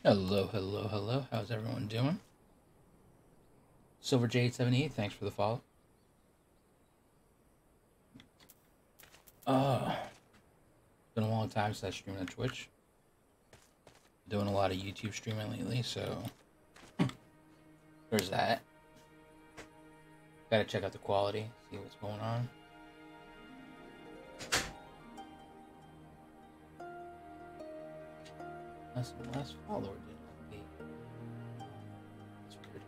Hello, hello, hello. How's everyone doing? SilverJ878, thanks for the follow. Been a long time since I streamed on Twitch. Doing a lot of YouTube streaming lately, so there's that. Gotta check out the quality, see what's going on. That's the last follower did update. That's weird.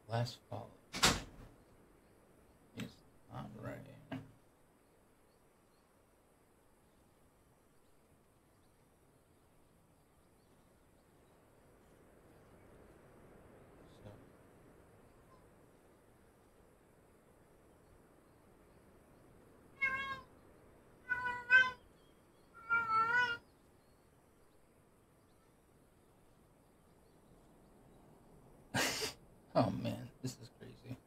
Last follow is not right. So, oh man, this is crazy.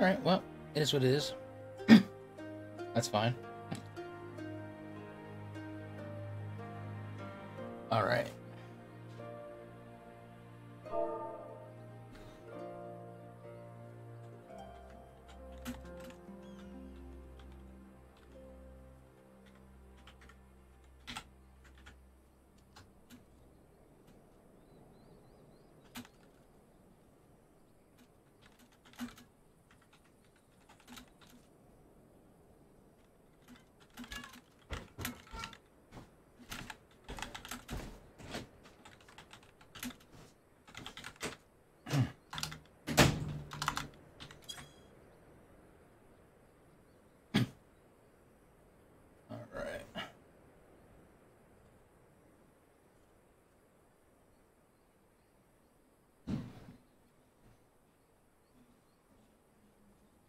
Alright, well, it is what it is. That's fine. Alright.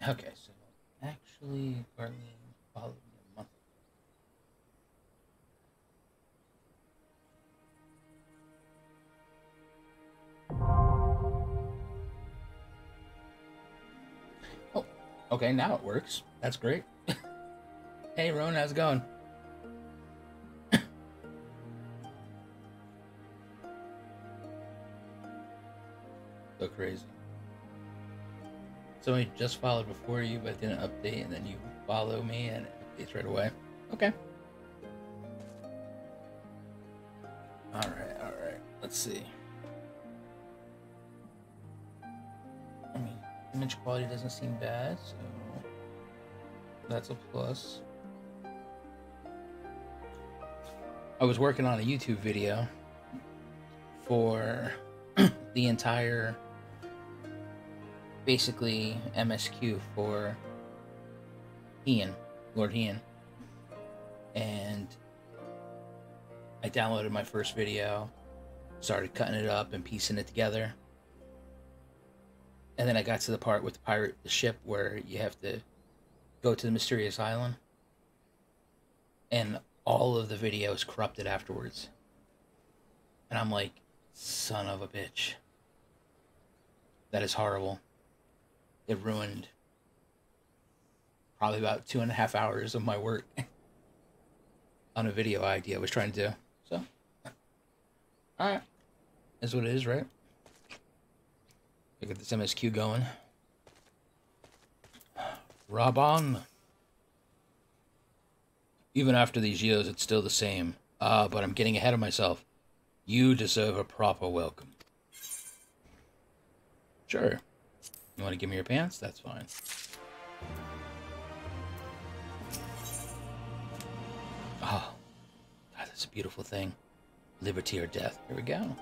Okay, so actually, Garlean followed me a month ago. Oh, okay, now it works. That's great. Hey, Ron, how's it going? So crazy. Somebody just followed before you, but didn't update, and then you follow me, and it updates right away. Okay. Alright. Let's see. I mean, image quality doesn't seem bad, so that's a plus. I was working on a YouTube video for the entire, basically, MSQ for Ian, Lord Ian. and I downloaded my first video, started cutting it up and piecing it together. And then I got to the part with the ship where you have to go to the mysterious island. And all of the video is corrupted afterwards. And I'm like, son of a bitch. That is horrible. It ruined probably about 2.5 hours of my work on a video idea I was trying to do. So, alright. That's what it is, right? I get this MSQ going. Raban. Even after these years, it's still the same. But I'm getting ahead of myself. You deserve a proper welcome. Sure. You want to give me your pants? That's fine. Oh, God, that's a beautiful thing. Liberty or death. Here we go.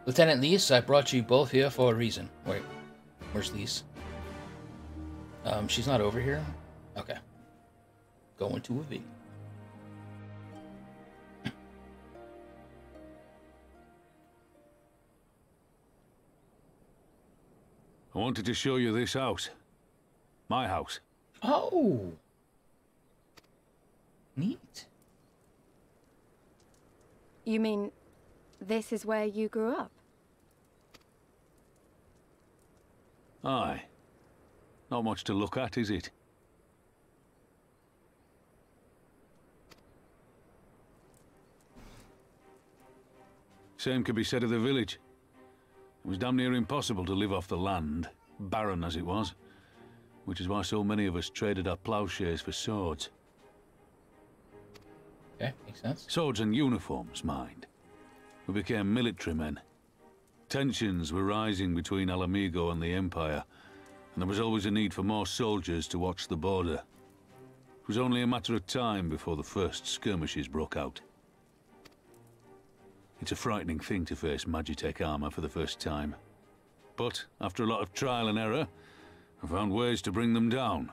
Lieutenant Lise, I brought you both here for a reason. Wait, where's Lise? She's not over here? Okay. Going to a video. I wanted to show you this house. My house. Oh! Neat. You mean, this is where you grew up? Aye. Not much to look at, is it? Same could be said of the village. It was damn near impossible to live off the land, barren as it was, which is why so many of us traded our plowshares for swords. Okay, makes sense. Swords and uniforms, mind. We became military men. Tensions were rising between Alamigo and the Empire, and there was always a need for more soldiers to watch the border. It was only a matter of time before the first skirmishes broke out. It's a frightening thing to face Magitech armor for the first time. But, after a lot of trial and error, I found ways to bring them down.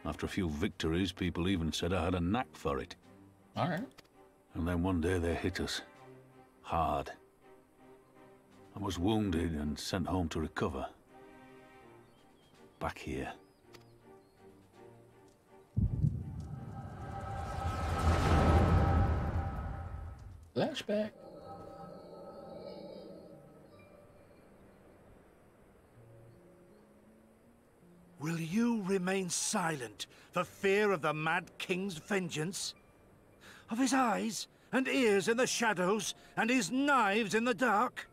After a few victories, people even said I had a knack for it. Alright. And then one day they hit us. Hard. I was wounded and sent home to recover. Back here. Flashback. Will you remain silent for fear of the Mad King's vengeance? Of his eyes and ears in the shadows and his knives in the dark?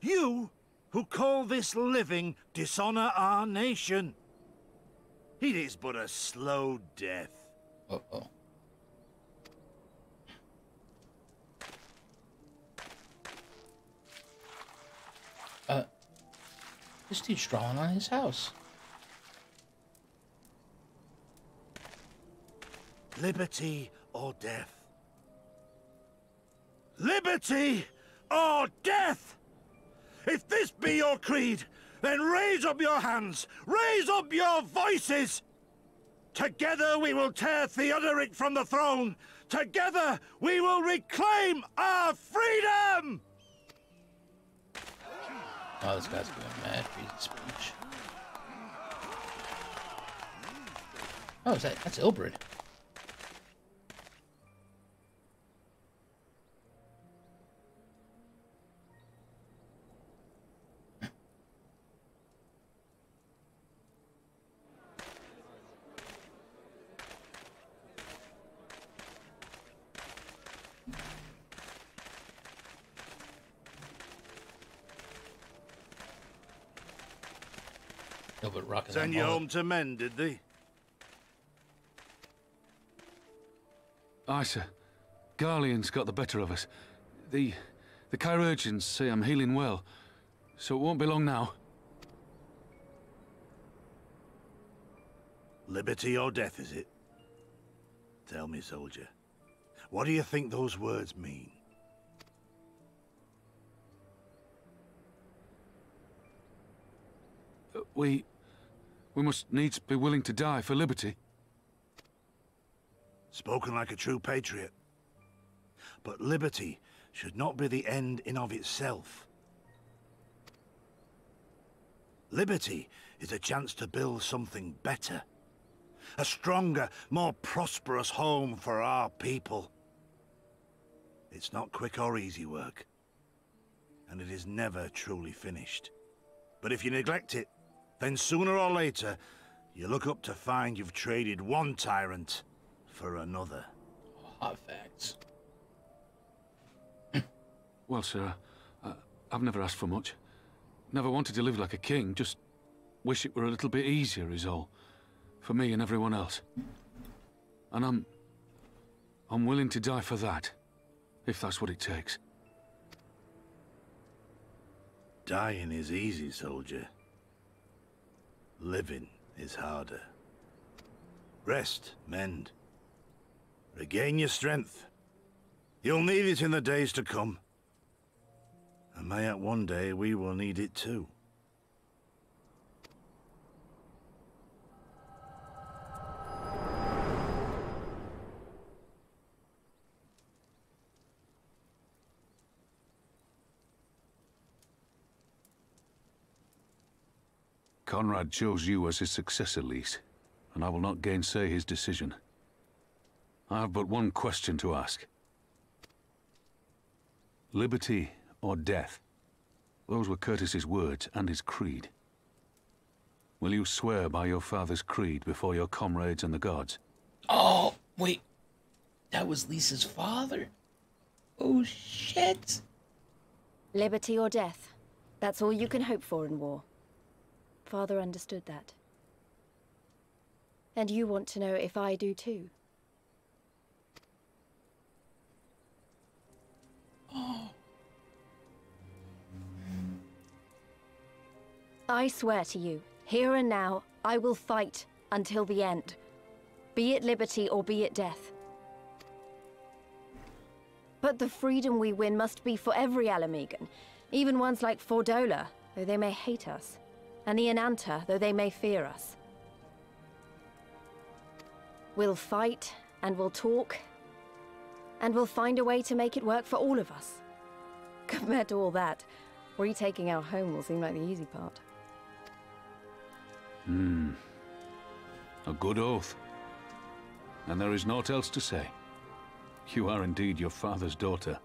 You, who call this living dishonor our nation. It is but a slow death. Uh-oh. This dude's drawing on his house. Liberty or death? Liberty or death? If this be your creed, then raise up your hands, raise up your voices! Together we will tear Theodoric from the throne! Together we will reclaim our freedom! Oh, this guy's going mad reading speech. Oh, that's Ilbrid. But rocking Send you home to men, did they? Aye, sir. Garlean's got the better of us. The chirurgeons say I'm healing well, so it won't be long now. Liberty or death, is it? Tell me, soldier. What do you think those words mean? We must needs be willing to die for liberty. Spoken like a true patriot. But liberty should not be the end in of itself. Liberty is a chance to build something better. A stronger, more prosperous home for our people. It's not quick or easy work. And it is never truly finished. But if you neglect it, then sooner or later, you look up to find you've traded one tyrant for another. Hot facts. Well, sir, I've never asked for much. Never wanted to live like a king, just wish it were a little bit easier is all. For me and everyone else. And I'm willing to die for that, if that's what it takes. Dying is easy, soldier. Living is harder. Rest, mend. Regain your strength. You'll need it in the days to come. And mayhap one day we will need it too. Conrad chose you as his successor, Lys, and I will not gainsay his decision. I have but one question to ask. Liberty or death? Those were Curtis's words and his creed. Will you swear by your father's creed before your comrades and the gods? Oh, wait. That was Lisa's father? Oh, shit. Liberty or death. That's all you can hope for in war. Father understood that. And you want to know if I do too. Oh. I swear to you, here and now, I will fight until the end. Be it liberty or be it death. But the freedom we win must be for every Alamegan, even ones like Fordola, though they may hate us, and the Ananta, though they may fear us. We'll fight, and we'll talk, and we'll find a way to make it work for all of us. Compared to all that, retaking our home will seem like the easy part. A good oath. And there is naught else to say. You are indeed your father's daughter.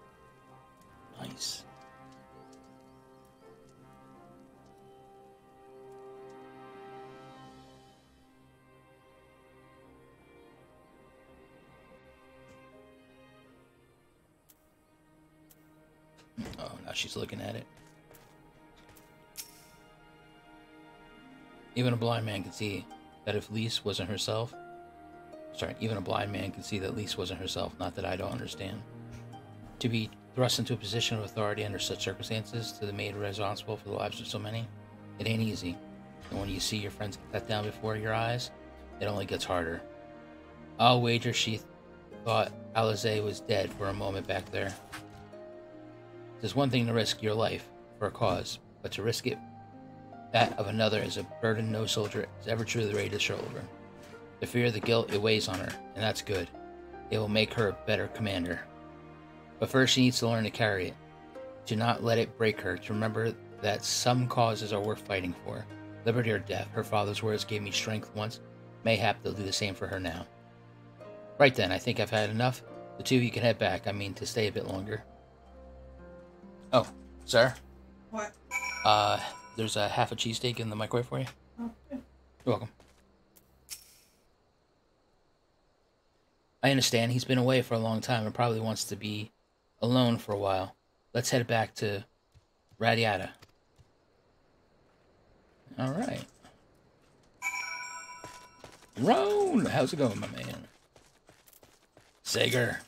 Nice. Oh, now she's looking at it. Even a blind man can see that if Lys wasn't herself... Sorry, even a blind man can see that Lys wasn't herself, not that I don't understand. To be thrust into a position of authority under such circumstances, to be made responsible for the lives of so many, it ain't easy. And when you see your friends cut down before your eyes, it only gets harder. I'll wager she thought Eorzea was dead for a moment back there. There's one thing to risk your life for a cause, but to risk it that of another is a burden no soldier is ever truly ready to shoulder. The fear of the guilt, it weighs on her, and that's good. It will make her a better commander. But first she needs to learn to carry it. To not let it break her, to remember that some causes are worth fighting for. Liberty or death, her father's words gave me strength once. Mayhap they'll do the same for her now. Right then, I think I've had enough. The two of you can head back, I mean to stay a bit longer. Oh, sir? What? There's a half a cheesesteak in the microwave for you. Oh, good. You're welcome. I understand he's been away for a long time and probably wants to be alone for a while. Let's head back to Radiata. Alright. Roan! How's it going, my man? Sager.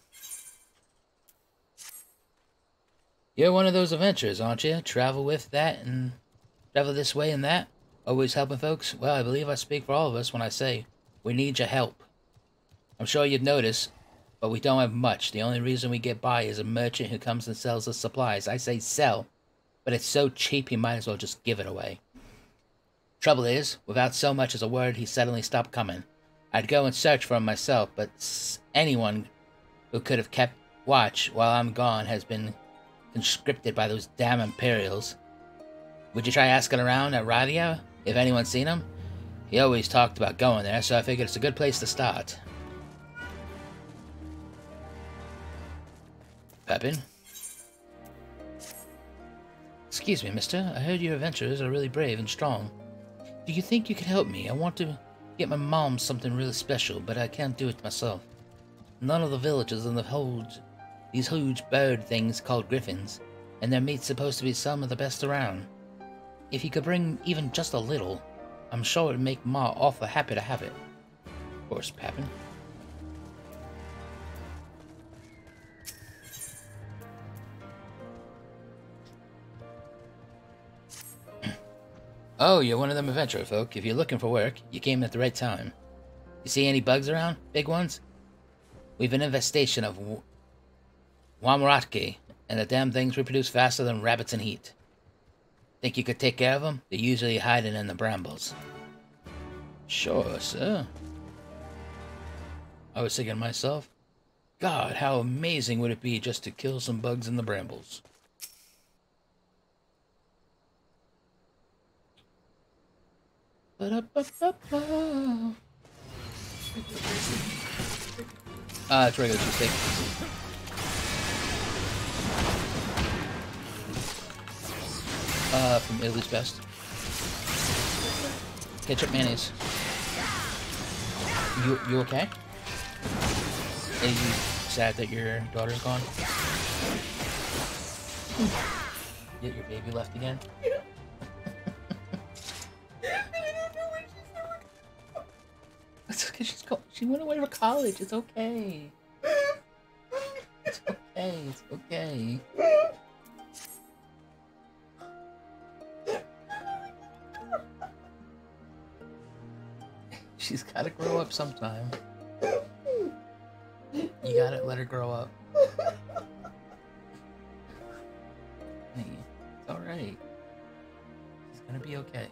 You're one of those adventurers, aren't you? Travel with that and travel this way and that? Always helping folks? Well, I believe I speak for all of us when I say we need your help. I'm sure you'd notice, but we don't have much. The only reason we get by is a merchant who comes and sells us supplies. I say sell, but it's so cheap he might as well just give it away. Trouble is, without so much as a word, he suddenly stopped coming. I'd go and search for him myself, but anyone who could have kept watch while I'm gone has been conscripted by those damn Imperials. Would you try asking around at Radio if anyone's seen him? He always talked about going there, so I figured it's a good place to start. Pepin? Excuse me, mister. I heard your adventurers are really brave and strong. Do you think you could help me? I want to get my mom something really special, but I can't do it myself. None of the villagers in these huge bird things called griffins, and their meat's supposed to be some of the best around. If you could bring even just a little, I'm sure it'd make Ma awful happy to have it. Of course, Pepin. Oh, you're one of them adventurer folk. If you're looking for work, you came at the right time. You see any bugs around? Big ones? We've an infestation of Wamratki, and the damn things reproduce faster than rabbits in heat. Think you could take care of them? They're usually hiding in the brambles. Sure, sir. I was thinking to myself, God, how amazing would it be just to kill some bugs in the brambles? It's regular cheesesteak. From Italy's Best. Ketchup mayonnaise. You okay? Are you sad that your daughter's gone? Yet your baby left again? It's okay, she went away for college. It's okay. It's okay. It's okay. She's gotta grow up sometime. You gotta let her grow up. Hey, it's alright. She's gonna be okay.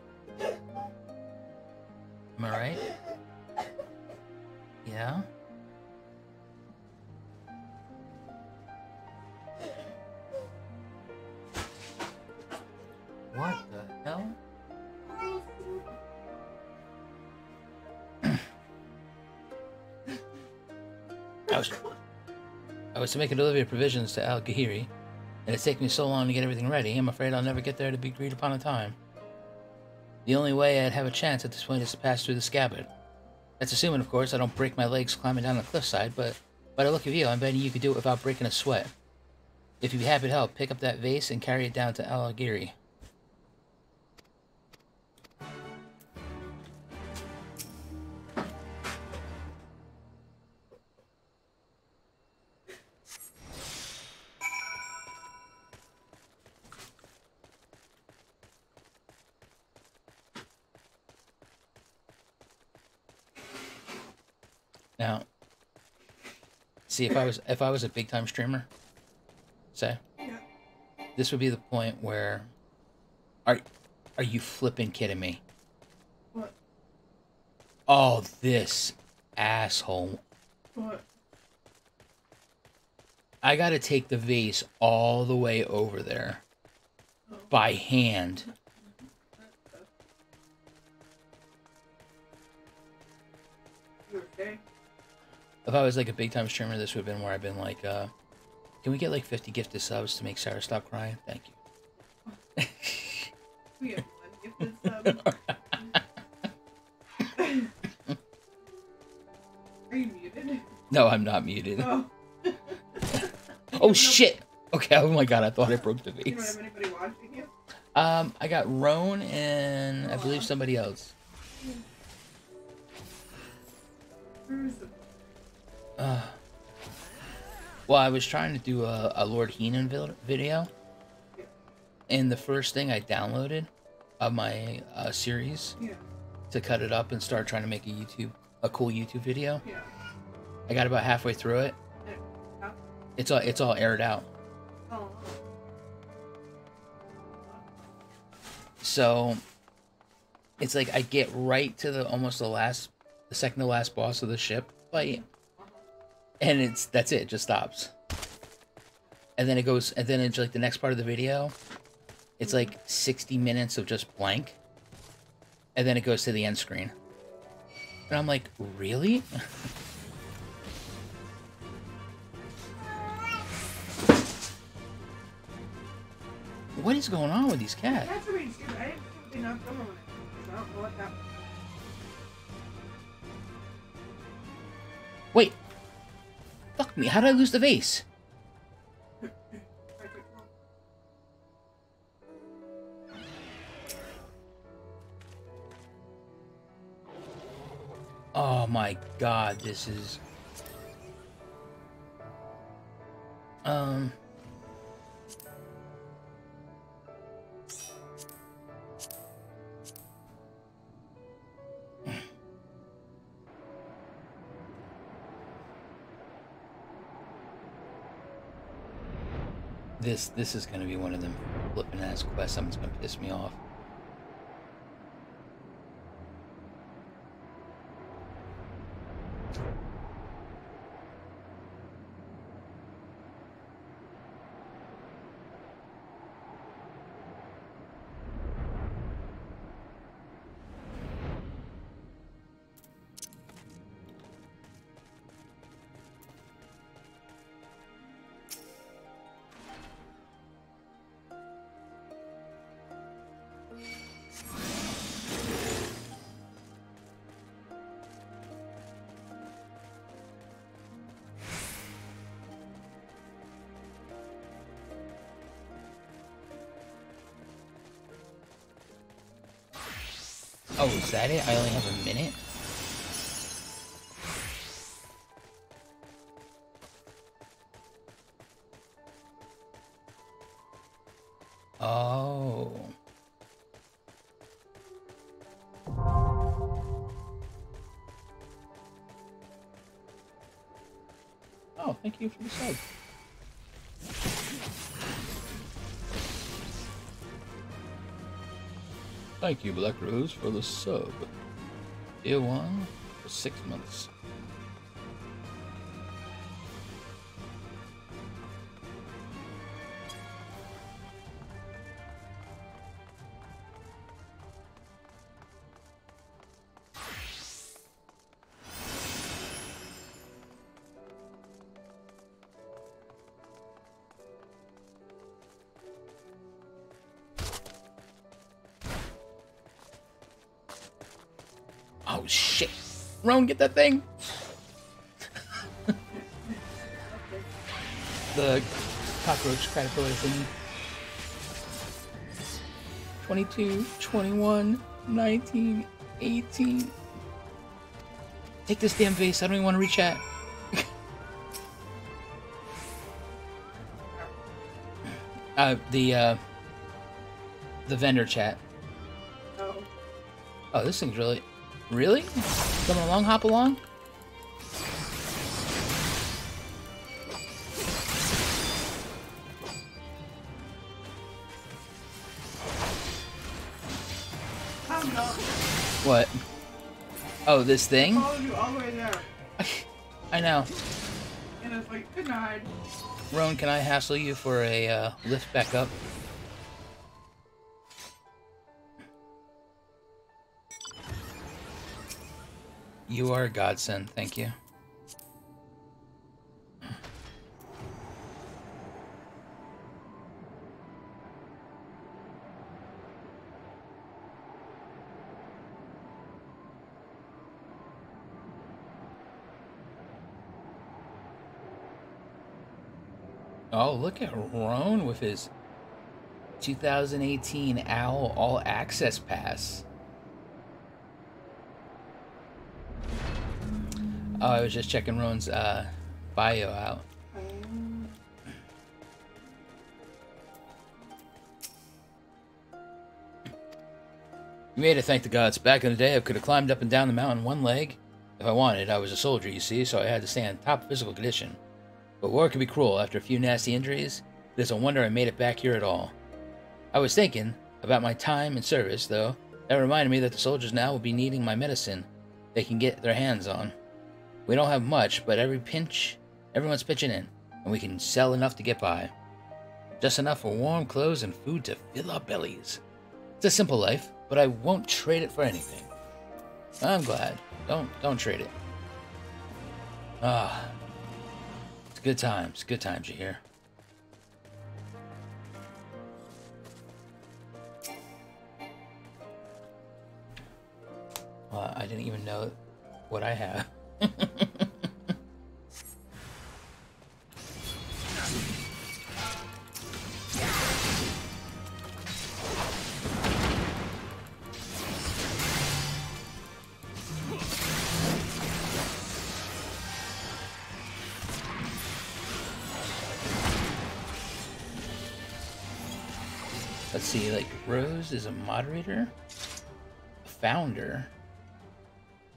Am I right? Yeah? What the hell? I was to make a delivery of provisions to Al-Gahiri, and it's taken me so long to get everything ready, I'm afraid I'll never get there to be agreed upon a time. The only way I'd have a chance at this point is to pass through the scabbard. That's assuming, of course, I don't break my legs climbing down the cliffside, but by the look of you, I'm betting you could do it without breaking a sweat. If you'd be happy to help, pick up that vase and carry it down to Al-Gahiri. Now, see, if I was a big time streamer, say, this would be the point where, are you flipping kidding me? What? Oh, this asshole. What? I gotta take the vase all the way over there by hand. You okay? If I was like a big time streamer, this would have been where I've been like, can we get like 50 gifted subs to make Sarah stop crying? Thank you. We have one gifted sub. Are you muted? No, I'm not muted. Oh. Oh shit! Okay, oh my god, I thought I broke the You don't vase. have anybody watching you? I got Roan and I believe somebody else. Where is it? Well, I was trying to do a Lord Heenan video, and the first thing I downloaded of my series to cut it up and start trying to make a cool YouTube video. Yeah. I got about halfway through it. It's all aired out. Oh. So it's like I get right to almost the last the second to last boss of the ship fight, and that's it. It just stops, and then it goes, and then it's like the next part of the video. It's like 60 minutes of just blank, and then it goes to the end screen, and I'm like, really? What is going on with these cats? That's what he's doing. I didn't think they knocked over with it. So I don't know what that. Wait. Fuck me. How did I lose the vase? Oh my god, this is... This is gonna be one of them flipping ass quests. Someone's gonna piss me off. Oh, is that it? I only have a minute? Oh. Oh, thank you for the sub. Thank you, Black Rose, for the sub. Tier 1 for 6 months. Oh shit! Roan, get that thing! The cockroach caterpillar thing. 22, 21, 19, 18. Take this damn vase, I don't even want to rechat. The vendor chat. Oh, this thing's really... Really? Coming along, hop along? What? Oh, this thing? I followed you all the way there. I know. And it's like, good night. Roan, can I hassle you for a lift back up? You are a godsend, thank you. Oh, look at Roan with his 2018 OWL All Access Pass. Oh, I was just checking Roan's bio out. You made it, thank the gods. Back in the day, I could have climbed up and down the mountain one leg if I wanted. I was a soldier, you see, so I had to stay in top physical condition. But war can be cruel. After a few nasty injuries, it is a wonder I made it back here at all. I was thinking about my time in service, though. That reminded me that the soldiers now will be needing my medicine. they can get their hands on. We don't have much, but everyone's pitching in, and we can sell enough to get by. Just enough for warm clothes and food to fill our bellies. It's a simple life, but I won't trade it for anything. I'm glad. Don't trade it. It's good times. Good times, you hear? I didn't even know what I have. Let's see, like, Rose is a moderator, a founder,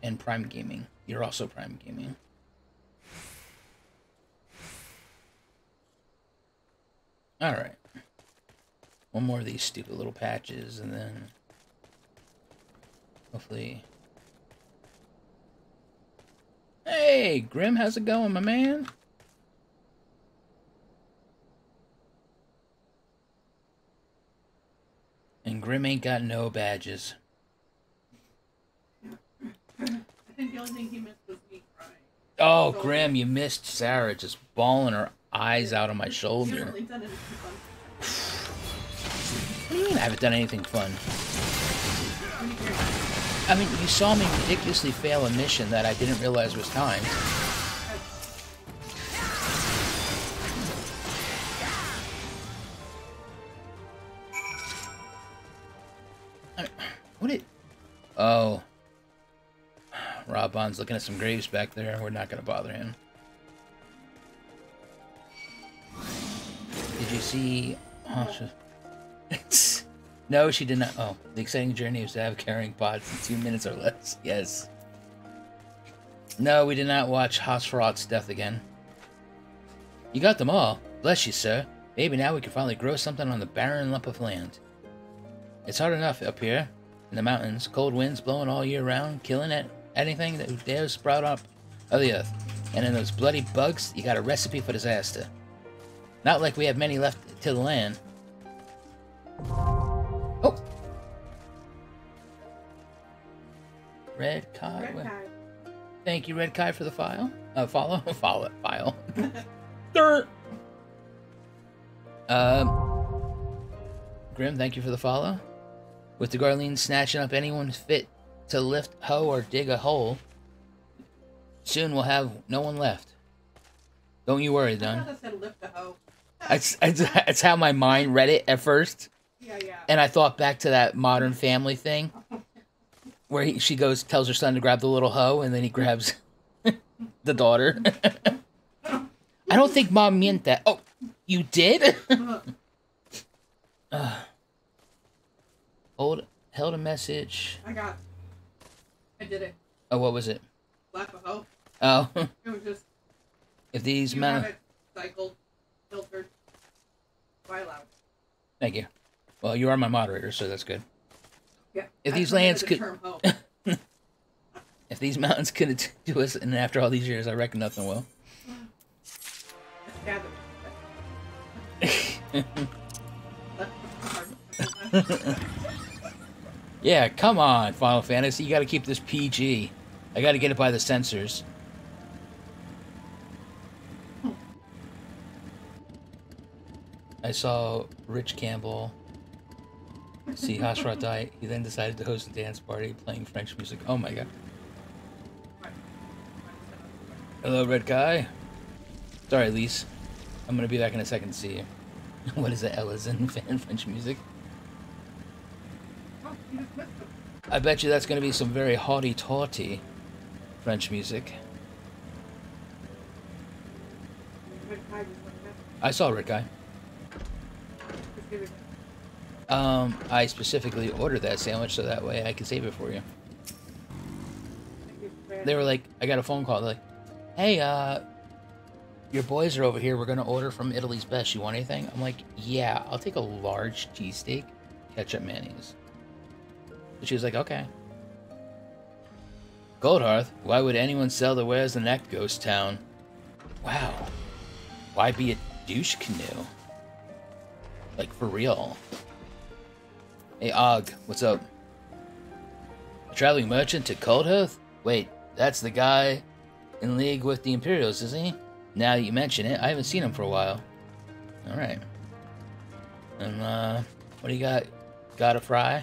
and Prime Gaming. You're also Prime Gaming. Alright. One more of these stupid little patches, and then hopefully... Hey, Grim, how's it going, my man? And Grim ain't got no badges. I think the only thing he missed was me crying. Oh, Grim, you missed Sarah just bawling her eyes out on my shoulder. You haven't really done anything fun. What do you mean I haven't done anything fun? I mean, you saw me ridiculously fail a mission that I didn't realize was timed. What it? Oh. Rob Bond's looking at some graves back there. We're not going to bother him. Did you see... Oh, no, she did not. Oh, the exciting journey was to have carrying pods in 2 minutes or less. Yes. No, we did not watch Hosferot's death again. You got them all. Bless you, sir. Maybe now we can finally grow something on the barren lump of land. It's hard enough up here in the mountains. Cold winds blowing all year round, killing at anything that dares sprout up of the earth. And in those bloody bugs, you got a recipe for disaster. Not like we have many left to the land. Oh! Red Kai. Red Kai. Thank you, Red Kai, for the file. Follow? File. Dirt! Grim, thank you for the follow. With the Garlean snatching up anyone fit to lift, hoe, or dig a hole, soon we'll have no one left. Don't you worry, Dunn. I thought that said lift a hoe. That's how my mind read it at first. Yeah. And I thought back to that Modern Family thing, where she tells her son to grab the little hoe, and then he grabs the daughter. I don't think Mom meant that. Oh, you did? Held a message. I did it. Oh, what was it? Slap a hoe. Oh. It was just... If these you have it cycled, filtered, file out. Thank you. Well, you are my moderator, so that's good. Yeah. If these lands could... If these mountains could do us, and after all these years, I reckon nothing will. Yeah, come on, Final Fantasy. You gotta keep this PG. I gotta get it by the censors. I saw Rich Campbell see Hoshrot die. He then decided to host a dance party playing French music. Oh my god. Hello, Red Guy. Sorry, Lise. I'm gonna be back in a second to see you. What is that, Ellison fan French music? I bet you that's gonna be some very haughty-taughty French music. I saw Red Guy. I specifically ordered that sandwich so that way I can save it for you. They were like, I got a phone call. They're like, hey, your boys are over here. We're gonna order from Italy's Best. You want anything? I'm like, yeah, I'll take a large cheesesteak, ketchup, mayonnaise. And she was like, okay. Goldhearth? Why would anyone sell their wares in that ghost town? Wow. Why be a douche canoe? Like, for real. Hey, Og, what's up? A traveling merchant to Goldhearth? Wait, that's the guy in league with the Imperials, isn't he? Now that you mention it, I haven't seen him for a while. Alright. And, what do you got? Got a fry?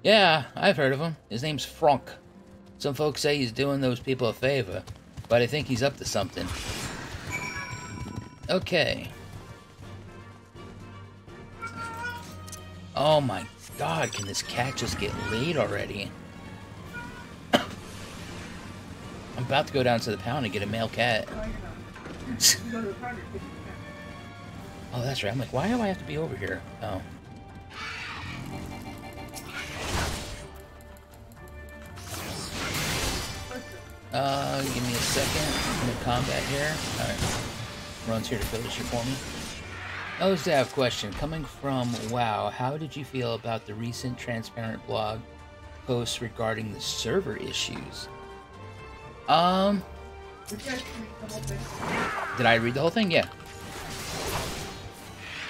Yeah, I've heard of him. His name's Frank. Some folks say he's doing those people a favor, but I think he's up to something. Okay. Oh my god, can this cat just get laid already? I'm about to go down to the pound and get a male cat. Oh, that's right. I'm like, why do I have to be over here? Oh. Give me a second. I'm in combat here. Alright. Ron's here to finish it for me. I was to have a question. Coming from WoW, how did you feel about the recent transparent blog posts regarding the server issues? Did I read the whole thing? Yeah.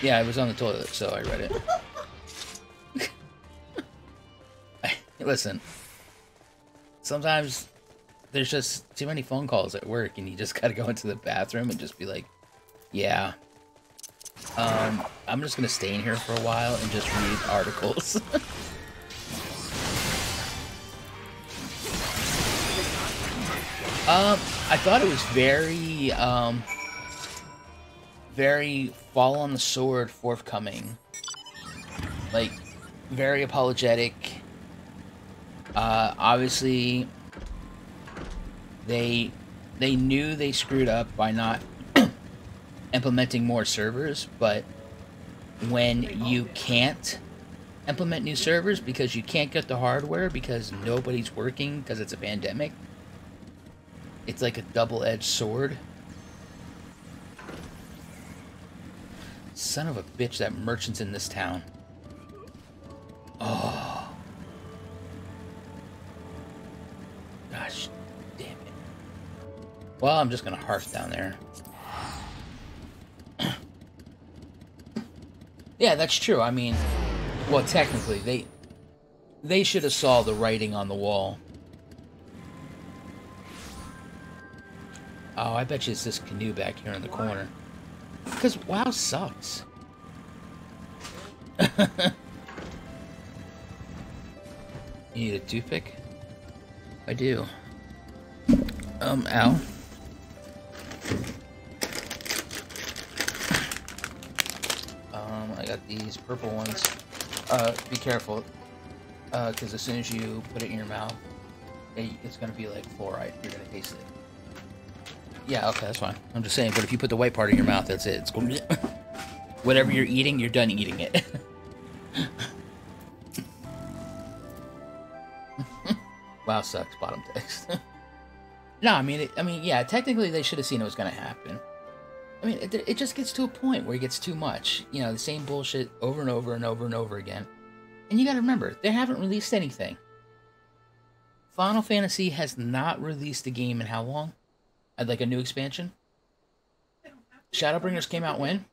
Yeah, I was on the toilet, so I read it. Listen. Sometimes there's just too many phone calls at work, and you just gotta go into the bathroom and just be like, yeah. I'm just gonna stay in here for a while and just read articles. I thought it was very, very fall on the sword forthcoming. Like, very apologetic. Obviously, they knew they screwed up by not implementing more servers, but when you can't implement new servers because you can't get the hardware because nobody's working because it's a pandemic, it's like a double-edged sword. Son of a bitch, that merchant's in this town. Oh. Gosh damn it. Well, I'm just gonna hearth down there. Yeah, that's true. I mean, well, technically, they should have saw the writing on the wall. Oh, I bet you it's this canoe back here in the corner. Because WoW sucks. You need a toothpick? I do. Ow. I got these purple ones. Be careful. Because as soon as you put it in your mouth, it's gonna be like fluoride. You're gonna taste it. Yeah, okay, that's fine. I'm just saying, but if you put the white part in your mouth, that's it. It's going to... Whatever you're eating, you're done eating it. WoW sucks, bottom text. No, I mean, yeah, technically they should have seen it was going to happen. I mean, it just gets to a point where it gets too much. You know, the same bullshit over and over and over and over again. And you got to remember, they haven't released anything. Final Fantasy has not released a game in how long? I'd like a new expansion. Shadowbringers came out when?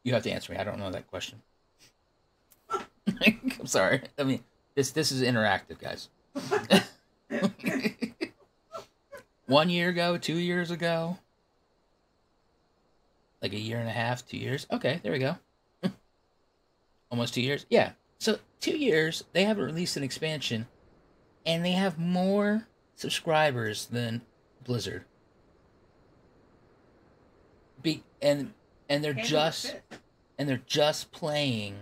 You have to answer me. I don't know that question. I'm sorry. I mean, this is interactive, guys. 1 year ago, 2 years ago, like a year and a half, 2 years. Okay, there we go. Almost 2 years. Yeah. So 2 years. They haven't released an expansion, and they have more subscribers than Blizzard. And they're just playing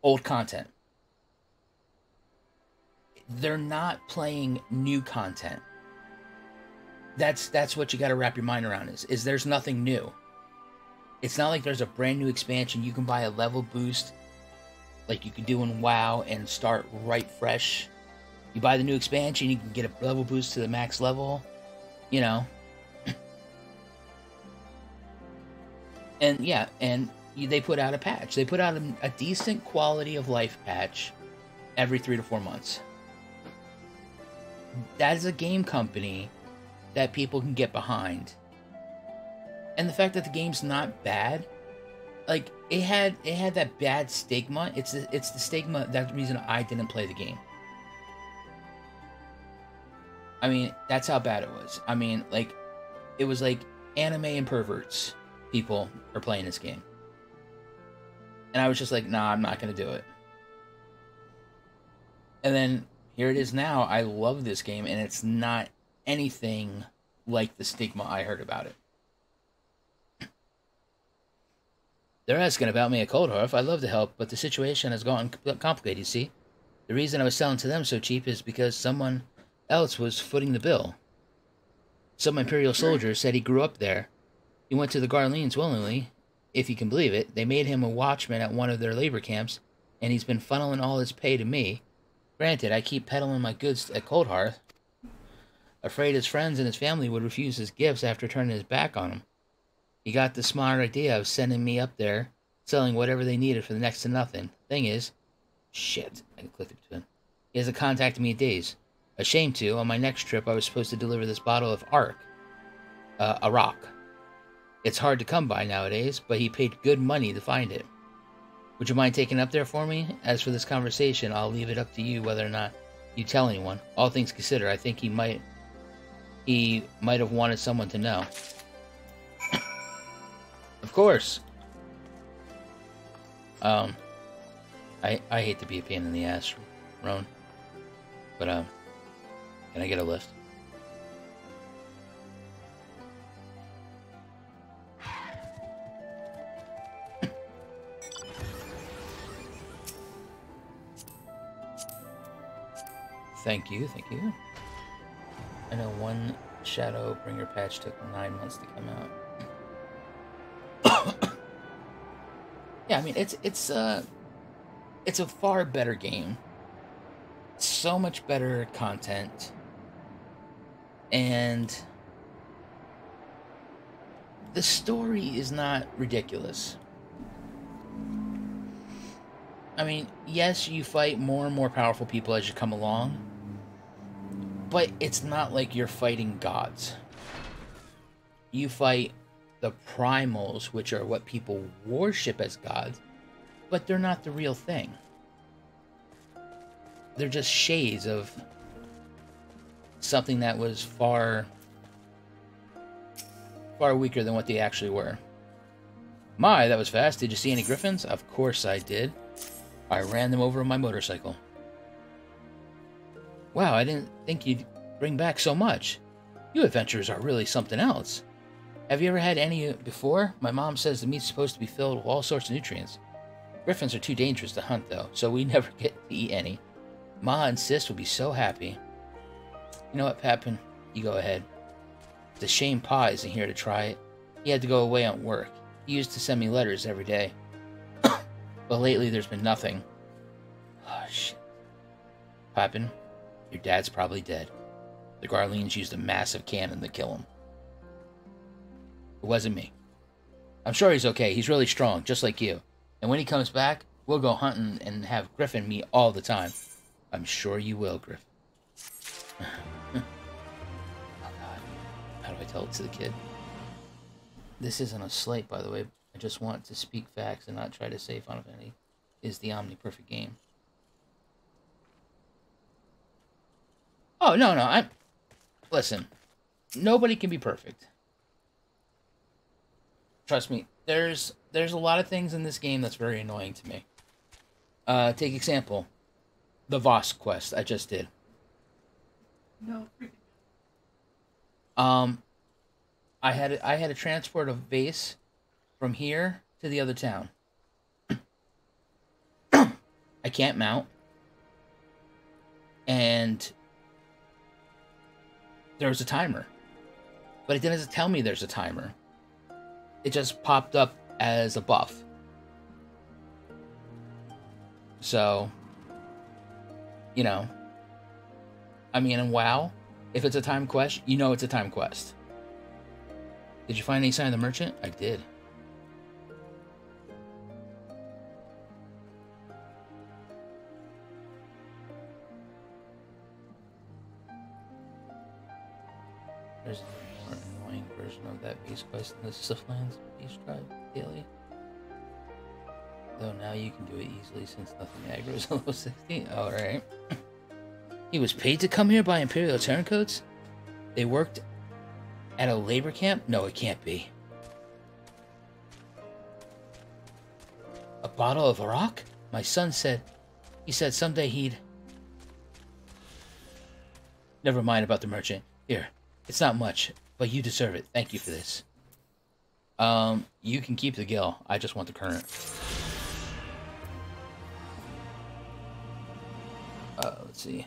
old content. They're not playing new content. That's what you got to wrap your mind around is there's nothing new. It's not like there's a brand new expansion. You can buy a level boost like you could do in WoW and start right fresh. You buy the new expansion, you can get a level boost to the max level, you know. And yeah, and they put out a patch. They put out a decent quality of life patch every 3 to 4 months. That is a game company that people can get behind. And the fact that the game's not bad, like, it had that bad stigma. It's the stigma, that's the reason I didn't play the game. I mean, that's how bad it was. I mean, like, it was like anime and perverts people are playing this game. And I was just like, nah, I'm not going to do it. And then here it is now. I love this game, and it's not anything like the stigma I heard about it. They're asking about me at Coldhearth. I'd love to help, but the situation has gotten complicated, you see. The reason I was selling to them so cheap is because someone else was footing the bill. Some Imperial soldier said he grew up there. He went to the Garleans willingly, if you can believe it. They made him a watchman at one of their labor camps, and he's been funneling all his pay to me. Granted, I keep peddling my goods at Coldhearth, afraid his friends and his family would refuse his gifts after turning his back on him. He got the smart idea of sending me up there, selling whatever they needed for the next to nothing. Thing is, shit, I clicked it between. He hasn't contacted me in days. Ashamed to, on my next trip I was supposed to deliver this bottle of Arak. It's hard to come by nowadays, but he paid good money to find it. Would you mind taking it up there for me? As for this conversation, I'll leave it up to you whether or not you tell anyone. All things considered, I think he might have wanted someone to know. Of course. I hate to be a pain in the ass, Roan, but can I get a lift? Thank you, thank you. I know one Shadowbringer patch took 9 months to come out. Yeah, I mean, it's a far better game. So much better content. And the story is not ridiculous. I mean, yes, you fight more and more powerful people as you come along, but it's not like you're fighting gods. You fight the primals, which are what people worship as gods, but they're not the real thing. They're just shades of something that was far weaker than what they actually were. My, that was fast. Did you see any griffins? Of course I did. I ran them over on my motorcycle. Wow, I didn't think you'd bring back so much. You adventurers are really something else. Have you ever had any before? My mom says the meat's supposed to be filled with all sorts of nutrients. Griffins are too dangerous to hunt, though, so we never get to eat any. Ma and Sis would be so happy. You know what, Papin? You go ahead. It's a shame Pa isn't here to try it. He had to go away on work. He used to send me letters every day. But lately there's been nothing. Oh, shit. Papin, your dad's probably dead. The Garleans used a massive cannon to kill him. It wasn't me. I'm sure he's okay. He's really strong, just like you. And when he comes back, we'll go hunting and have Griffin meet all the time. I'm sure you will, Griffin. Oh, God. How do I tell it to the kid? This isn't a slight, by the way. I just want to speak facts and not try to say Final Fantasy is the omni-perfect game. Oh, no. Listen. Nobody can be perfect. Trust me. There's a lot of things in this game that's very annoying to me. Take example. The Voss quest I just did. No. I had to transport a vase from here to the other town. I can't mount. And there's a timer. But it didn't tell me there's a timer. It just popped up as a buff. So, you know, I mean, in WoW, if it's a time quest, you know it's a time quest. Did you find any sign of the merchant? I did. There's a more annoying version of that base quest in the Siflands Beast Tribe daily. Though now you can do it easily since nothing aggro's level 60. Alright. He was paid to come here by Imperial Turncoats? They worked at a labor camp? No, it can't be. A bottle of Arak? My son said... He said someday he'd... Never mind about the merchant. Here, it's not much, but you deserve it. Thank you for this. You can keep the gill. I just want the current. Let's see.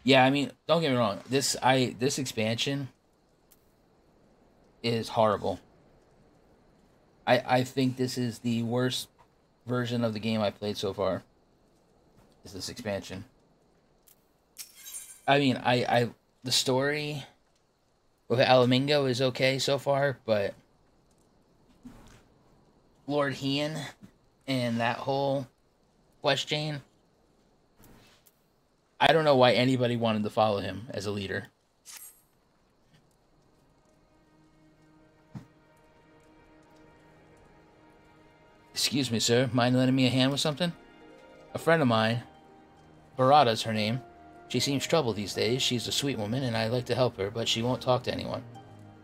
Yeah, I mean, don't get me wrong. This expansion is horrible. I think this is the worst version of the game I played so far. Is this expansion? I mean, the story with Alamingo is okay so far, but Lord Hien and that whole quest chain, I don't know why anybody wanted to follow him as a leader. Excuse me, sir. Mind lending me a hand with something? A friend of mine, Barada's her name. She seems troubled these days. She's a sweet woman, and I'd like to help her, but she won't talk to anyone.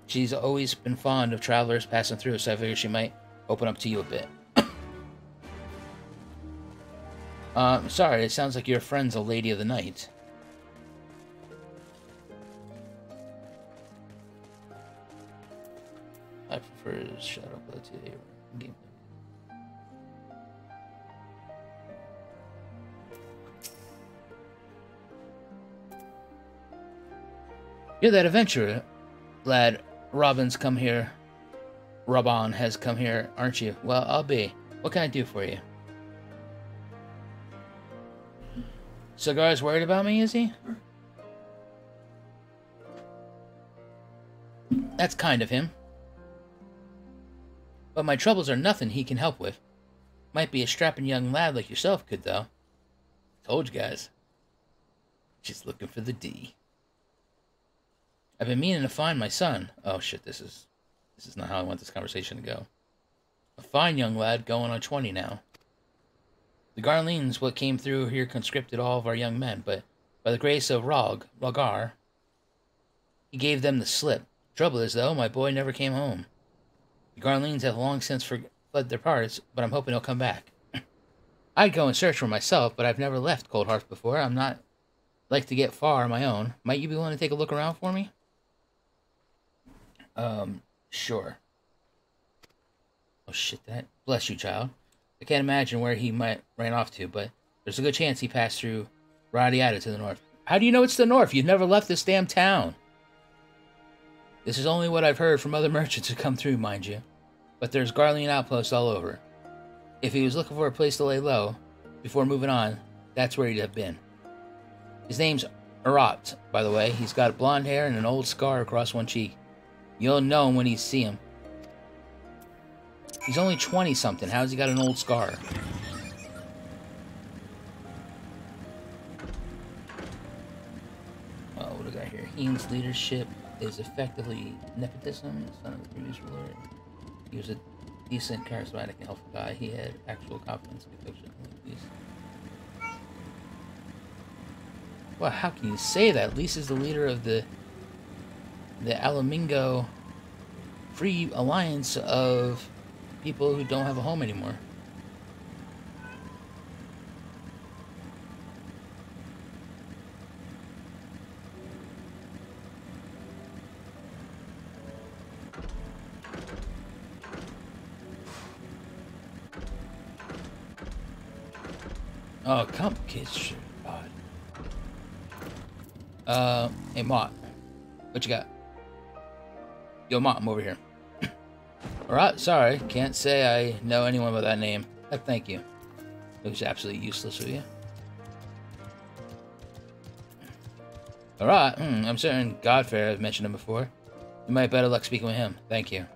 She's always been fond of travelers passing through, so I figured she might open up to you a bit. Sorry, it sounds like your friend's a lady of the night. I prefer Shadowblood to a game. You're that adventurer, lad. Robin has come here, aren't you? Well, I'll be. What can I do for you? Cigar's worried about me, is he? That's kind of him. But my troubles are nothing he can help with. Might be a strapping young lad like yourself could, though. Told you guys. She's looking for the D. I've been meaning to find my son. Oh shit, this is not how I want this conversation to go. A fine young lad going on 20 now. The Garleans what came through here conscripted all of our young men, but by the grace of Rogar, he gave them the slip. Trouble is, though, my boy never came home. The Garleans have long since fled their parts, but I'm hoping he'll come back. I'd go and search for myself, but I've never left Cold Hearth before. I'm not like to get far on my own. Might you be willing to take a look around for me? Sure. Oh shit, that. Bless you, child. I can't imagine where he might ran off to, but there's a good chance he passed through Radiata to the north. How do you know it's the north? You've never left this damn town. This is only what I've heard from other merchants who come through, mind you. But there's Garlean outposts all over. If he was looking for a place to lay low before moving on, that's where he'd have been. His name's Arat, by the way. He's got blonde hair and an old scar across one cheek. You'll know him when you see him. He's only 20-something. How's he got an old scar? What do I got here? Hien's leadership is effectively nepotism, son of the previous ruler. He was a decent, charismatic, and helpful guy. He had actual confidence and conviction. Well, how can you say that? Lys is the leader of the Alamingo Free Alliance of people who don't have a home anymore. Oh, complicated shit. God. Hey, Mott. What you got? Yo, Mott, I'm over here. Alright, sorry. Can't say I know anyone by that name. Thank you. It was absolutely useless of you. Alright, I'm certain Godfair has mentioned him before. You might have better luck speaking with him. Thank you.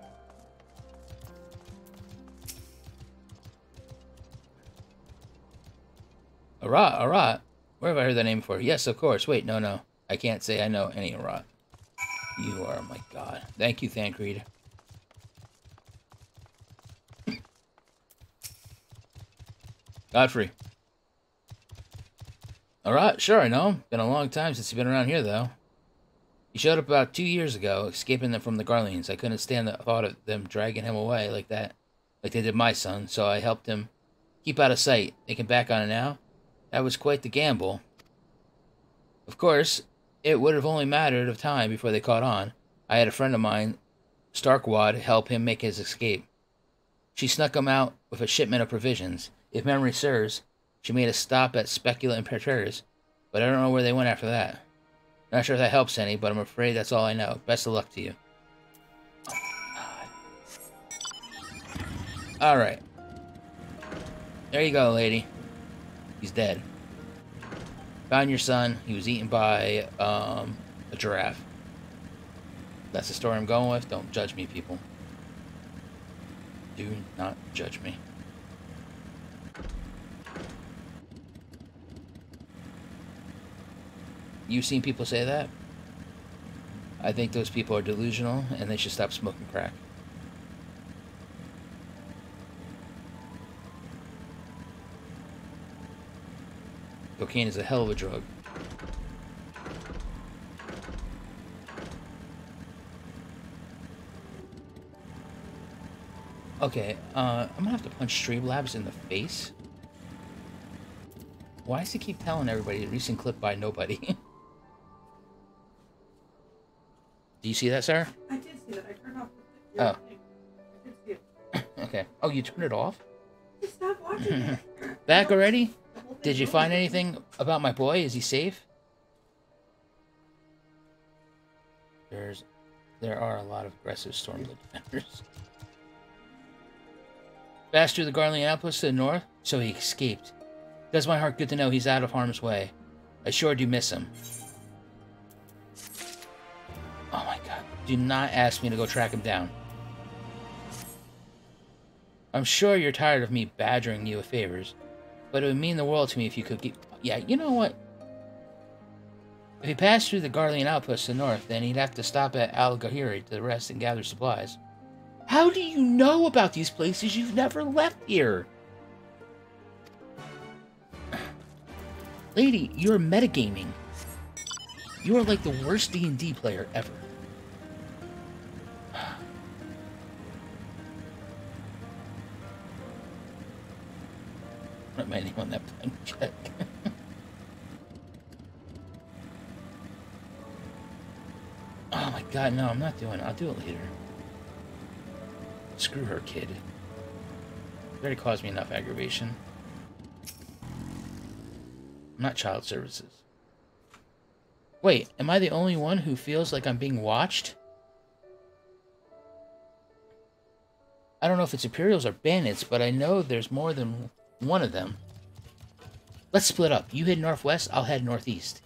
Alright. Where have I heard that name before? Yes, of course. Wait, no. I can't say I know any Arat. You are my god. Thank you, Thancred. Godfrey. Alright, sure, I know. Been a long time since you've been around here, though. He showed up about 2 years ago, escaping them from the Garleans. I couldn't stand the thought of them dragging him away like that, like they did my son, so I helped him keep out of sight. Thinking back on it now, that was quite the gamble. Of course, it would have only mattered of time before they caught on. I had a friend of mine, Starkwad, help him make his escape. She snuck him out with a shipment of provisions. If memory serves, she made a stop at Specula and Perters, but I don't know where they went after that. Not sure if that helps any, but I'm afraid that's all I know. Best of luck to you. Alright. There you go, lady. He's dead. Found your son. He was eaten by, a giraffe. That's the story I'm going with. Don't judge me, people. Do not judge me. You've seen people say that? I think those people are delusional, and they should stop smoking crack. Cocaine is a hell of a drug. Okay, I'm gonna have to punch Streamlabs in the face. Why does he keep telling everybody? Recent clip by nobody. Do you see that, sir? I did see that. I turned off the Oh. thing. I did see it. Okay. Oh, you turned it off? Just stop watching it. Back already? The whole thing Did you over. find anything about my boy? Is he safe? There are a lot of aggressive Stormblood defenders. Passed through the Garlean outpost to the north, so he escaped. Does my heart good to know he's out of harm's way. I sure do miss him. Oh my god. Do not ask me to go track him down. I'm sure you're tired of me badgering you with favors, but it would mean the world to me if you could get... Yeah, you know what? If he passed through the Garlean outpost to the north, then he'd have to stop at Al-Gahiri to rest and gather supplies. How do you know about these places? You've never left here. Lady, you're metagaming. You are like the worst D&D player ever. Put my name on that blank check. Oh my god, no, I'm not doing it. I'll do it later. Screw her, kid. It already caused me enough aggravation. I'm not child services. Wait, am I the only one who feels like I'm being watched? I don't know if it's Imperials or bandits, but I know there's more than one of them. Let's split up. You head northwest, I'll head northeast.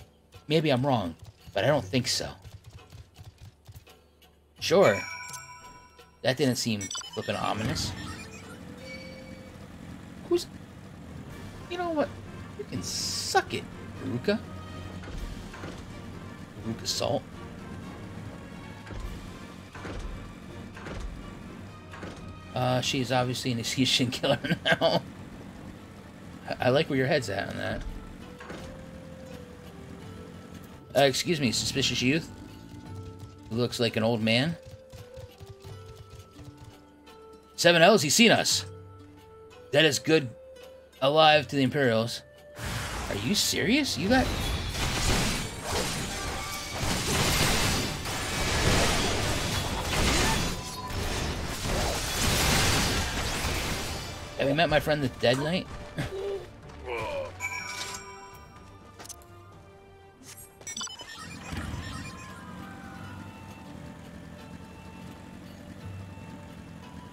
Maybe I'm wrong, but I don't think so. Sure. That didn't seem flippin' ominous. Who's... You know what? You can suck it, Veruca. Veruca Salt. She's obviously an execution killer now. I like where your head's at on that. Excuse me, suspicious youth? Who looks like an old man? 7Ls, he's seen us. That is good alive to the Imperials. Are you serious? You got... Have you met my friend the Dead Knight?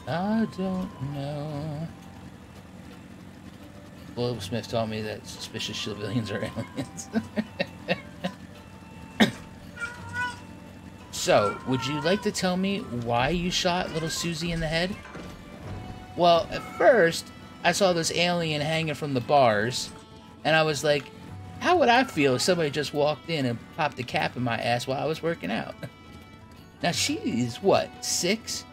I don't know. Goldsmith taught me that suspicious civilians are aliens. So, would you like to tell me why you shot little Susie in the head? Well, at first, I saw this alien hanging from the bars, and I was like, how would I feel if somebody just walked in and popped a cap in my ass while I was working out? Now she is, what, 6?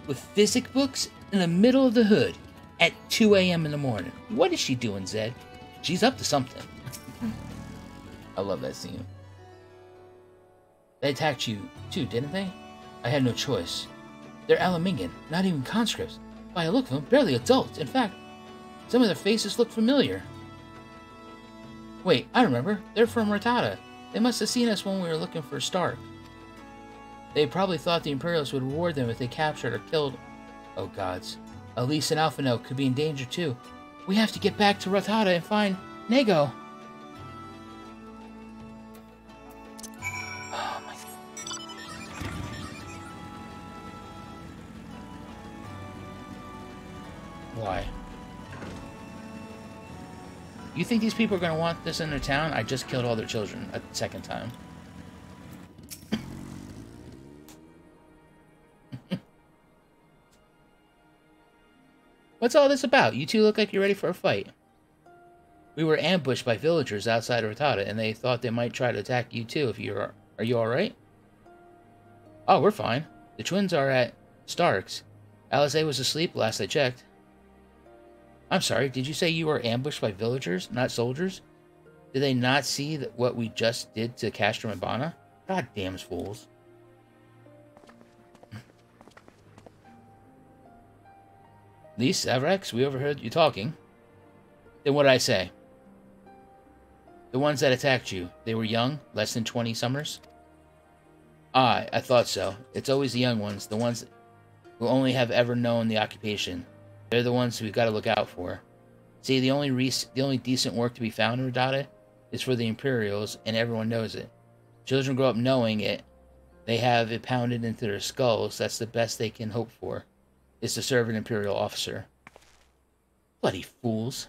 With physics books in the middle of the hood at 2 a.m. in the morning. What is she doing, Zed? She's up to something. I love that scene. They attacked you too, didn't they? I had no choice. They're Alamingan, not even conscripts. By the look of them, barely adults. In fact, some of their faces look familiar. Wait, I remember. They're from Rattata. They must have seen us when we were looking for Stark. They probably thought the Imperials would reward them if they captured or killed... Oh gods. Elise and Alphino could be in danger too. We have to get back to Rattata and find Nego. Oh my... Why? You think these people are going to want this in their town? I just killed all their children a second time. What's all this about? You two look like you're ready for a fight. We were ambushed by villagers outside of Rattata, and they thought they might try to attack you too if you're... Are you alright? Oh, we're fine. The twins are at Stark's. Alisaie was asleep last I checked. I'm sorry, did you say you were ambushed by villagers, not soldiers? Did they not see what we just did to Castrum and Bana? Goddamn fools. Lise, Avrax, we overheard you talking. Then what did I say? The ones that attacked you, they were young, less than 20 summers? Ah, I thought so. It's always the young ones, the ones who only have ever known the occupation. They're the ones we've got to look out for. See, the only decent work to be found in Rattata is for the Imperials, and everyone knows it. Children grow up knowing it. They have it pounded into their skulls. That's the best they can hope for, is to serve an Imperial officer. Bloody fools.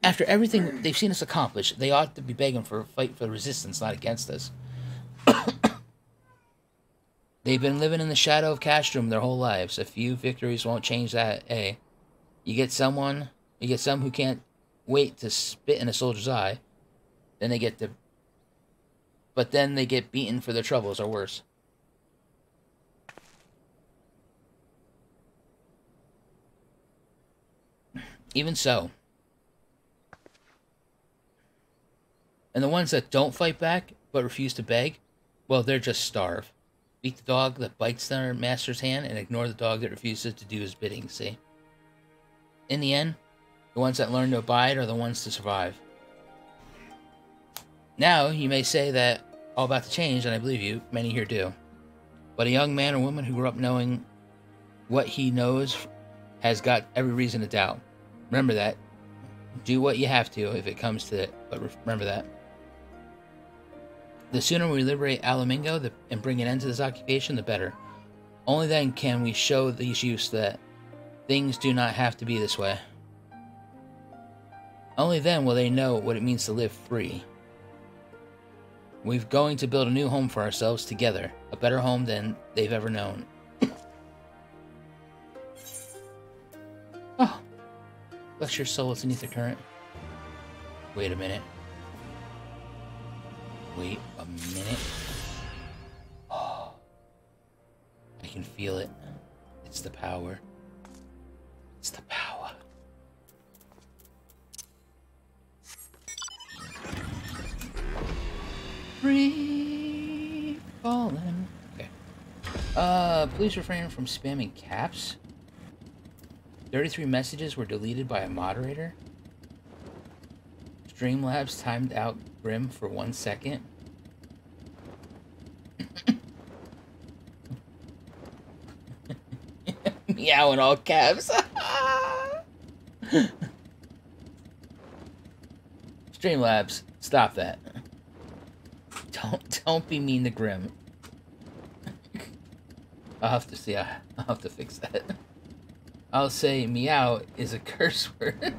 After everything they've seen us accomplish, they ought to be begging for a fight for the resistance, not against us. They've been living in the shadow of Castrum their whole lives. A few victories won't change that, eh? You get some who can't wait to spit in a soldier's eye. Then they get But then they get beaten for their troubles, or worse. Even so. And the ones that don't fight back, but refuse to beg, well, they're just starve. Beat the dog that bites their master's hand, and ignore the dog that refuses to do his bidding, see? In the end, the ones that learn to abide are the ones to survive. Now, you may say that all about to change, and I believe you, many here do. But a young man or woman who grew up knowing what he knows has got every reason to doubt. Remember that. Do what you have to if it comes to it, but remember that. The sooner we liberate Alamingo and bring an end to this occupation, the better. Only then can we show these youths that things do not have to be this way. Only then will they know what it means to live free. We're going to build a new home for ourselves together. A better home than they've ever known. Oh. Bless your soul, it's an ether current. Wait a minute. Wait a minute. Oh. I can feel it. It's the power. It's the power. Free falling. Okay. Please refrain from spamming caps. 33 messages were deleted by a moderator. Streamlabs timed out Grim for 1 second. Meow in all caps. Streamlabs, stop that. Don't be mean to Grim. I'll have to see. I'll have to fix that. I'll say meow is a curse word.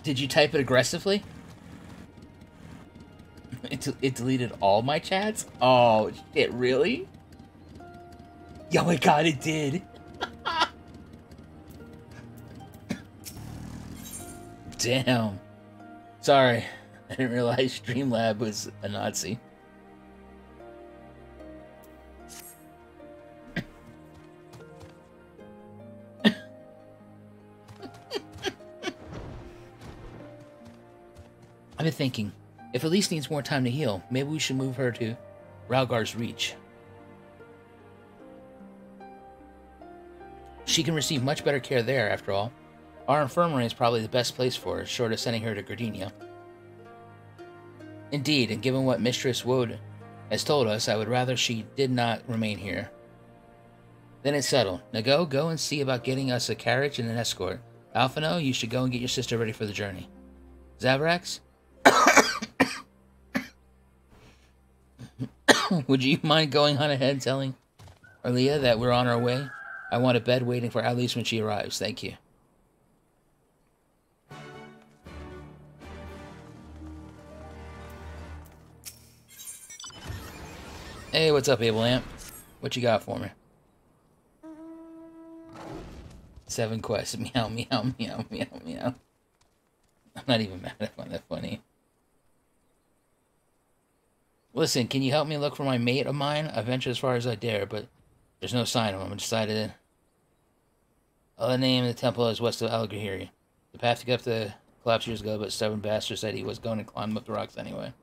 Did you type it aggressively? It deleted all my chats? Oh, shit, really? Oh my god, it did. Damn. Sorry. I didn't realize Streamlab was a Nazi. I've been thinking, if Elise needs more time to heal, maybe we should move her to Ralgar's Reach. She can receive much better care there, after all. Our infirmary is probably the best place for her, short of sending her to Gardenia. Indeed, and given what Mistress Woad has told us, I would rather she did not remain here. Then it's settled. Now go and see about getting us a carriage and an escort. Alphino, you should go and get your sister ready for the journey. Zavrax? Would you mind going on ahead and telling Arlia that we're on our way? I want a bed waiting for Alice when she arrives. Thank you. Hey, what's up, Able Amp? What you got for me? 7 quests. Meow, meow, meow, meow, meow. I'm not even mad. I find that funny. Listen, can you help me look for my mate of mine? I venture as far as I dare, but there's no sign of him. I decided the name of the temple is west of Algahiri. The path to get up to collapsed years ago, but stubborn bastard said he was going to climb up the rocks anyway.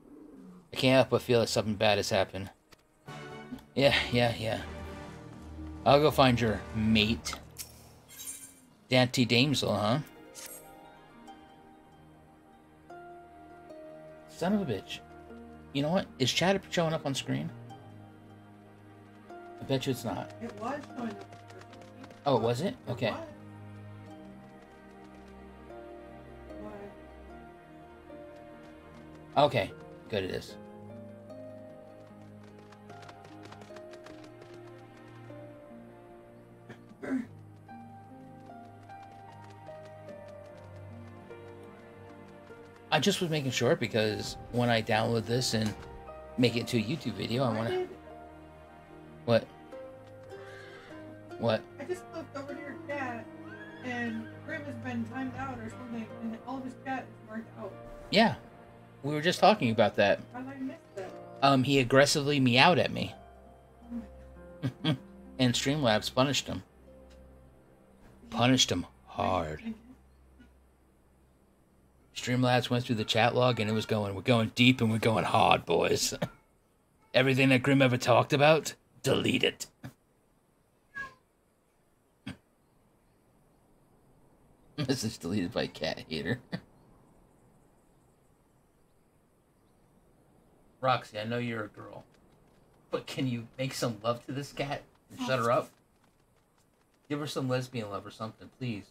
I can't help but feel that something bad has happened. Yeah. I'll go find your mate. Dante Damsel, huh? Son of a bitch. You know what? Is chat showing up on screen? I bet you it's not. It was showing up. Oh, was it? Okay. Why? Okay. Good it is. I just was making sure because when I download this and make it into a YouTube video, I want to... What? What? I just looked over to your chat, and Grim has been timed out or something, and all of his chat is marked out. Yeah. We were just talking about that. How did I miss that? He aggressively meowed at me. And Streamlabs punished him. Punished him hard. Streamlabs went through the chat log and it was going, we're going deep and we're going hard, boys. Everything that Grim ever talked about, delete it. This is deleted by Cat Hater. Roxy, I know you're a girl, but can you make some love to this cat and shut her up? Give her some lesbian love or something, please.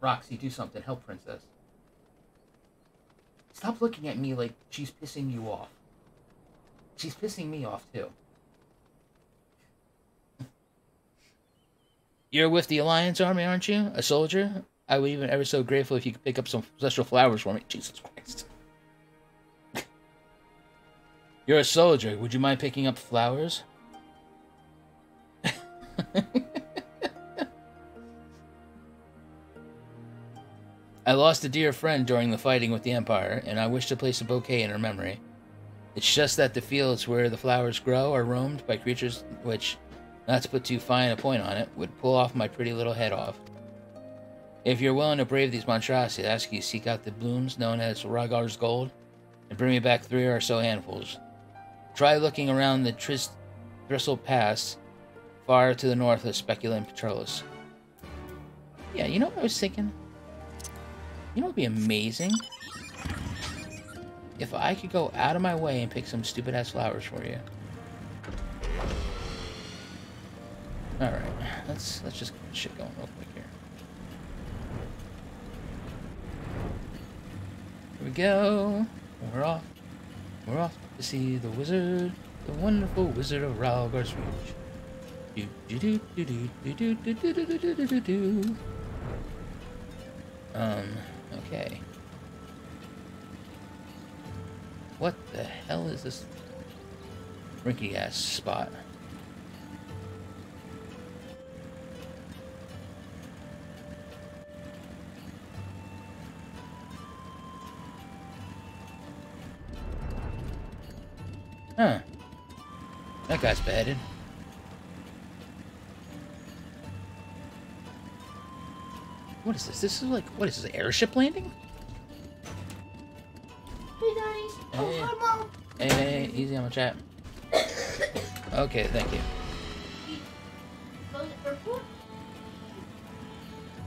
Roxy, do something. Help Princess. Stop looking at me like she's pissing you off. She's pissing me off, too. You're with the Alliance Army, aren't you? A soldier? I would even ever so grateful if you could pick up some special flowers for me. Jesus Christ. You're a soldier. Would you mind picking up flowers? I lost a dear friend during the fighting with the Empire, and I wish to place a bouquet in her memory. It's just that the fields where the flowers grow are roamed by creatures which, not to put too fine a point on it, would pull off my pretty little head off. If you're willing to brave these monstrosities, I ask you to seek out the blooms known as Ragar's Gold, and bring me back 3 or so handfuls. Try looking around the Thistle Pass, far to the north of Specula and Petrolis. Yeah, you know what I was thinking? You know what would be amazing? If I could go out of my way and pick some stupid-ass flowers for you. Alright, let's just get shit going real quick here. Here we go. We're off. We're off to see the wizard, the wonderful wizard of Ralgar's Reach. Okay. What the hell is this rinky ass spot? That guy's beheaded. What is this? This is like, what is this, an airship landing? Hey, Daddy. Hey. Oh, hi, Mom. Hey, easy on the chat. Okay, thank you. Go to the airport?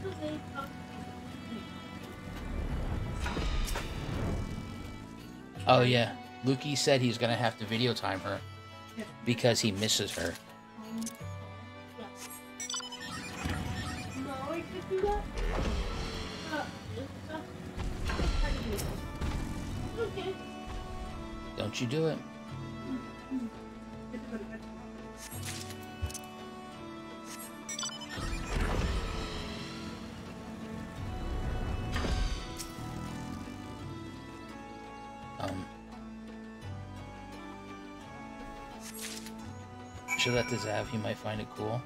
Okay. Oh yeah, Lukey said he's gonna have to video time her because he misses her. No, I could do that. Okay. Don't you do it. Should let this have, he might find it cool.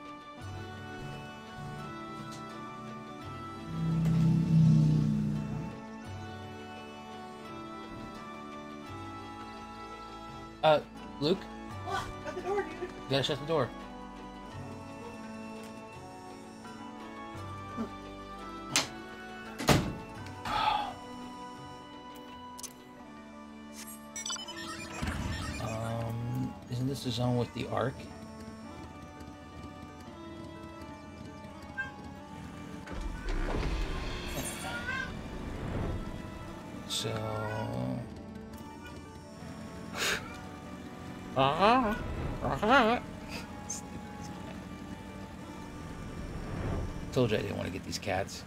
Luke? What? Shut the door, dude. You gotta shut the door. Isn't this the zone with the Ark? So... Told you I didn't want to get these cats.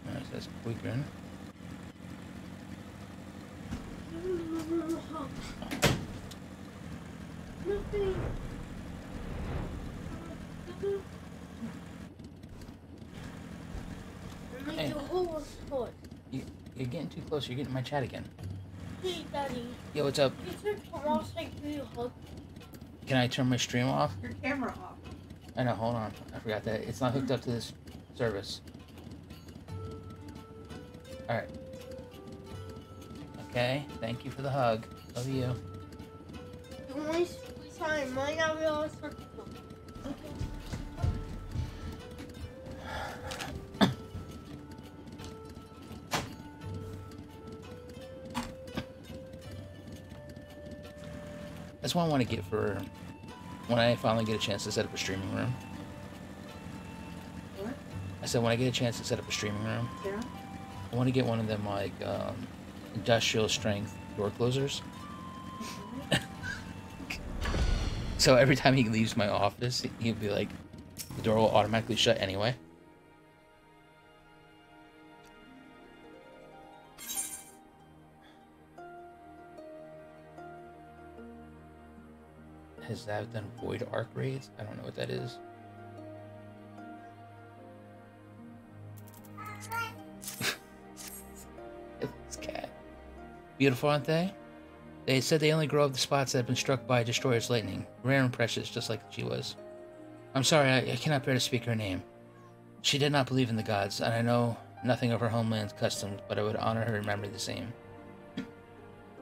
Alright, so that's quicker. Hey. You're getting too close. You're getting my chat again. Hey, Daddy. Yo, what's up? Can you turn around so I can give you a hug? Can I turn my stream off? Your camera off. I know, hold on. I forgot that. It's not hooked up to this service. Alright. Okay, thank you for the hug. Love you. Only time. Might not be able to start. That's what I want to get for when I finally get a chance to set up a streaming room. What? I said when I get a chance to set up a streaming room, Yeah? I want to get one of them like industrial strength door closers. So every time he leaves my office, he'll be like, the door will automatically shut anyway. Has that done void arc raids? I don't know what that is. This cat. Beautiful, aren't they? They said they only grow up the spots that have been struck by Destroyer's lightning. Rare and precious, just like she was. I'm sorry, I cannot bear to speak her name. She did not believe in the gods, and I know nothing of her homeland's customs, but I would honor her memory the same.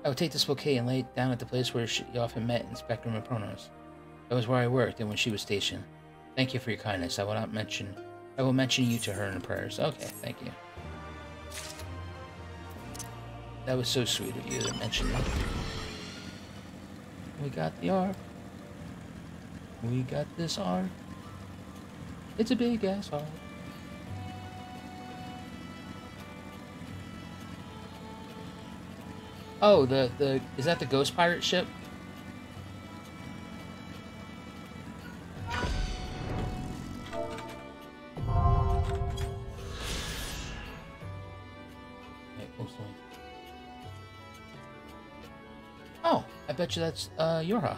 I would take this bouquet and lay it down at the place where she often met in Spectrum and Pronos. That was where I worked and when she was stationed. Thank you for your kindness. I will mention you to her in the prayers. Okay, thank you. That was so sweet of you to mention me. We got the ark. We got this ark. It's a big ass ark. Oh, is that the ghost pirate ship? Oh, I bet you that's Yorha.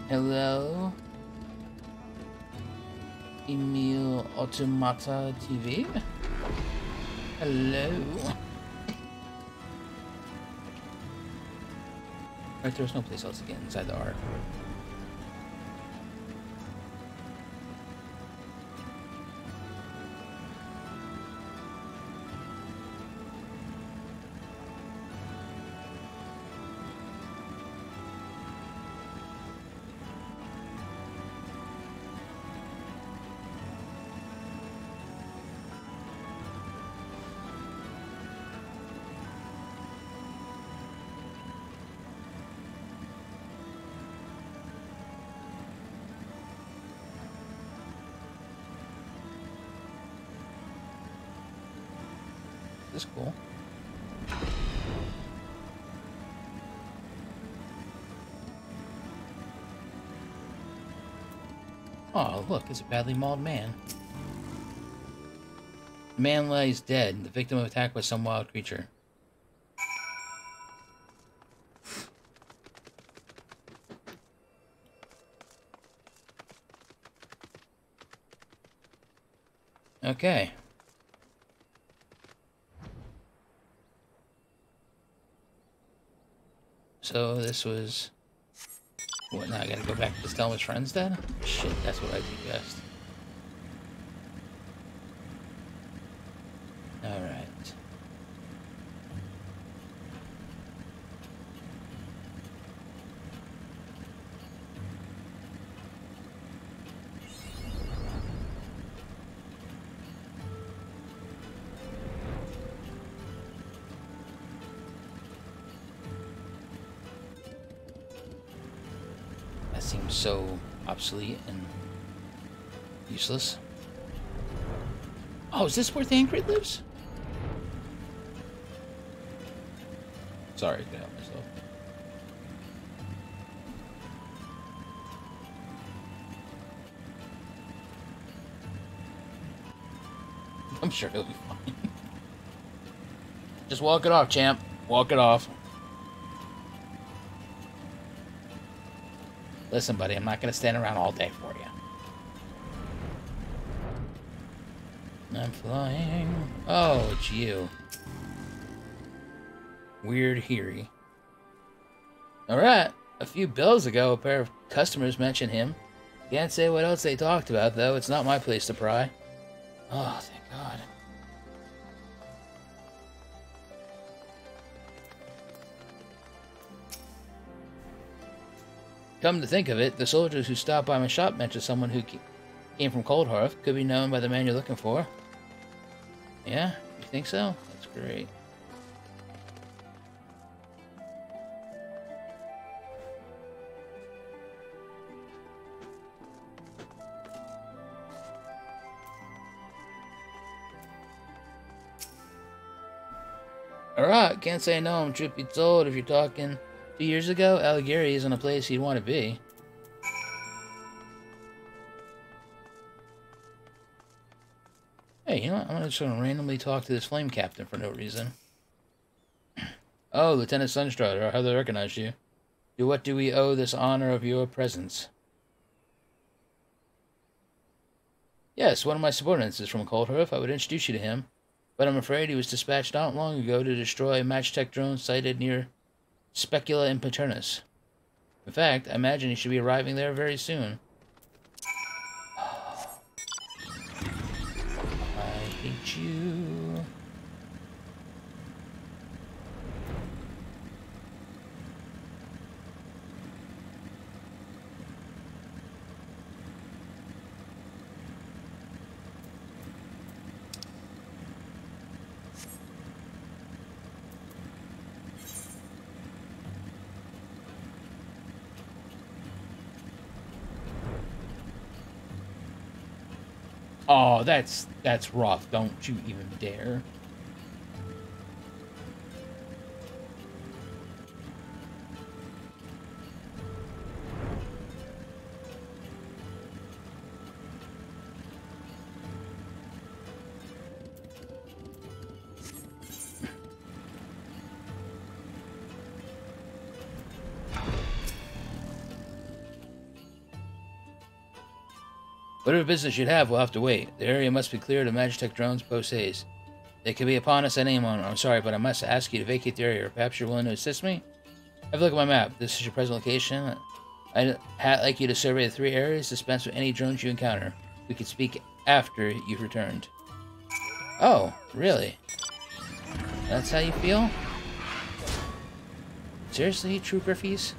Hello, Emil Automata TV. Hello. Right, there's no place else to get inside the Ark. This is cool. Oh, look, it's a badly mauled man. The man lies dead, the victim of attack by some wild creature. Okay. So this was... What, now I gotta go back to tell his friend's dead? Shit, that's what I do best. Alright. That seems so obsolete and useless. Oh, is this where Thancred lives? Sorry, I couldn't help myself. I'm sure he'll be fine. Just walk it off, champ. Walk it off. Listen, buddy, I'm not going to stand around all day for you. I'm flying. Oh, it's you. Weird Heary. Alright. A few bills ago, a pair of customers mentioned him. Can't say what else they talked about, though. It's not my place to pry. Oh, thank God. Come to think of it, the soldiers who stopped by my shop mentioned someone who came from Coldhearth. Could be known by the man you're looking for. Yeah? You think so? That's great. Alright, can't say no, truth be told. If you're talking 2 years ago, Algeri isn't a place you'd want to be. Hey, you know what? I'm gonna just randomly talk to this flame captain for no reason. Oh, Lieutenant Sunstrider, how do I recognize you? To what do we owe this honor of your presence? Yes, one of my subordinates is from Coldhearth. I would introduce you to him, but I'm afraid he was dispatched not long ago to destroy a Magitech drone sighted near Specula and Paternus. In fact, I imagine he should be arriving there very soon. I hate you. Oh, that's rough. Don't you even dare. Whatever business you'd have, we'll have to wait. The area must be cleared of Magitech drones post haste. They could be upon us at any moment. I'm sorry, but I must ask you to vacate the area. Perhaps you're willing to assist me? Have a look at my map. This is your present location. I'd like you to survey the 3 areas, dispense with any drones you encounter. We could speak after you've returned. Oh, really? That's how you feel? Seriously, True Griffies?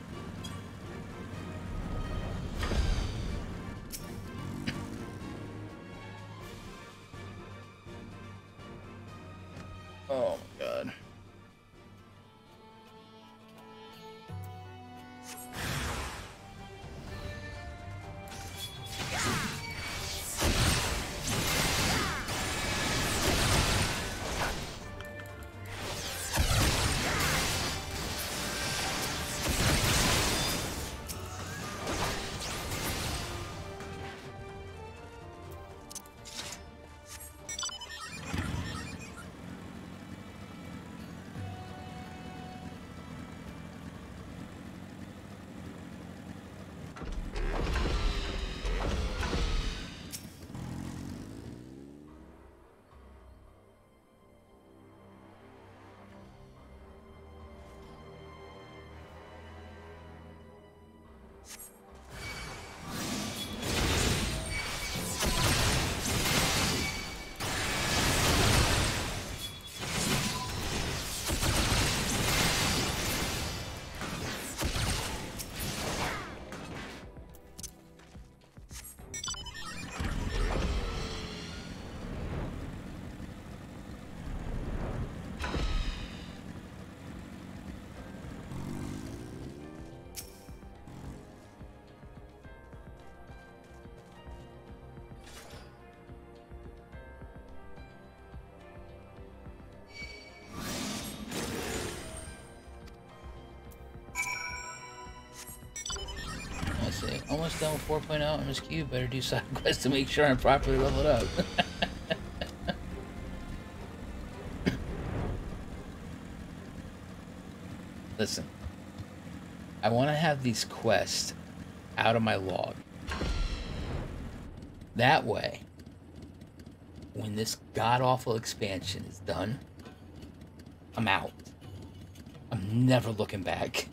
Oh my god. Almost done with 4.0 on this cube. Better do side quests to make sure I'm properly leveled up. Listen, I want to have these quests out of my log. That way, when this god-awful expansion is done, I'm out. I'm never looking back.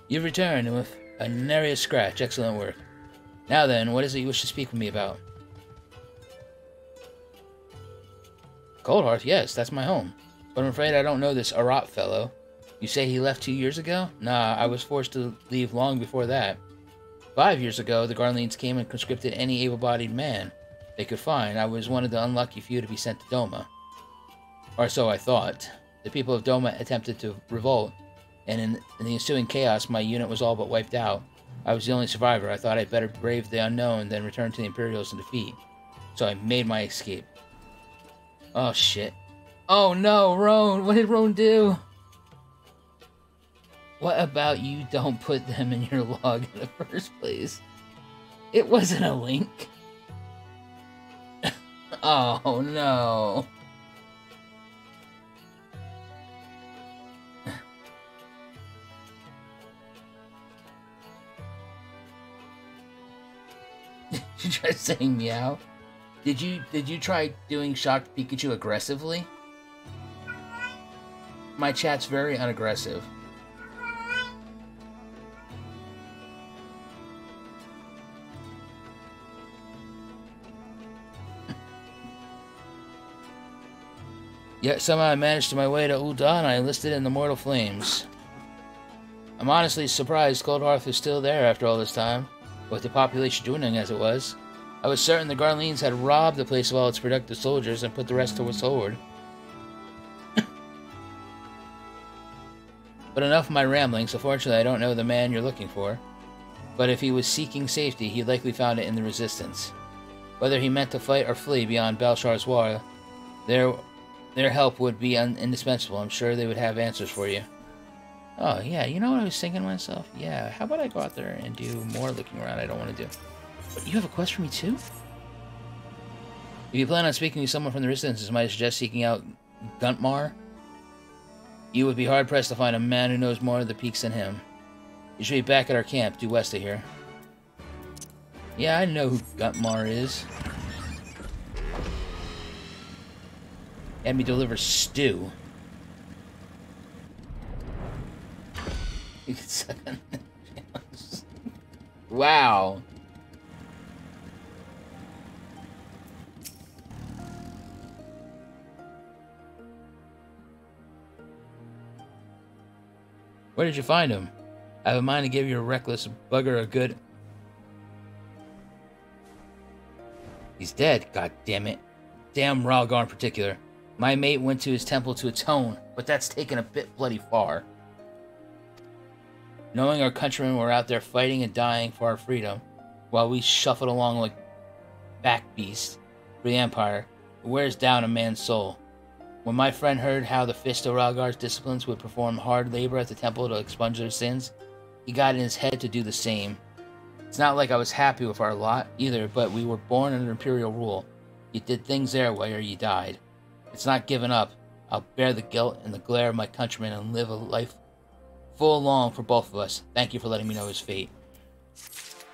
You've returned with a nary scratch. Excellent work. Now then, what is it you wish to speak with me about? Coldhearth, yes, that's my home. But I'm afraid I don't know this Arat fellow. You say he left 2 years ago? Nah, I was forced to leave long before that. 5 years ago, the Garleans came and conscripted any able-bodied man they could find. I was one of the unlucky few to be sent to Doma. Or so I thought. The people of Doma attempted to revolt, and in the ensuing chaos, my unit was all but wiped out. I was the only survivor. I thought I'd better brave the unknown than return to the Imperials in defeat. So I made my escape. Oh, shit. Oh, no, Roan! What did Roan do? What about you don't put them in your log in the first place? It wasn't a link. Oh, no. You try saying meow? Did you try doing shocked Pikachu aggressively? My chat's very unaggressive. Yet somehow I managed to my way to Ul'dah and I enlisted in the Mortal Flames. I'm honestly surprised Coldhearth is still there after all this time, with the population dwindling as it was. I was certain the Garleans had robbed the place of all its productive soldiers and put the rest towards Horde. But enough of my ramblings. Unfortunately, I don't know the man you're looking for. But if he was seeking safety, he likely found it in the Resistance. Whether he meant to fight or flee beyond Balshar's War, their help would be indispensable. I'm sure they would have answers for you. Oh, yeah, you know what I was thinking to myself? Yeah, how about I go out there and do more looking around I don't want to do? But you have a quest for me, too? If you plan on speaking to someone from the Resistance, I might suggest seeking out Guntmar. You would be hard-pressed to find a man who knows more of the peaks than him. You should be back at our camp, due west of here. Yeah, I know who Guntmar is. Had me deliver stew. You can suck on the Wow. Where did you find him? I have a mind to give your reckless bugger a good... He's dead, god damn it. Damn Ralgar in particular. My mate went to his temple to atone, but that's taken a bit bloody far. Knowing our countrymen were out there fighting and dying for our freedom, while we shuffled along like back beasts for the Empire, it wears down a man's soul. When my friend heard how the Fist of Ralgar's disciples would perform hard labor at the temple to expunge their sins, he got in his head to do the same. It's not like I was happy with our lot either, but we were born under Imperial rule. You did things their way or you died. It's not giving up. I'll bear the guilt and the glare of my countrymen and live a life full long for both of us. Thank you for letting me know his fate.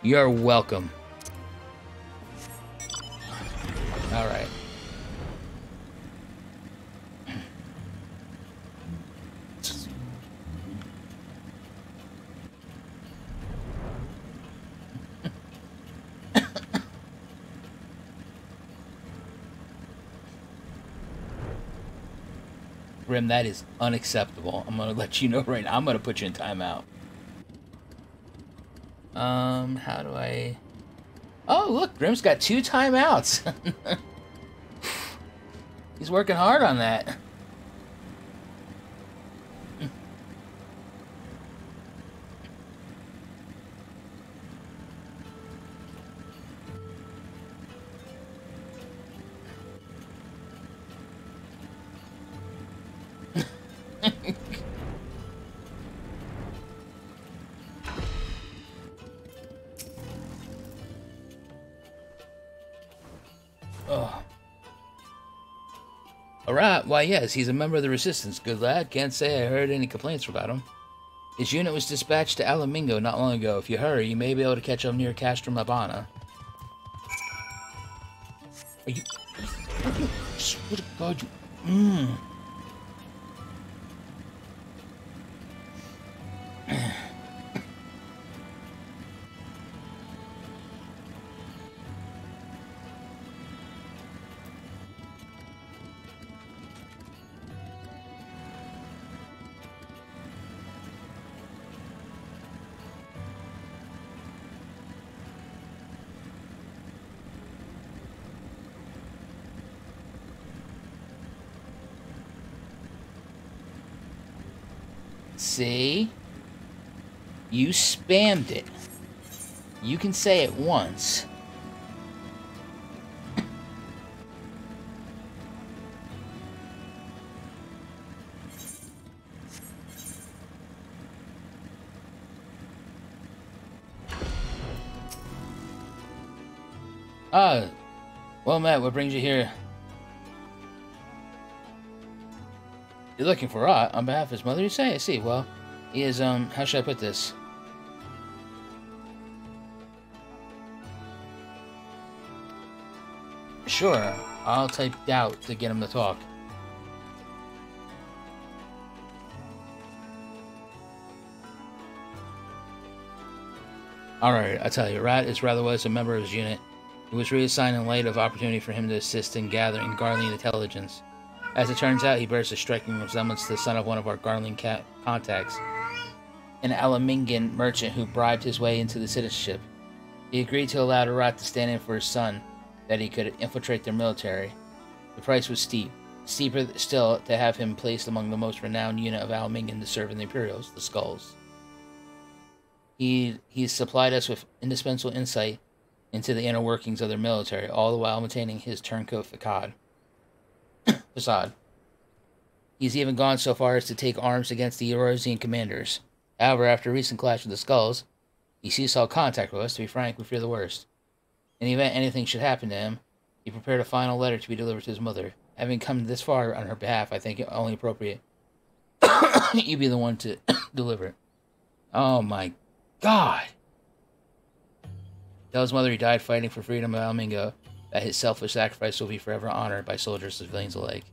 You're welcome. Alright. Grim, that is unacceptable. I'm gonna let you know right now. I'm gonna put you in timeout. How do I... Oh, look, Grim's got 2 timeouts. He's working hard on that. Oh. Alright, why yes, he's a member of the Resistance. Good lad, can't say I heard any complaints about him. His unit was dispatched to Alamingo not long ago. If you hurry, you may be able to catch him near Castrum Labana. Are you... Swear to God, you... See? You spammed it. You can say it once. Well met, what brings you here? You're looking for Rot on behalf of his mother, you say? I see. Well, he is, how should I put this? Sure, I'll type doubt to get him to talk. Alright, I tell you, Rat is rather was a member of his unit. He was reassigned in light of opportunity for him to assist in gathering Garlean intelligence. As it turns out, he bears a striking resemblance to the son of one of our Garlean contacts, an Alamingan merchant who bribed his way into the citizenship. He agreed to allow Rat to stand in for his son, that he could infiltrate their military. The price was steep. Steeper still to have him placed among the most renowned unit of Alamingan to serve in the Imperials, the Skulls. He supplied us with indispensable insight into the inner workings of their military, all the while maintaining his turncoat facade. He's even gone so far as to take arms against the Eorzean commanders. However, after a recent clash with the Skulls, he ceased all contact with us. To be frank, we fear the worst. In the event anything should happen to him, he prepared a final letter to be delivered to his mother. Having come this far on her behalf, I think it only appropriate you be the one to deliver it. Oh my God! Tell his mother he died fighting for freedom of Almingo, that his selfless sacrifice will be forever honored by soldiers and civilians alike.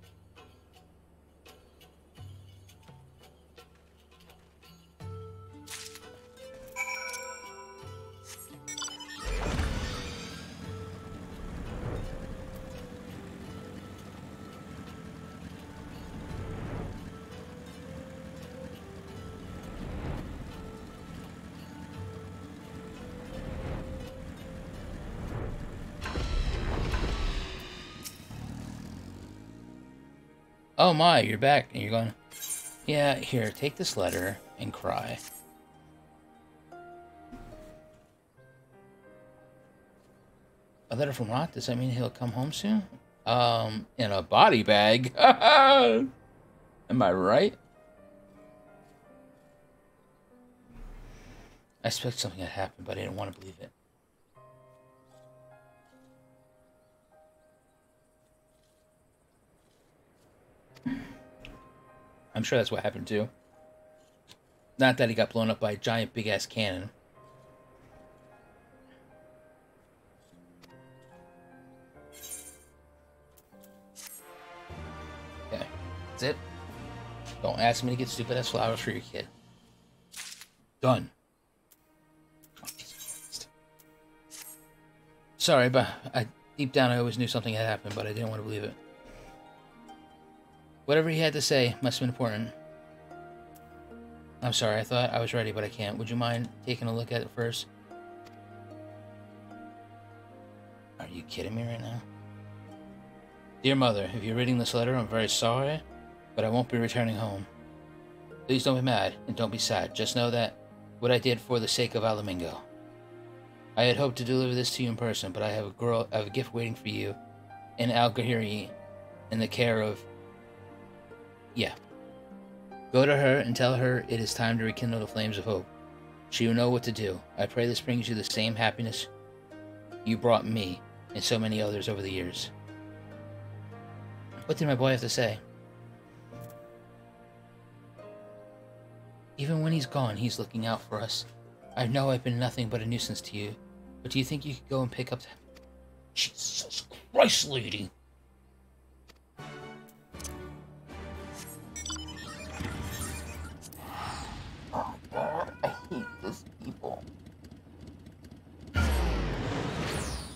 Oh my, you're back. And you're going, yeah, here, take this letter and cry. A letter from Rot? Does that mean he'll come home soon? In a body bag? Am I right? I expect something had happened, but I didn't want to believe it. I'm sure that's what happened too. Not that he got blown up by a giant big-ass cannon. Okay, that's it. Don't ask me to get stupid-ass flowers for your kid. Done. Sorry, but deep down I always knew something had happened, but I didn't want to believe it. Whatever he had to say must have been important. I'm sorry, I thought I was ready, but I can't. Would you mind taking a look at it first? Are you kidding me right now? Dear Mother, if you're reading this letter, I'm very sorry, but I won't be returning home. Please don't be mad, and don't be sad. Just know that what I did for the sake of Alamingo. I had hoped to deliver this to you in person, but I have a gift waiting for you in Algahiri in the care of... Yeah. Go to her and tell her it is time to rekindle the flames of hope. She will know what to do. I pray this brings you the same happiness you brought me and so many others over the years. What did my boy have to say? Even when he's gone, he's looking out for us. I know I've been nothing but a nuisance to you, but do you think you could go and pick up... Jesus Christ, lady! Oh God, I hate these people.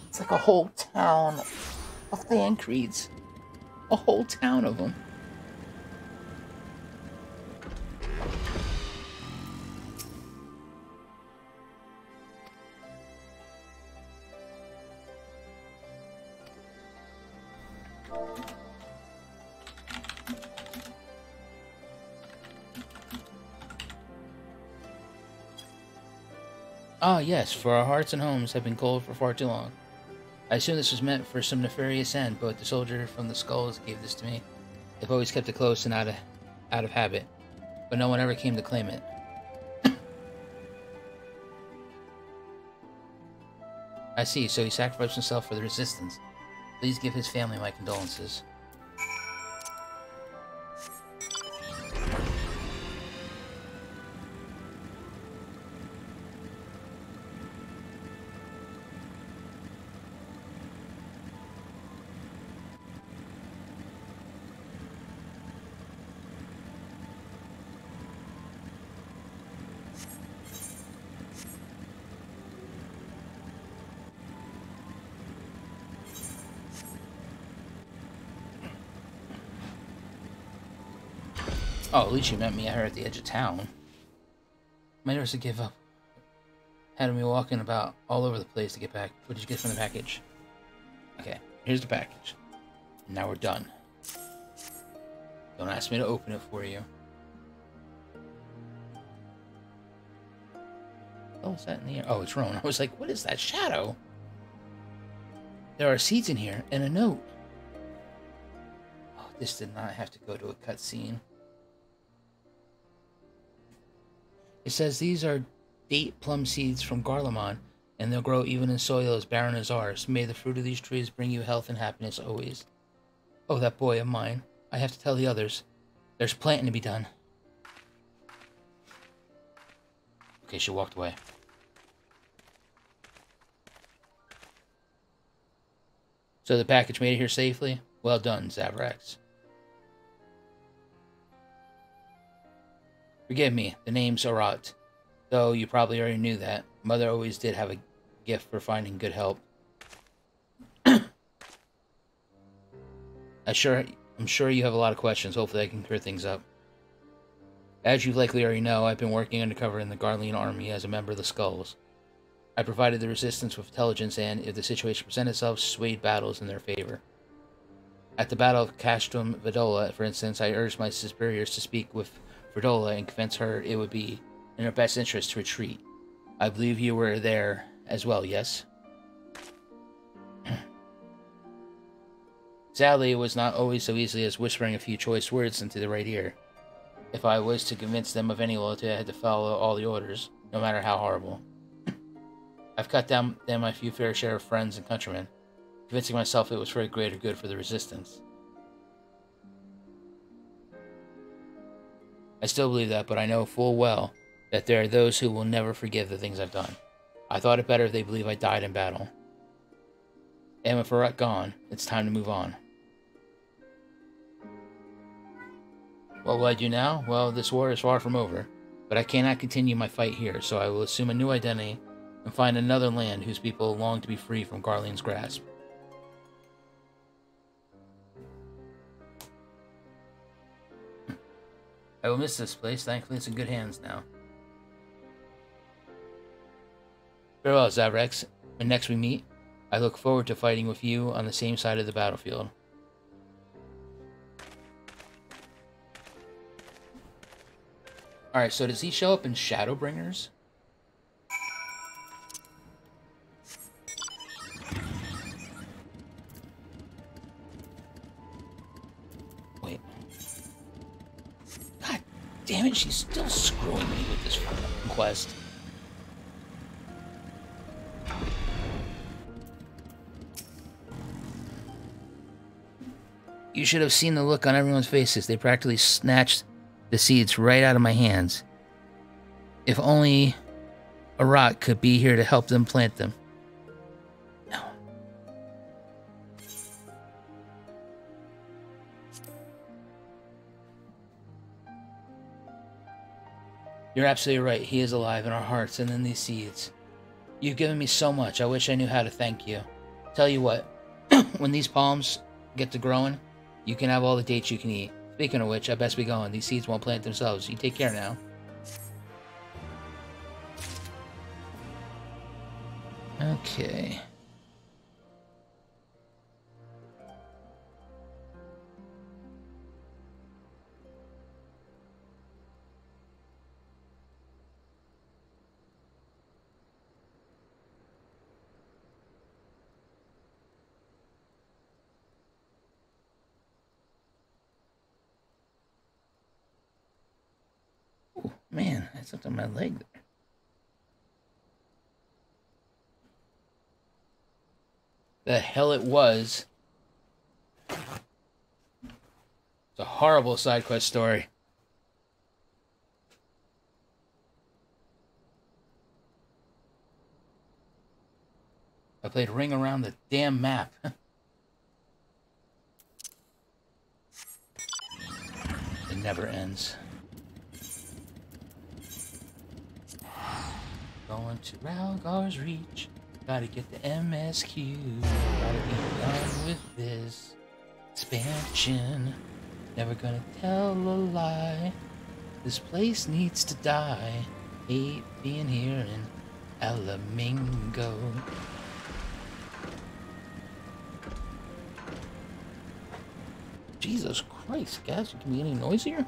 It's like a whole town of Thancreeds. A whole town of them. Ah, yes, for our hearts and homes have been cold for far too long. I assume this was meant for some nefarious end, but the soldier from the skulls gave this to me. They've always kept it close and out of habit, but no one ever came to claim it. I see, so he sacrificed himself for the resistance. Please give his family my condolences. Oh, at least you met me at her at the edge of town. My nerves to give up. Had me walking about all over the place to get back. What did you get from the package? Okay, here's the package. And now we're done. Don't ask me to open it for you. Oh, what's that in the air? Oh, it's Roan. I was like, what is that shadow? There are seeds in here and a note. Oh, this did not have to go to a cutscene. It says these are date plum seeds from Garlemald, and they'll grow even in soil as barren as ours. May the fruit of these trees bring you health and happiness always. Oh, that boy of mine. I have to tell the others. There's planting to be done. Okay, she walked away. So the package made it here safely? Well done, Zavrax. Forgive me, the name's Arat. Though you probably already knew that. Mother always did have a gift for finding good help. I'm sure you have a lot of questions. Hopefully I can clear things up. As you likely already know, I've been working undercover in the Garlean army as a member of the Skulls. I provided the resistance with intelligence and, if the situation presented itself, swayed battles in their favor. At the Battle of Castrum Vidola, for instance, I urged my superiors to speak with Vidola and convince her it would be in her best interest to retreat. I believe you were there as well, yes? Sadly, it was not always so easy as whispering a few choice words into the right ear. If I was to convince them of any loyalty, I had to follow all the orders, no matter how horrible. I've cut down my few fair share of friends and countrymen, convincing myself it was for a greater good for the resistance. I still believe that, but I know full well that there are those who will never forgive the things I've done. I thought it better if they believe I died in battle. And with Farut gone, it's time to move on. What will I do now? Well, this war is far from over, but I cannot continue my fight here, so I will assume a new identity and find another land whose people long to be free from Garlean's grasp. I will miss this place. Thankfully, it's in good hands now. Farewell, Zavrex. When next we meet, I look forward to fighting with you on the same side of the battlefield. Alright, so does he show up in Shadowbringers? Wait. God damn it, she's still screwing me with this fucking quest. You should have seen the look on everyone's faces. They practically snatched the seeds right out of my hands. If only a rock could be here to help them plant them. No. You're absolutely right. He is alive in our hearts and in these seeds. You've given me so much. I wish I knew how to thank you. Tell you what, when these palms get to growing, you can have all the dates you can eat. Speaking of which, I best be going. These seeds won't plant themselves. You take care now. Okay. Man, that's up on my leg there. The hell it was. It's a horrible side quest story. I played Ring Around the damn map. It never ends. Going to Ralgar's Reach. Gotta get the MSQ. Gotta be done with this expansion. Never gonna tell a lie. This place needs to die. Hate being here in Alamingo. Jesus Christ, guys, you can be any noisier?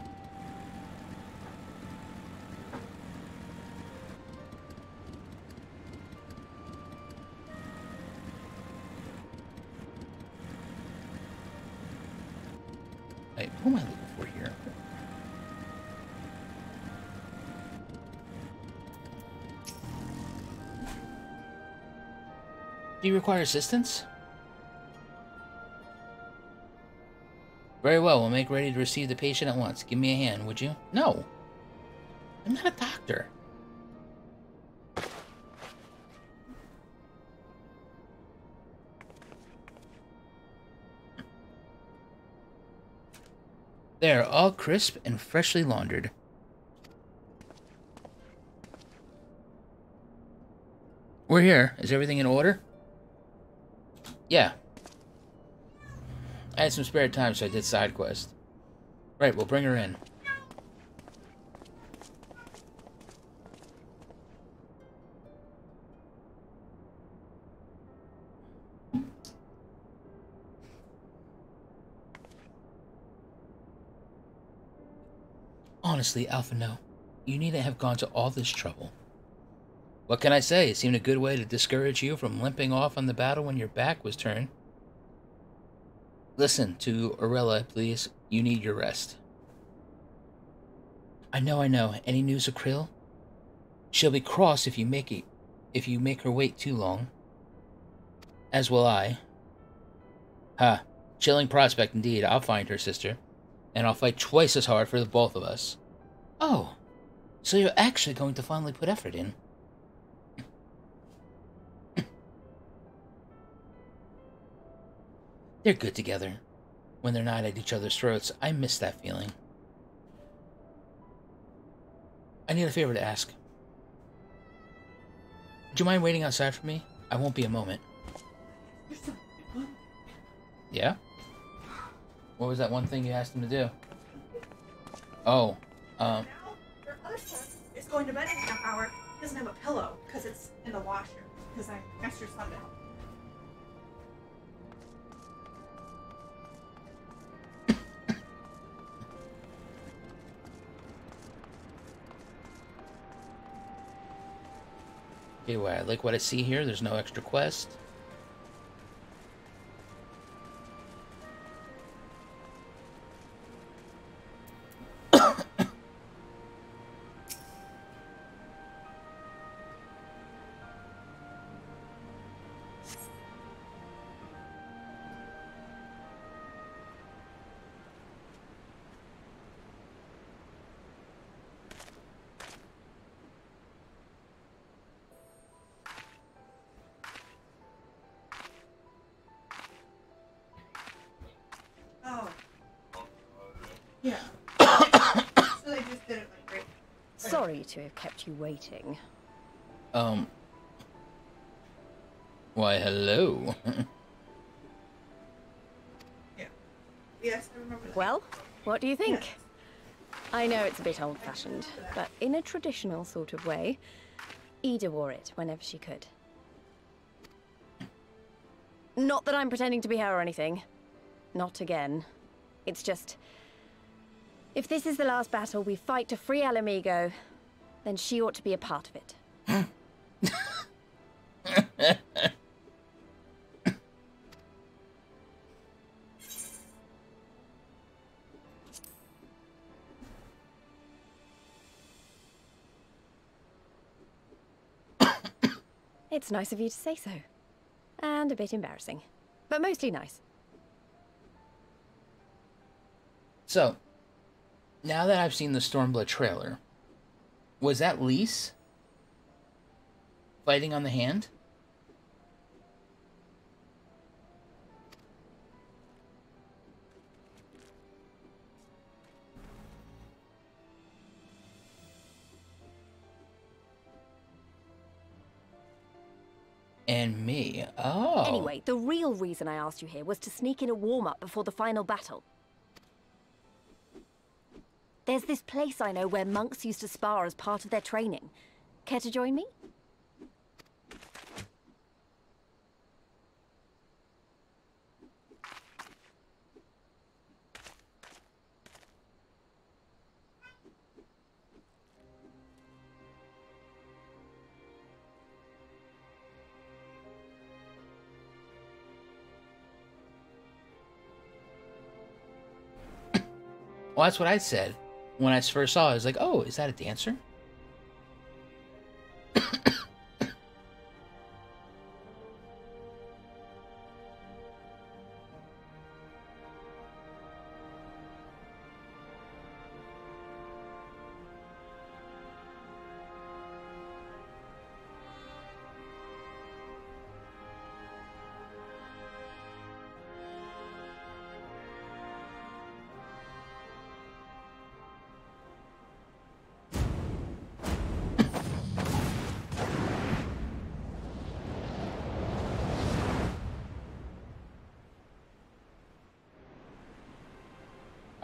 Wait, who am I looking for here? Do you require assistance? Very well, we'll make ready to receive the patient at once. Give me a hand, would you? No. I'm not a doctor. They're all crisp and freshly laundered. We're here. Is everything in order? Yeah. I had some spare time, so I did side quest. Right, we'll bring her in. Honestly, Alpha, no. You needn't have gone to all this trouble. What can I say? It seemed a good way to discourage you from limping off on the battle when your back was turned. Listen to Aurela, please. You need your rest. I know. Any news of Krill? She'll be cross if you make her wait too long. As will I. Ha. Chilling prospect indeed. I'll find her, sister. And I'll fight twice as hard for the both of us. Oh. So you're actually going to finally put effort in. They're good together. When they're not at each other's throats, I miss that feeling. I need a favor to ask. Would you mind waiting outside for me? I won't be a moment. Yeah? What was that one thing you asked him to do? Oh, Now, your other son is going to bed in a half hour. He doesn't have a pillow because it's in the washer. Because I asked your son to help. okay, well, I like what I see here. There's no extra quest. Oh. Yeah. So they just did it like great. Sorry to have kept you waiting. Why, hello. Yeah. Yes, I remember that. Well, what do you think? Yes. I know it's a bit old-fashioned, but in a traditional sort of way, Ida wore it whenever she could. Not that I'm pretending to be her or anything. Not again. It's just... if this is the last battle we fight to free Alamigo, then she ought to be a part of it. It's nice of you to say so. And a bit embarrassing. But mostly nice. So, now that I've seen the Stormblood trailer, was that Lise fighting on the hand? And me. Oh. Anyway, the real reason I asked you here was to sneak in a warm-up before the final battle. There's this place I know where monks used to spar as part of their training. Care to join me? Well, that's what I said. When I first saw it, I was like, oh, is that a dancer?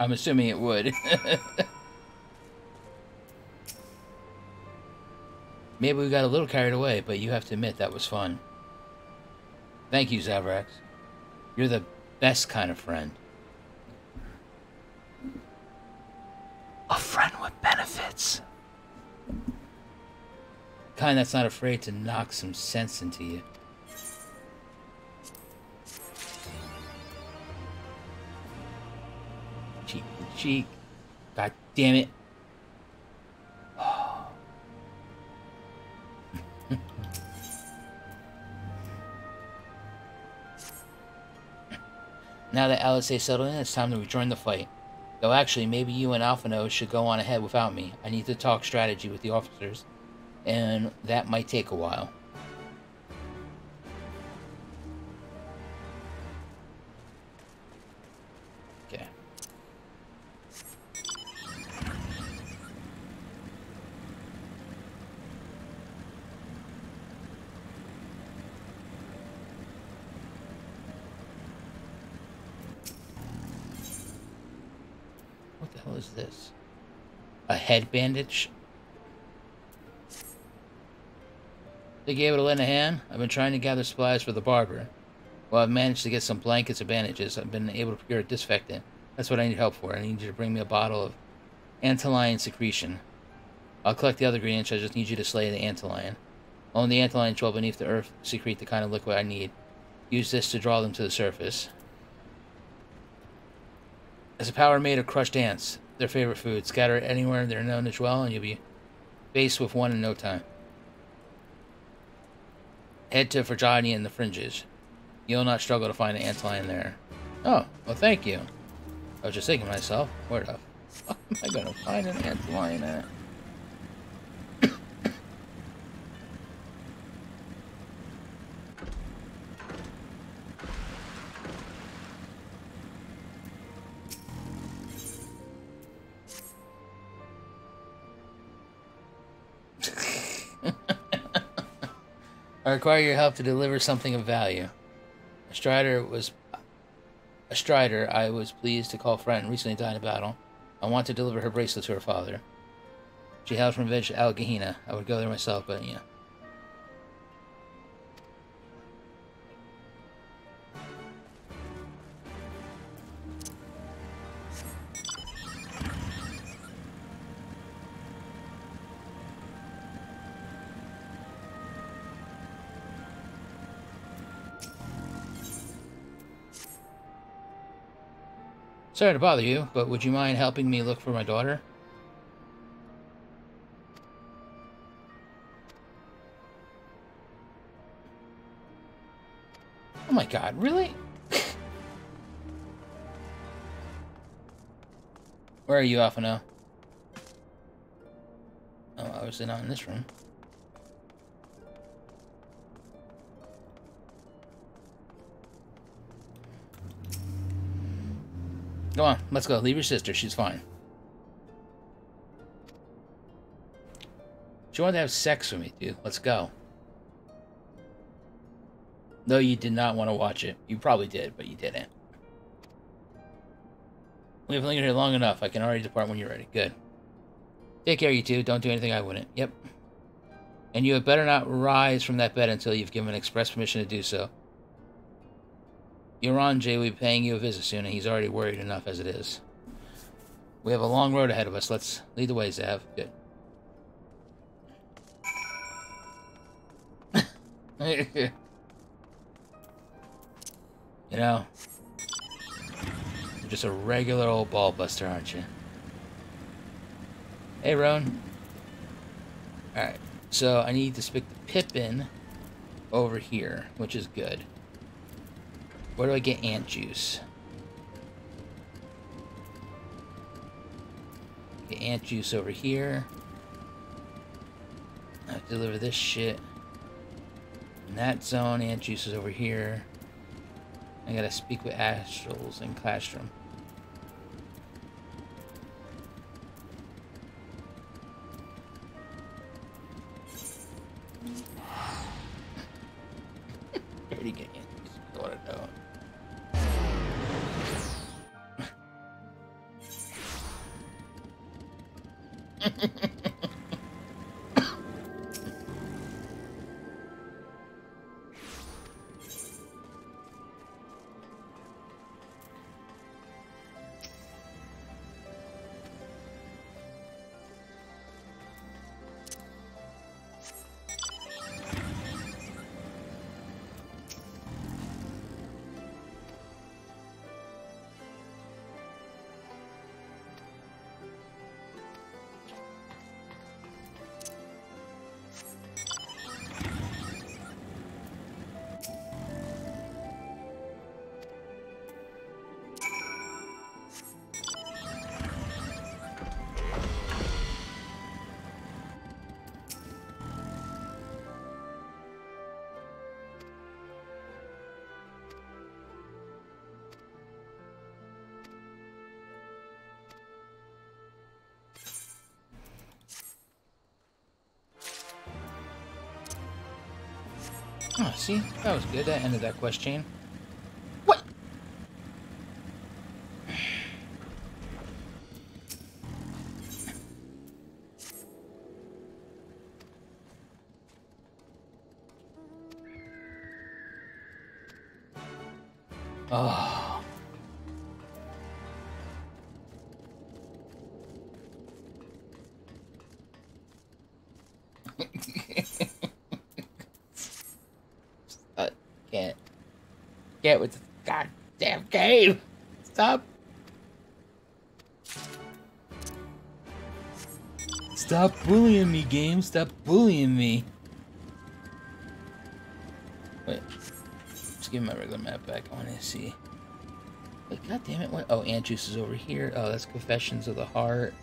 I'm assuming it would. Maybe we got a little carried away, but you have to admit that was fun. Thank you, Zavrax. You're the best kind of friend. A friend with methods. Kind that's not afraid to knock some sense into you. Cheek to cheek. God damn it. Now that Alice is settled in, it's time to rejoin the fight. Though actually, maybe you and Alphino should go on ahead without me. I need to talk strategy with the officers, and that might take a while. Okay. What the hell is this? A head bandage? Think you're able to lend a hand? I've been trying to gather supplies for the barber. Well, I've managed to get some blankets and bandages. I've been able to procure a disinfectant. That's what I need help for. I need you to bring me a bottle of antlion secretion. I'll collect the other ingredients. I just need you to slay the antlion. Only the antlion dwell beneath the earth secrete the kind of liquid I need. Use this to draw them to the surface. It's a powder made of crushed ants. Their favorite food. Scatter it anywhere they're known to dwell, and you'll be faced with one in no time. Head to Fragility in the fringes. You'll not struggle to find an antlion there. Oh, well thank you. I was just thinking to myself, where the fuck am I gonna find an antlion at? I require your help to deliver something of value. A strider I was pleased to call friend recently died in battle. I want to deliver her bracelet to her father. She hails from village Al Gahina. I would go there myself, but yeah. Sorry to bother you, but would you mind helping me look for my daughter? Oh my god, really? Where are you, Alphino? Oh, obviously not in this room. Come on, let's go. Leave your sister. She's fine. She wanted to have sex with me, dude. Let's go. No, you did not want to watch it. You probably did, but you didn't. We have lingered here long enough. I can already depart when you're ready. Good. Take care, you two. Don't do anything I wouldn't. Yep. And you had better not rise from that bed until you've given express permission to do so. Eorzea will be paying you a visit soon, and he's already worried enough as it is. We have a long road ahead of us. Let's lead the way, Zav. Good. You know, you're just a regular old ball buster, aren't you? Hey, Roan. Alright, so I need to stick the Pippin over here, which is good. Where do I get ant juice? Get ant juice over here. I have to deliver this shit. In that zone, ant juice is over here. I gotta speak with Astrals and Classroom. Already get ant juice. I wanna know. Oh, see? That was good. That ended that quest chain. What? Oh. Can't get with the goddamn game. Stop. Stop bullying me, game. Stop bullying me. Wait. Just give me my regular map back. I want to see. Wait, god damn it. What? Oh, Ant Juice is over here. Oh, that's Confessions of the Heart.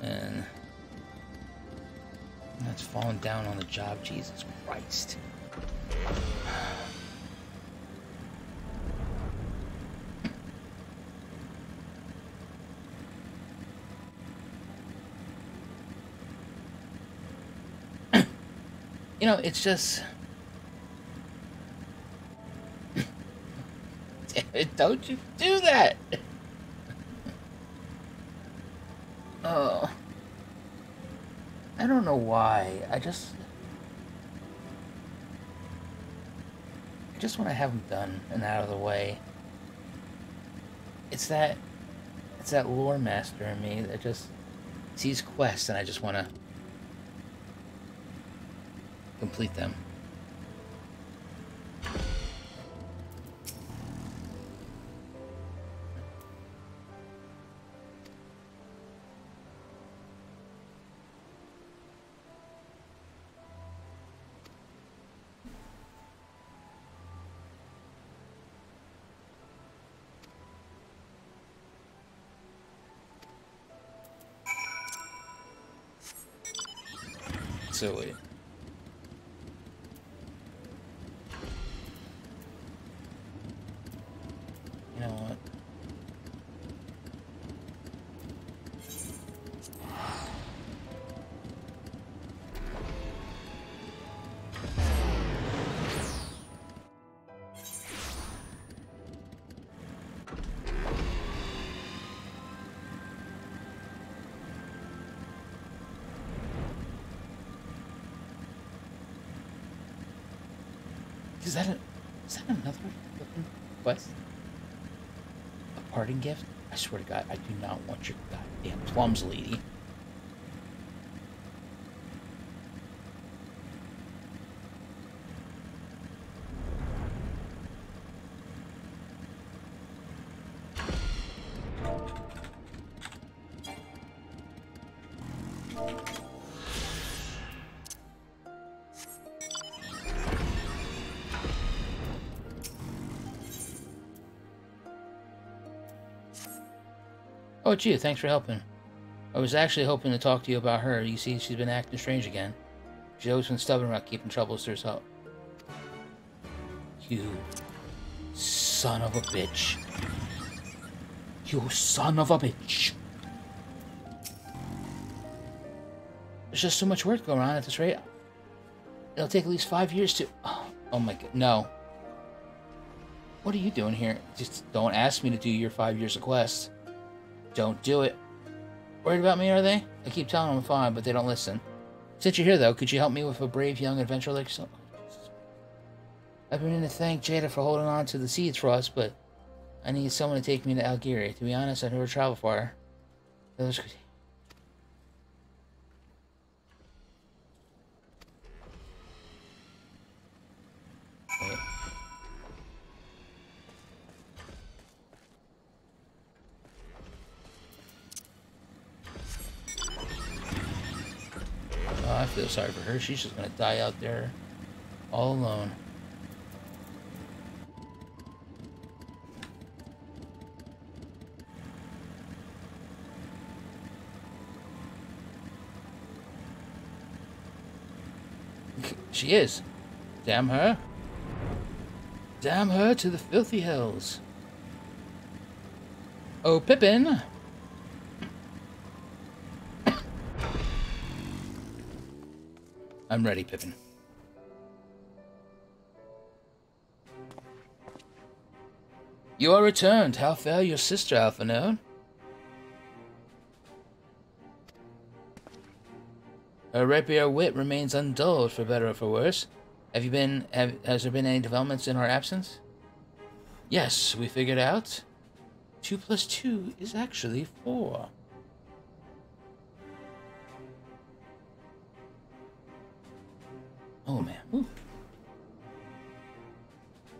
And that's falling down on the job. Jesus Christ. You know, it's just... Damn it, don't you do that! Oh. I don't know why. I just want to have them done and out of the way. It's that lore master in me that just sees quests and I just want to complete them. Silly. You know what? Is that another flipping quest? A parting gift? I swear to God, I do not want your goddamn plums, lady. Oh, it's you. Thanks for helping. I was actually hoping to talk to you about her. You see, she's been acting strange again. She's always been stubborn about keeping troubles to herself. You son of a bitch. You son of a bitch. There's just so much work going on at this rate. It'll take at least 5 years to... Oh my God, no. What are you doing here? Just don't ask me to do your 5 years of quests. Don't do it. Worried about me, are they? I keep telling them I'm fine, but they don't listen. Since you're here, though, could you help me with a brave young adventurer like yourself? I've been in to thank Jada for holding on to the seeds for us, but I need someone to take me to Algeria. To be honest, I've never traveled far. Those... Wait. Oh, I feel sorry for her. She's just gonna die out there all alone. She is. Damn her. Damn her to the filthy hells. Oh, Pippin. I'm ready, Pippin. You are returned. How fare your sister, Alphinaud? Her rapier wit remains undulled, for better or for worse. Has there been any developments in our absence? Yes, we figured out. 2 plus 2 is actually 4. Oh man. Ooh.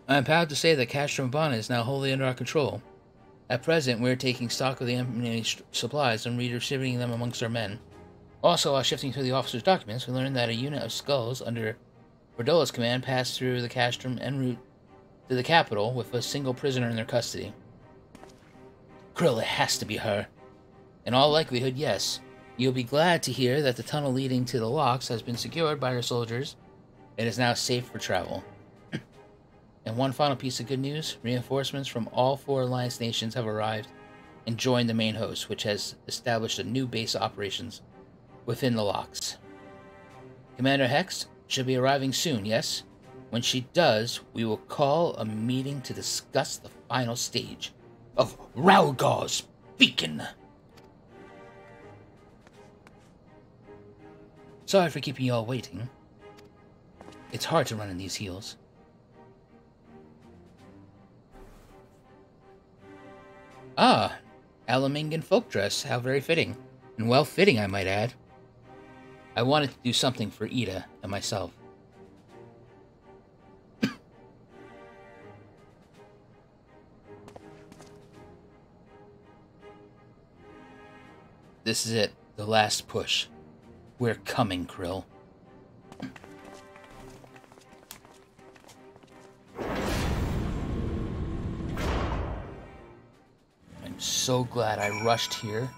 I am proud to say that Castrum Bon is now wholly under our control. At present, we are taking stock of the enemy's supplies and redistributing them amongst our men. Also, while shifting through the officer's documents, we learned that a unit of skulls under Verdola's command passed through the Castrum en route to the capital with a single prisoner in their custody. Krill, it has to be her. In all likelihood, yes. You'll be glad to hear that the tunnel leading to the locks has been secured by our soldiers. It is now safe for travel. And one final piece of good news, reinforcements from all 4 Alliance nations have arrived and joined the main host, which has established a new base of operations within the locks. Commander Hex should be arriving soon, yes? When she does, we will call a meeting to discuss the final stage of Ralgar's Beacon. Sorry for keeping you all waiting. It's hard to run in these heels. Ah, Alamingan folk dress. How very fitting. And well fitting, I might add. I wanted to do something for Ida and myself. This is it. The last push. We're coming, Krill. I'm so glad I rushed here.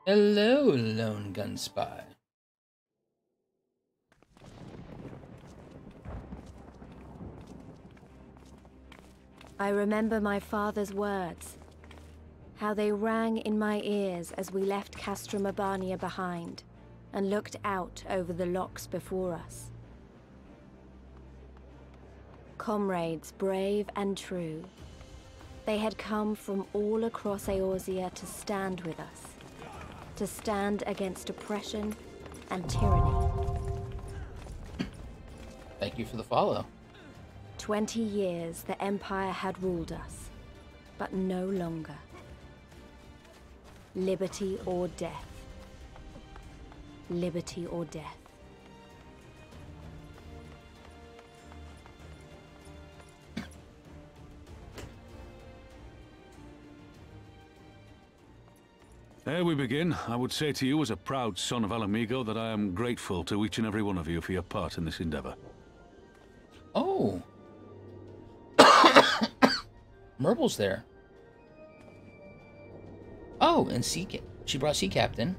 Hello, lone gun spy. I remember my father's words, how they rang in my ears as we left Castrum Urbania behind and looked out over the locks before us. Comrades brave and true, they had come from all across Eorzea to stand with us, to stand against oppression and tyranny. Thank you for the follow. 20 years the Empire had ruled us, but no longer. Liberty or death. Liberty or death. Ere we begin, I would say to you as a proud son of Alamigo that I am grateful to each and every one of you for your part in this endeavor. Oh. Merble's there. Oh, and she brought Sea Captain.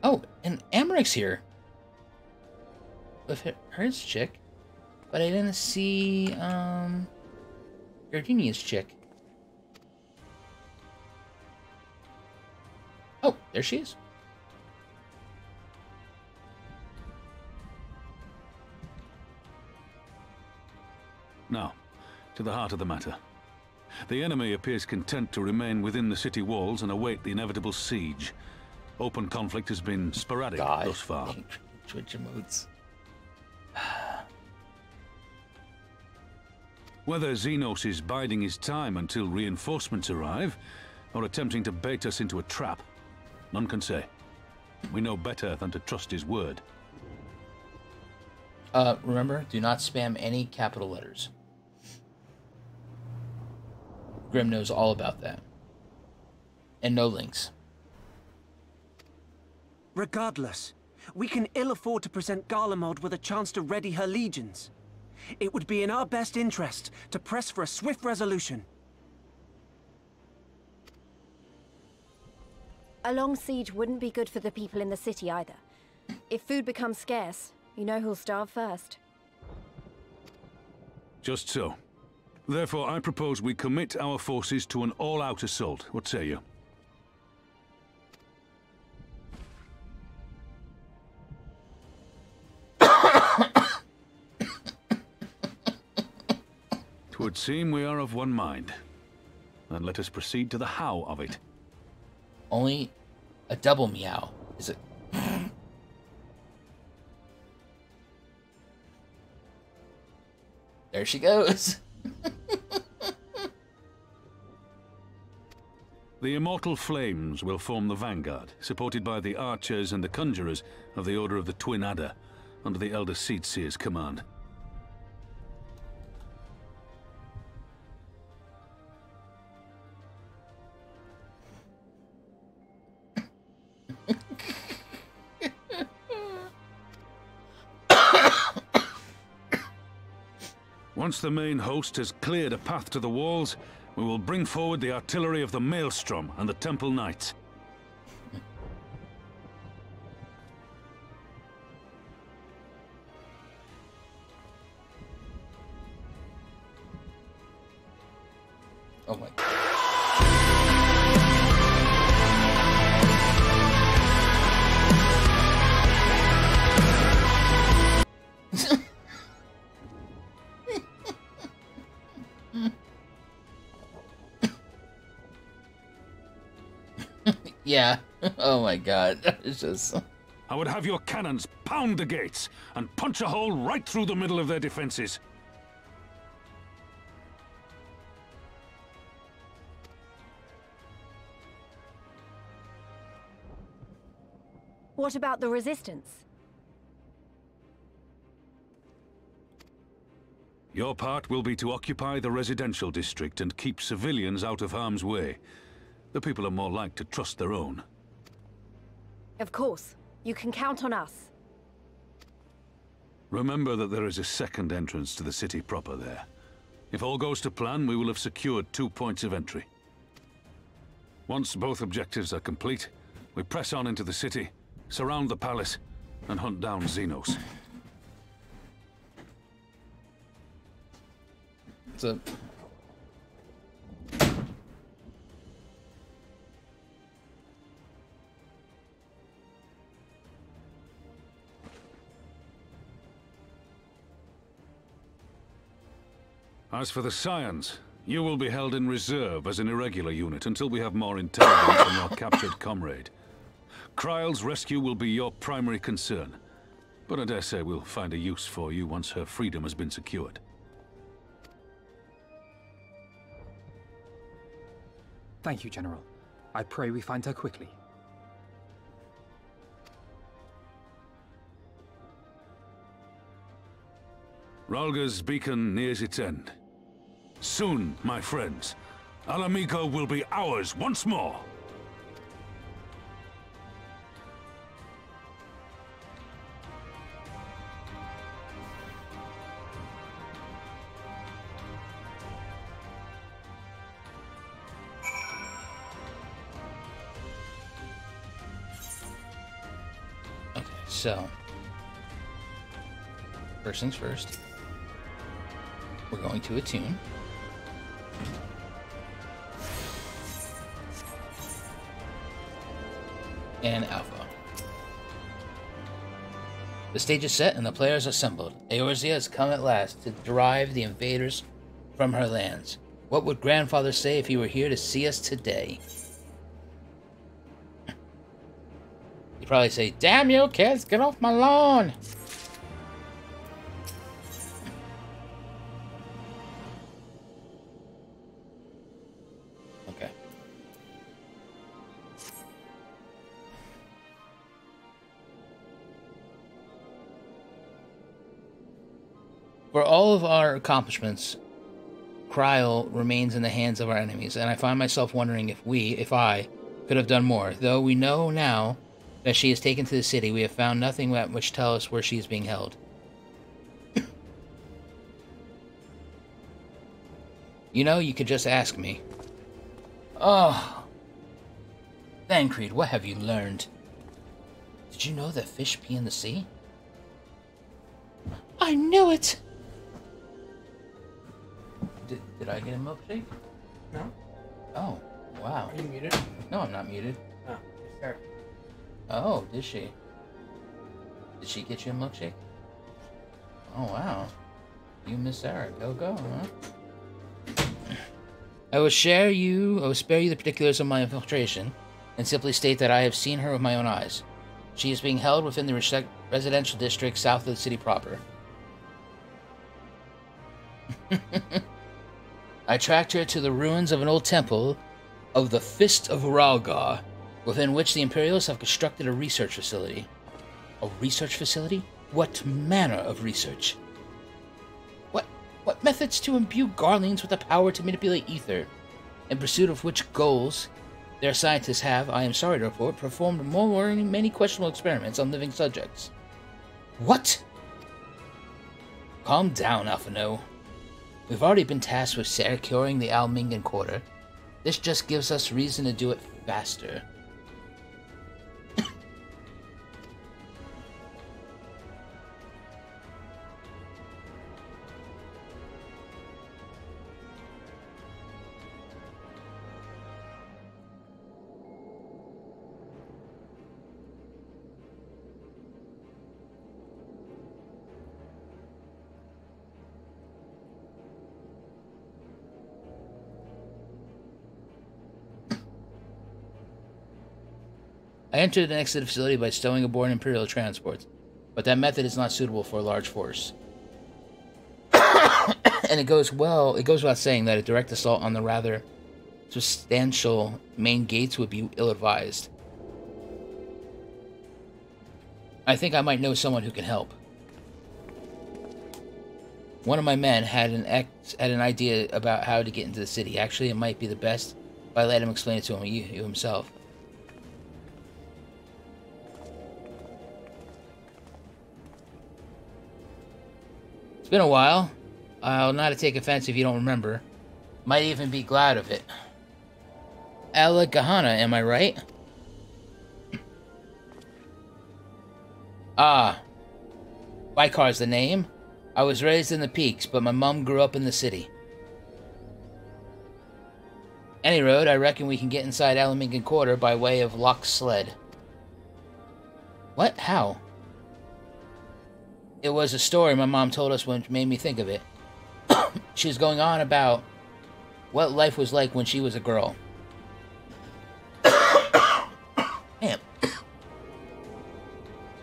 Oh, and Amaric's here. With hers chick. But I didn't see, Gardenia's chick. Oh, there she is. Now, to the heart of the matter. The enemy appears content to remain within the city walls and await the inevitable siege. Open conflict has been sporadic thus far. Twitch emotes. Whether Xenos is biding his time until reinforcements arrive, or attempting to bait us into a trap, none can say. We know better than to trust his word. Remember, do not spam any capital letters. Grim knows all about that. And no links. Regardless, we can ill afford to present Garlemald with a chance to ready her legions. It would be in our best interest to press for a swift resolution. A long siege wouldn't be good for the people in the city either. If food becomes scarce, you know who'll starve first. Just so. Therefore, I propose we commit our forces to an all-out assault. What say you? seem we are of one mind. Then let us proceed to the how of it. Only a double meow. Is it? There she goes. The immortal flames will form the vanguard, supported by the archers and the conjurers of the Order of the Twin Adder, under the Elder Seatseer's command. Once the main host has cleared a path to the walls, we will bring forward the artillery of the Maelstrom and the Temple Knights. Oh my God. Yeah. Oh my God. It's just... I would have your cannons pound the gates and punch a hole right through the middle of their defenses. What about the resistance? Your part will be to occupy the residential district and keep civilians out of harm's way. The people are more like to trust their own. Of course. You can count on us. Remember that there is a second entrance to the city proper there. If all goes to plan, we will have secured 2 points of entry. Once both objectives are complete, we press on into the city, surround the palace, and hunt down Xenos. So... As for the Scions, you will be held in reserve as an irregular unit until we have more intelligence on your captured comrade. Kryle's rescue will be your primary concern, but I dare say we'll find a use for you once her freedom has been secured. Thank you, General. I pray we find her quickly. Rhalga's beacon nears its end. Soon, my friends, Alamigo will be ours once more! Okay, so... First things first. We're going to attune. And Alpha. The stage is set and the players assembled. Eorzea has come at last to drive the invaders from her lands. What would Grandfather say if he were here to see us today? He'd probably say, "Damn you kids, get off my lawn!" Okay. For all of our accomplishments, Kryle remains in the hands of our enemies, and I find myself wondering if I, could have done more. Though we know now that she is taken to the city, we have found nothing which tell us where she is being held. You know, you could just ask me. Oh. Thancred, what have you learned? Did you know that fish pee in the sea? I knew it! Did I get a milkshake? No. Oh, wow. Are you muted? No, I'm not muted. Oh, sorry. Oh, did she? Did she get you a milkshake? Oh, wow. You, Miss Sarah. Go, huh? I will spare you the particulars of my infiltration, and simply state that I have seen her with my own eyes. She is being held within the residential district south of the city proper. I tracked her to the ruins of an old temple of the Fist of Ralgar, within which the Imperials have constructed a research facility. A research facility? What manner of research? What methods to imbue Garleans with the power to manipulate ether, in pursuit of which goals their scientists have, I am sorry to report, performed many questionable experiments on living subjects. What? Calm down, Alphino. We've already been tasked with securing the Almingan Quarter. This just gives us reason to do it faster. I entered and exited the facility by stowing aboard Imperial transports, but that method is not suitable for a large force. And it goes without saying that a direct assault on the rather substantial main gates would be ill-advised. I think I might know someone who can help. One of my men had an idea about how to get into the city. Actually, it might be the best if I let him explain it to him, you himself. It's been a while. I'll not take offense if you don't remember. Might even be glad of it. Ala Gahana, am I right? Ah. Vykar's the name. I was raised in the peaks, but my mom grew up in the city. Any road, I reckon we can get inside Almingan Quarter by way of Loch Sled. What? How? It was a story my mom told us which made me think of it. She was going on about what life was like when she was a girl. Man.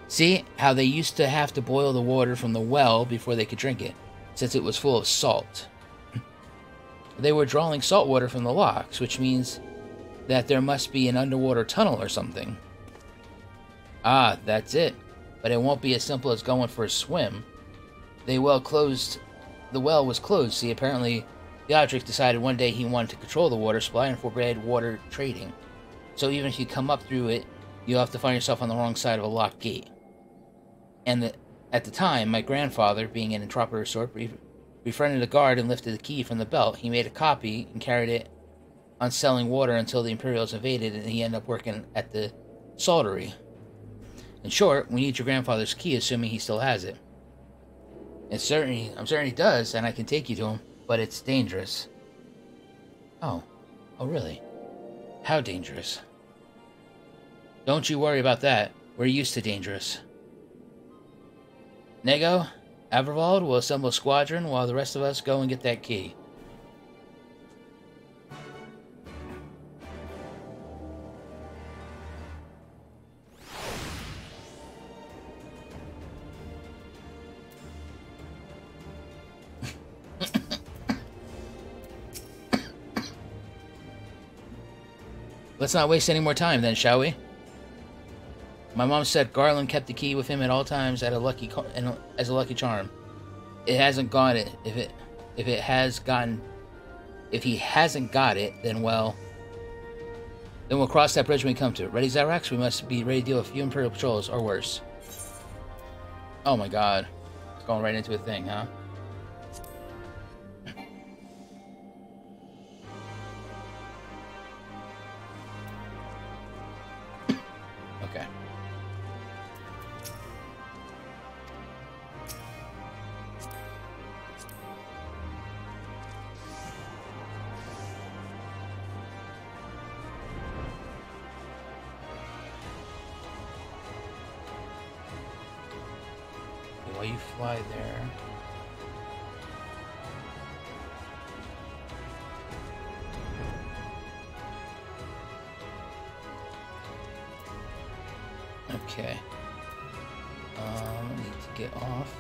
See, how they used to have to boil the water from the well before they could drink it, since it was full of salt. They were drawing salt water from the lochs, which means that there must be an underwater tunnel or something. Ah, that's it. But it won't be as simple as going for a swim. The well was closed, see, apparently Theodric decided one day he wanted to control the water supply and forbade water trading. So even if you come up through it, you'll have to find yourself on the wrong side of a locked gate. And at the time, my grandfather, being an entroper sort, befriended a guard and lifted the key from the belt. He made a copy and carried it on selling water until the Imperials invaded, and he ended up working at the saltery. In short, we need your grandfather's key, assuming he still has it. I'm certain he does, and I can take you to him, but it's dangerous. Oh. Oh, really? How dangerous? Don't you worry about that. We're used to dangerous. Nego, Avervald will assemble a squadron while the rest of us go and get that key. Let's not waste any more time then, shall we? My mom said Garland kept the key with him at all times as a lucky charm. It hasn't got it. If he hasn't got it, then well, then we'll cross that bridge when we come to it. Ready, Xerax? We must be ready to deal with a few Imperial patrols or worse. Oh my god. It's going right into a thing, huh? Okay. While you fly there. Okay. I need to get off.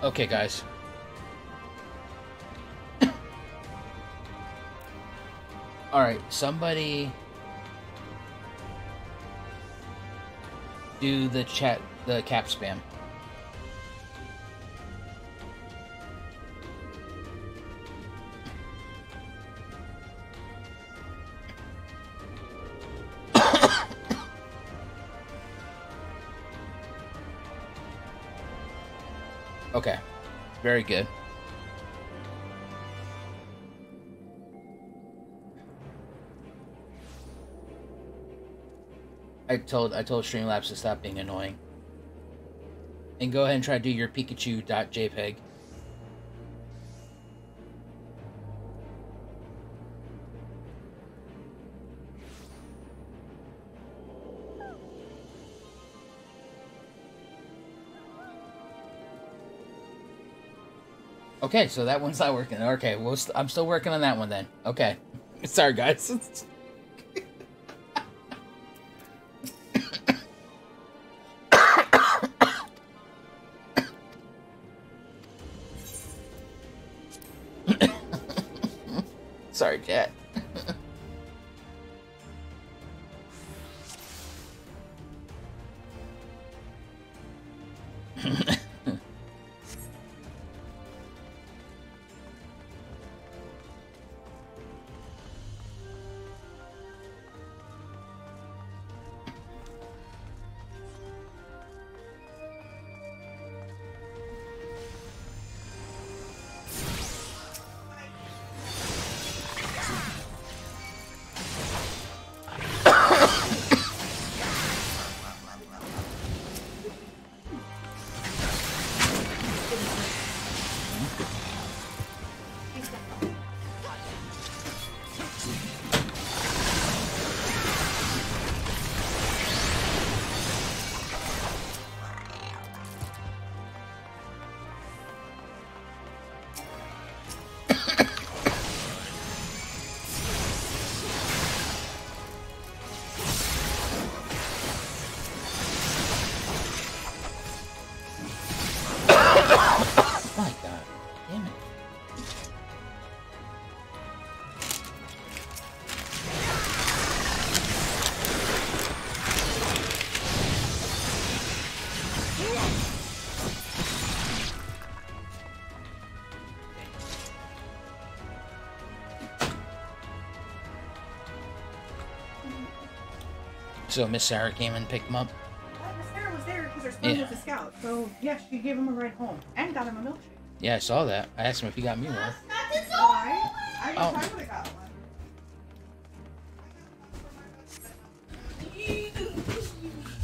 Okay, guys. Alright, somebody do the cap spam. Okay, very good. I told Streamlabs to stop being annoying. And go ahead and try to do your Pikachu.jpg. Okay, so that one's not working. Okay, well, I'm still working on that one then. Okay. Sorry, guys. Sorry, chat. So Miss Sarah came and picked him up? Miss Sarah was there because her son was a scout. So, yeah, she gave him a ride home and got him a milkshake. Yeah, I saw that. I asked him if he got me one. Why? I would have got one.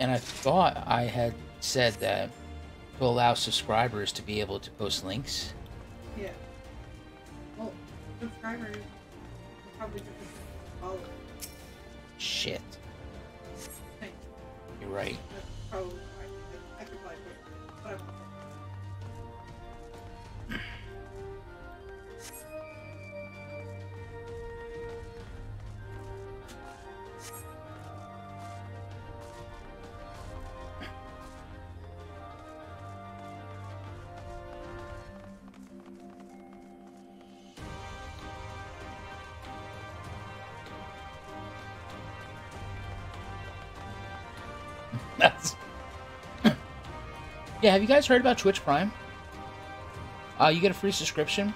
And I thought I had said that to allow subscribers to be able to post links. Yeah. Well, subscribers are probably just followers. Shit. Thanks. You're right. That's probably why I could probably put it, but I won't. That's... Yeah, have you guys heard about Twitch Prime? You get a free subscription.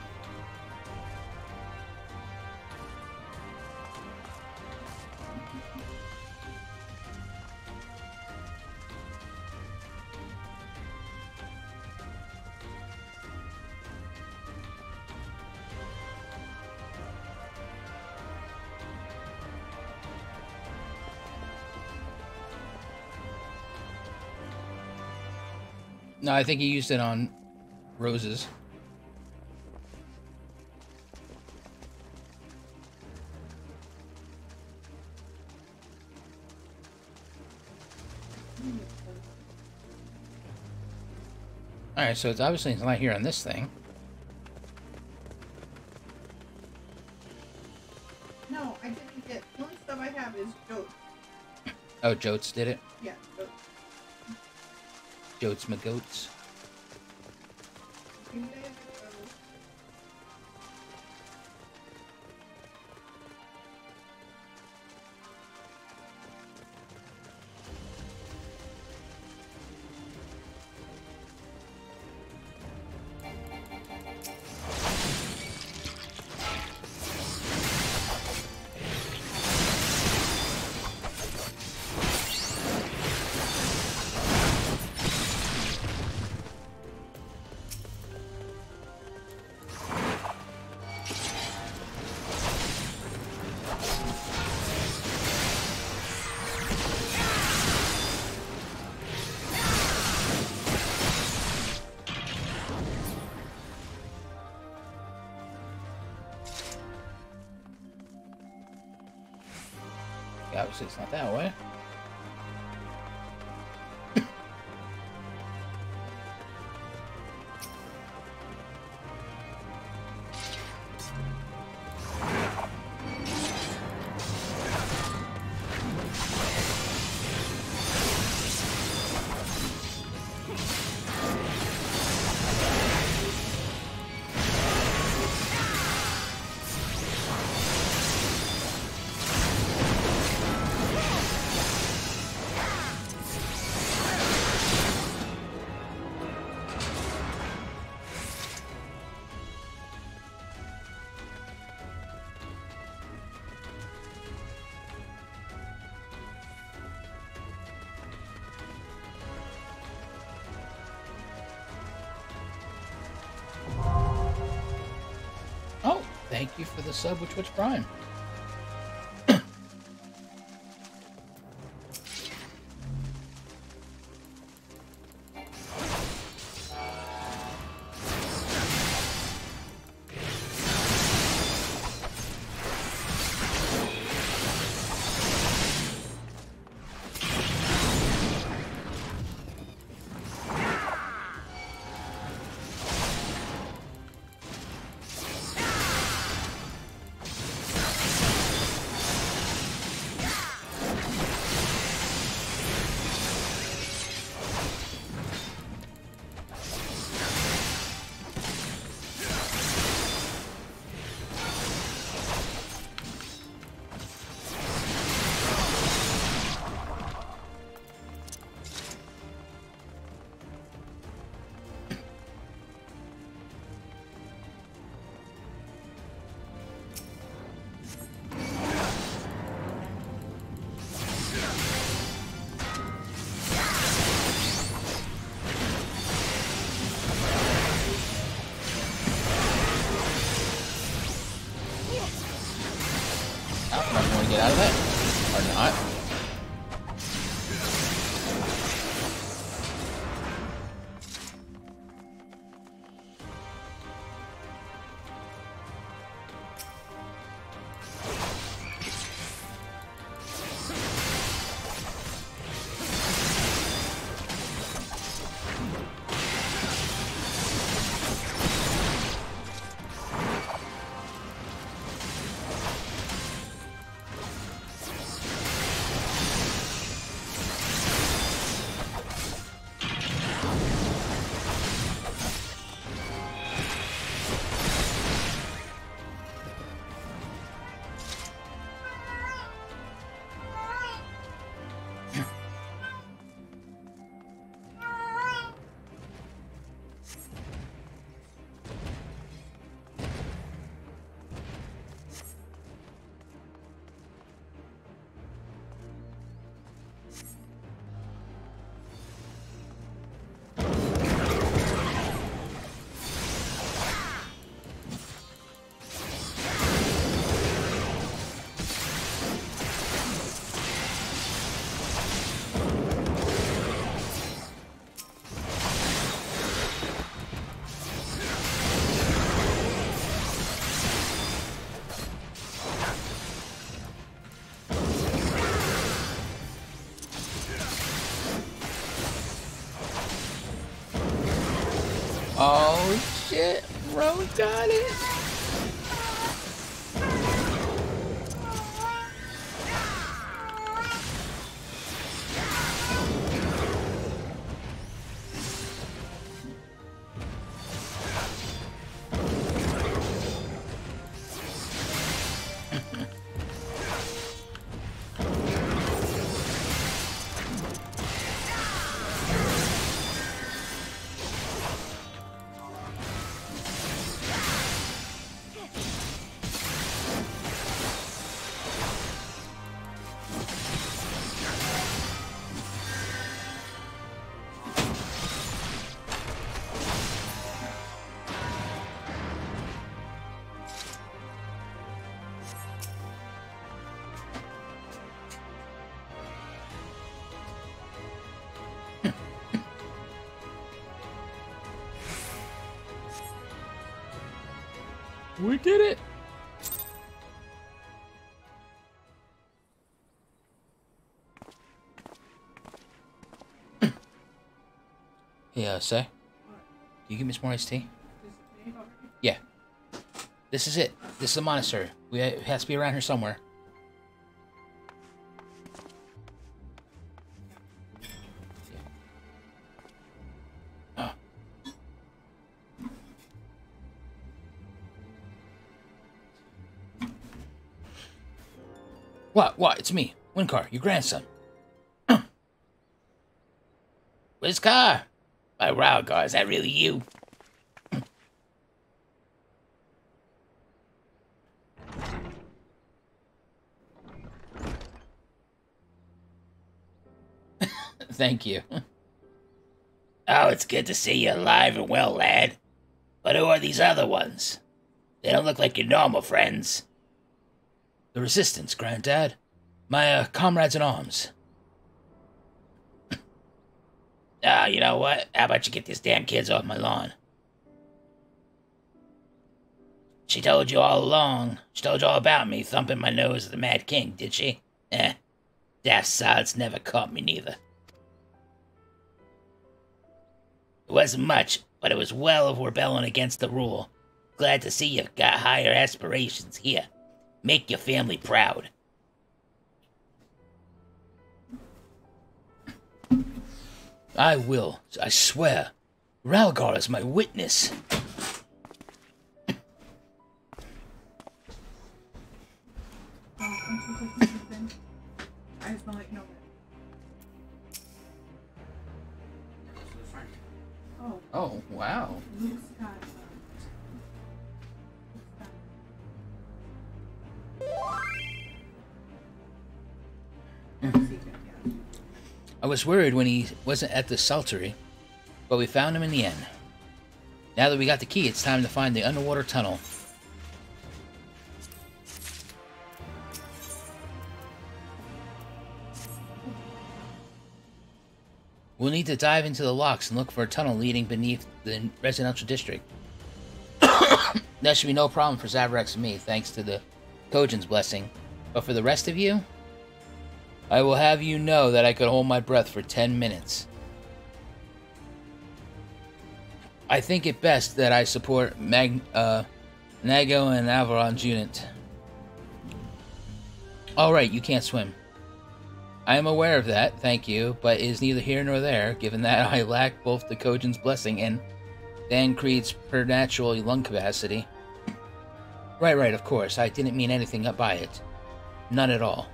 No, I think he used it on roses. Alright, so it's obviously it's not here on this thing. No, I didn't get. The only stuff I have is goats. Oh, Jotes did it? Yeah, goats. Jotes my goats. Obviously, it's not that way. Thank you for the sub with Twitch Prime. Get out of it or not. Oh shit, Rose got it. We did it! Yeah, say? Can you give me some more iced tea? Yeah. This is it. This is the monastery. It has to be around here somewhere. What? It's me, Winkar, your grandson. Wiskar? My Ralgar, is that really you? Thank you. Oh, it's good to see you alive and well, lad. But who are these other ones? They don't look like your normal friends. The Resistance, Granddad. My comrades in arms. You know what? How about you get these damn kids off my lawn? She told you all along. She told you all about me thumping my nose at the Mad King, did she? Daft sods never caught me neither. It wasn't much, but it was well of rebelling against the rule. Glad to see you've got higher aspirations here. Make your family proud. I will, I swear. Ralgar is my witness. I just want to let you know that. Oh, wow. Luke's got, I was worried when he wasn't at the Saltery, but we found him in the end. Now that we got the key, it's time to find the underwater tunnel. We'll need to dive into the locks and look for a tunnel leading beneath the residential district. That should be no problem for Zavrax and me, thanks to the Kojin's blessing. But for the rest of you, I will have you know that I could hold my breath for 10 minutes. I think it best that I support Nago and Avaron's unit. Alright, you can't swim. I am aware of that, thank you, but it is neither here nor there, given that I lack both the Kojin's blessing and Dan Creed's preternatural lung capacity. Right, of course, I didn't mean anything by it. None at all.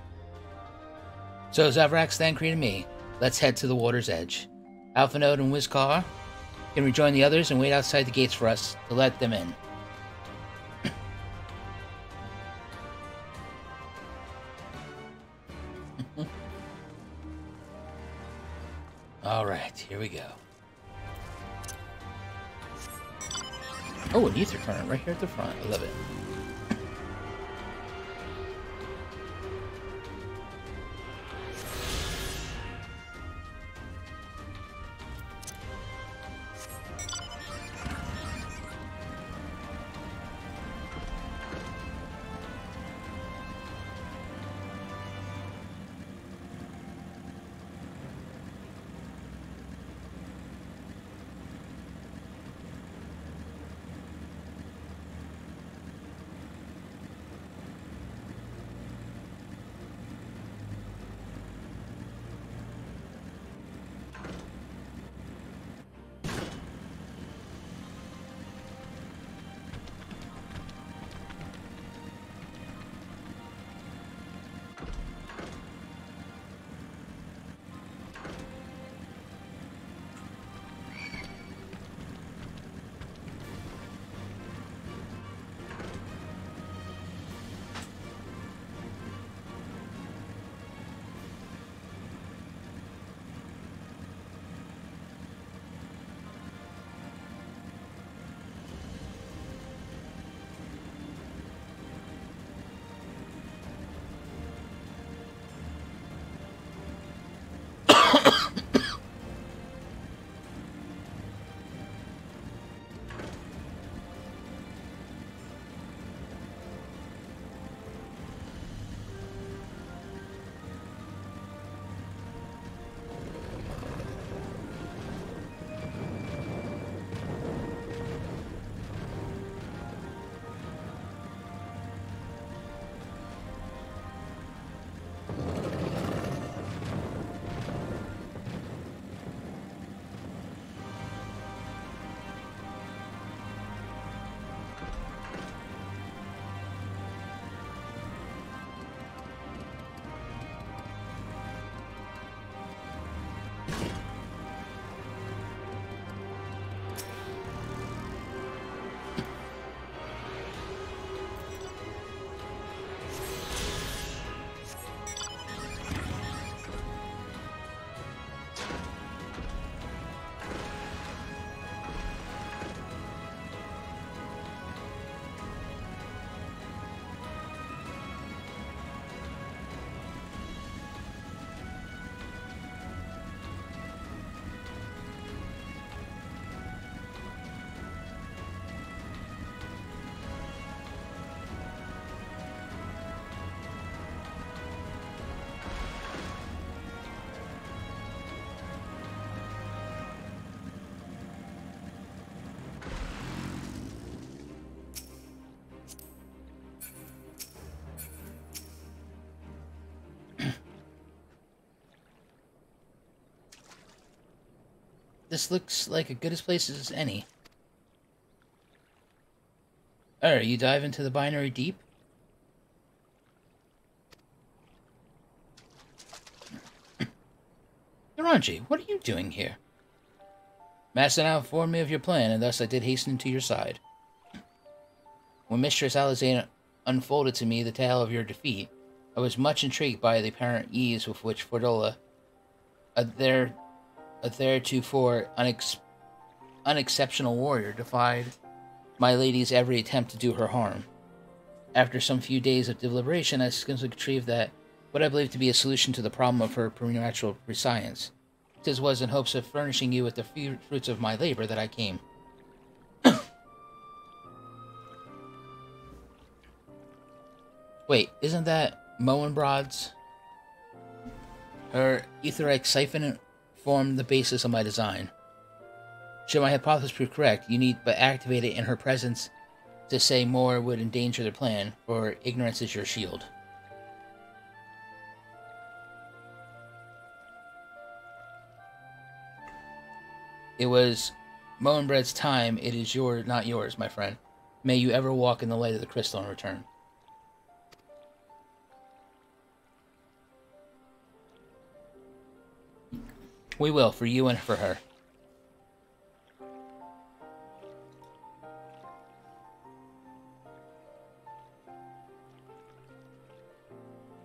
So Zavrax, Dan Creed, and me, let's head to the water's edge. Alphanode and Wiskar can rejoin the others and wait outside the gates for us to let them in. Alright, here we go. Oh, an ether current right here at the front. I love it. This looks like a good as place as any. Alright, you dive into the binary deep? Naranji, what are you doing here? Master now informed me of your plan, and thus I did hasten to your side. When Mistress Alexandra unfolded to me the tale of your defeat, I was much intrigued by the apparent ease with which Fordola, a theretofore unexceptional warrior, defied my lady's every attempt to do her harm. After some few days of deliberation, I skillfully retrieved that what I believe to be a solution to the problem of her preternatural prescience. 'Tis was in hopes of furnishing you with the fruits of my labor that I came. Wait, isn't that Moenbrod's? Her etheric siphon formed the basis of my design. Should my hypothesis prove correct, you need but activate it in her presence. To say more would endanger the plan, for ignorance is your shield. It was Moenbrod's time, it is yours, not yours, my friend. May you ever walk in the light of the crystal in return. We will, for you and for her.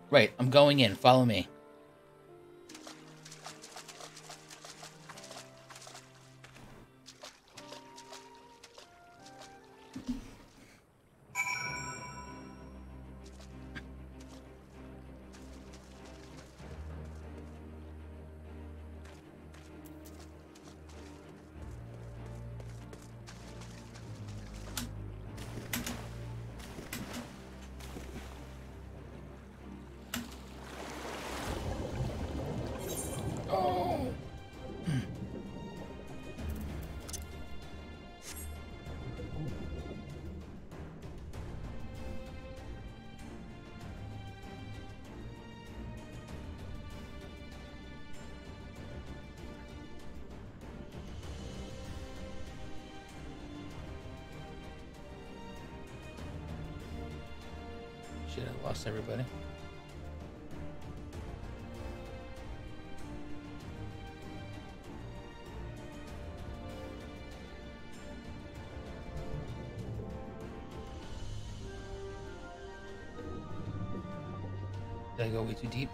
Right, I'm going in. Follow me. Shit, I lost everybody. Did I go way too deep?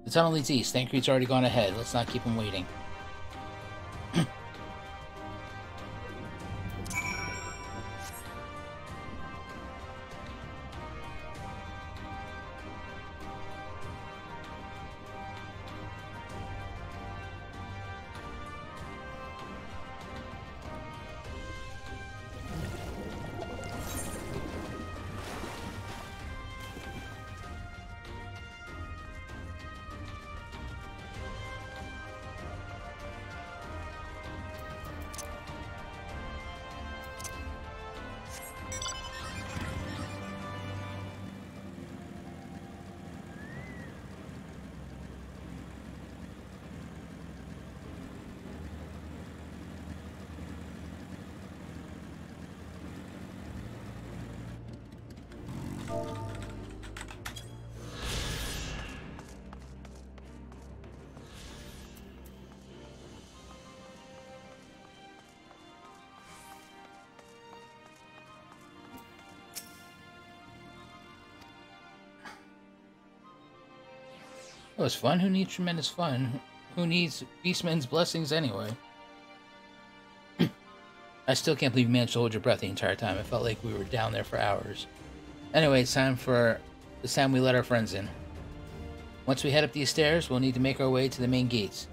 The tunnel leads east. Thancred's already gone ahead. Let's not keep him waiting. It was fun. Who needs tremendous fun? Who needs Beastman's blessings anyway? I still can't believe you managed to hold your breath the entire time. It felt like we were down there for hours. Anyway, it's time we let our friends in. Once we head up these stairs, we'll need to make our way to the main gates,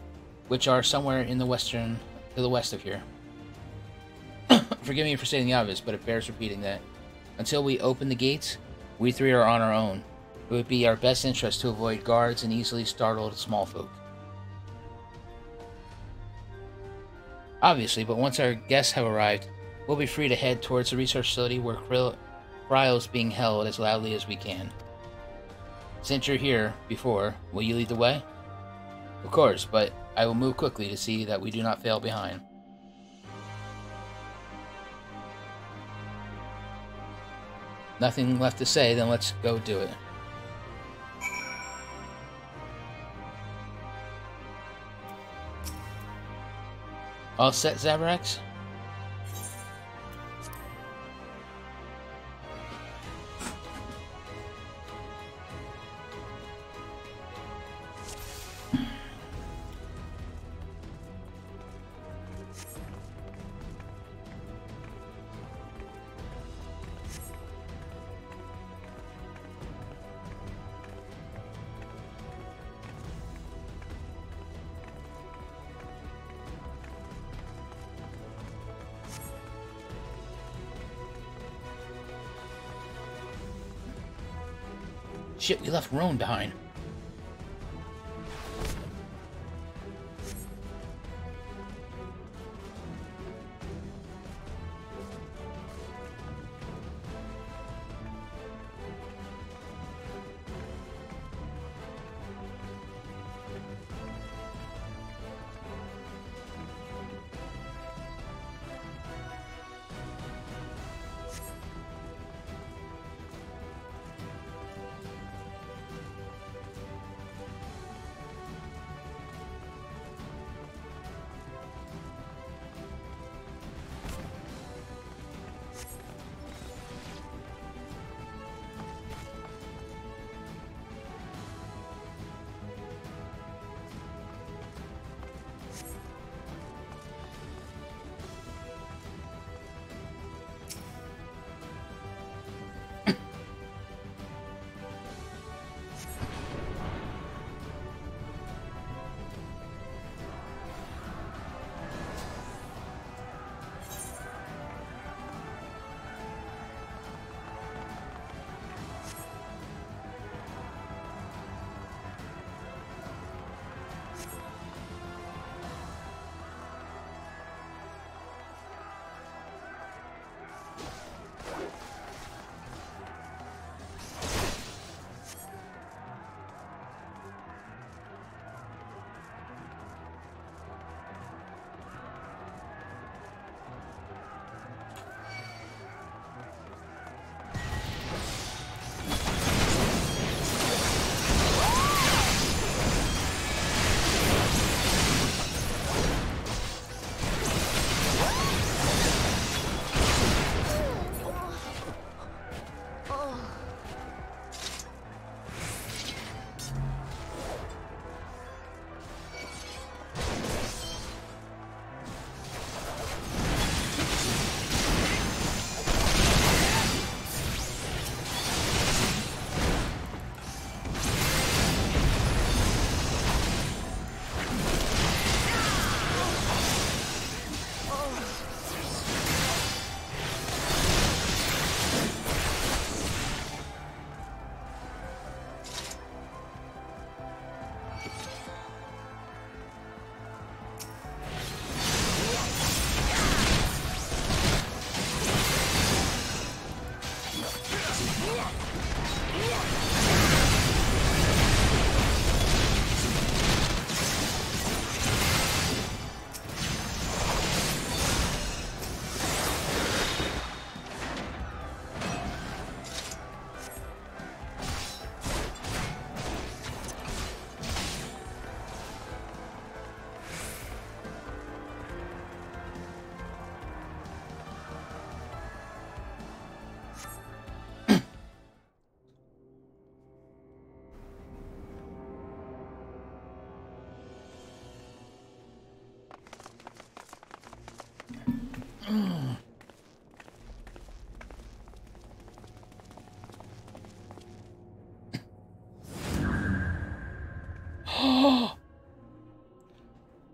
which are somewhere in the to the west of here. Forgive me for stating the obvious, but it bears repeating that until we open the gates, we three are on our own. It would be our best interest to avoid guards and easily startled small folk. Obviously, but once our guests have arrived, we'll be free to head towards the research facility where Cryo's being held as loudly as we can. Since you're here before, will you lead the way? Of course, but I will move quickly to see that we do not fail behind. Nothing left to say, then let's go do it. All set, Zabrax? Shit, we left Roan behind.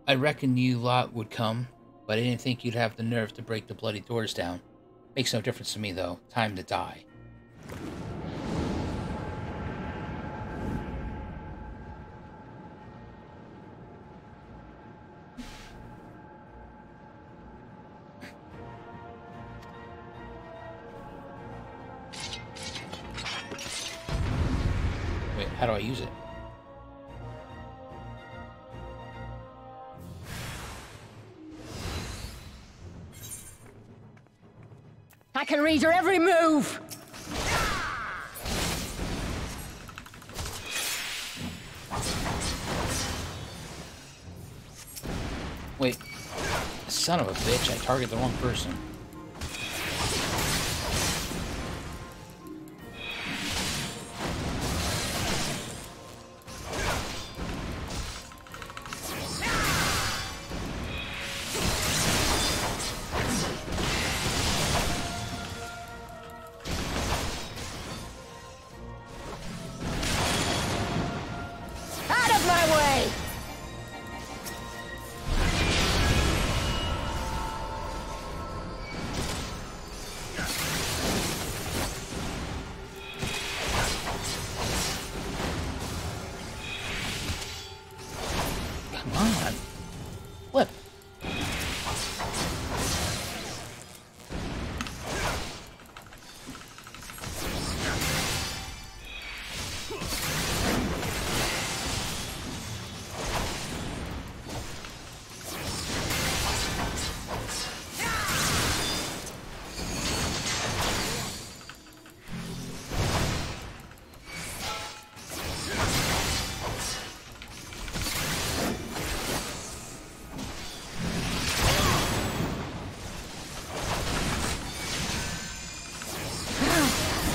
I reckon you lot would come, but I didn't think you'd have the nerve to break the bloody doors down. Makes no difference to me, though. Time to die. How do I use it? I can read your every move! Wait. Son of a bitch, I targeted the wrong person.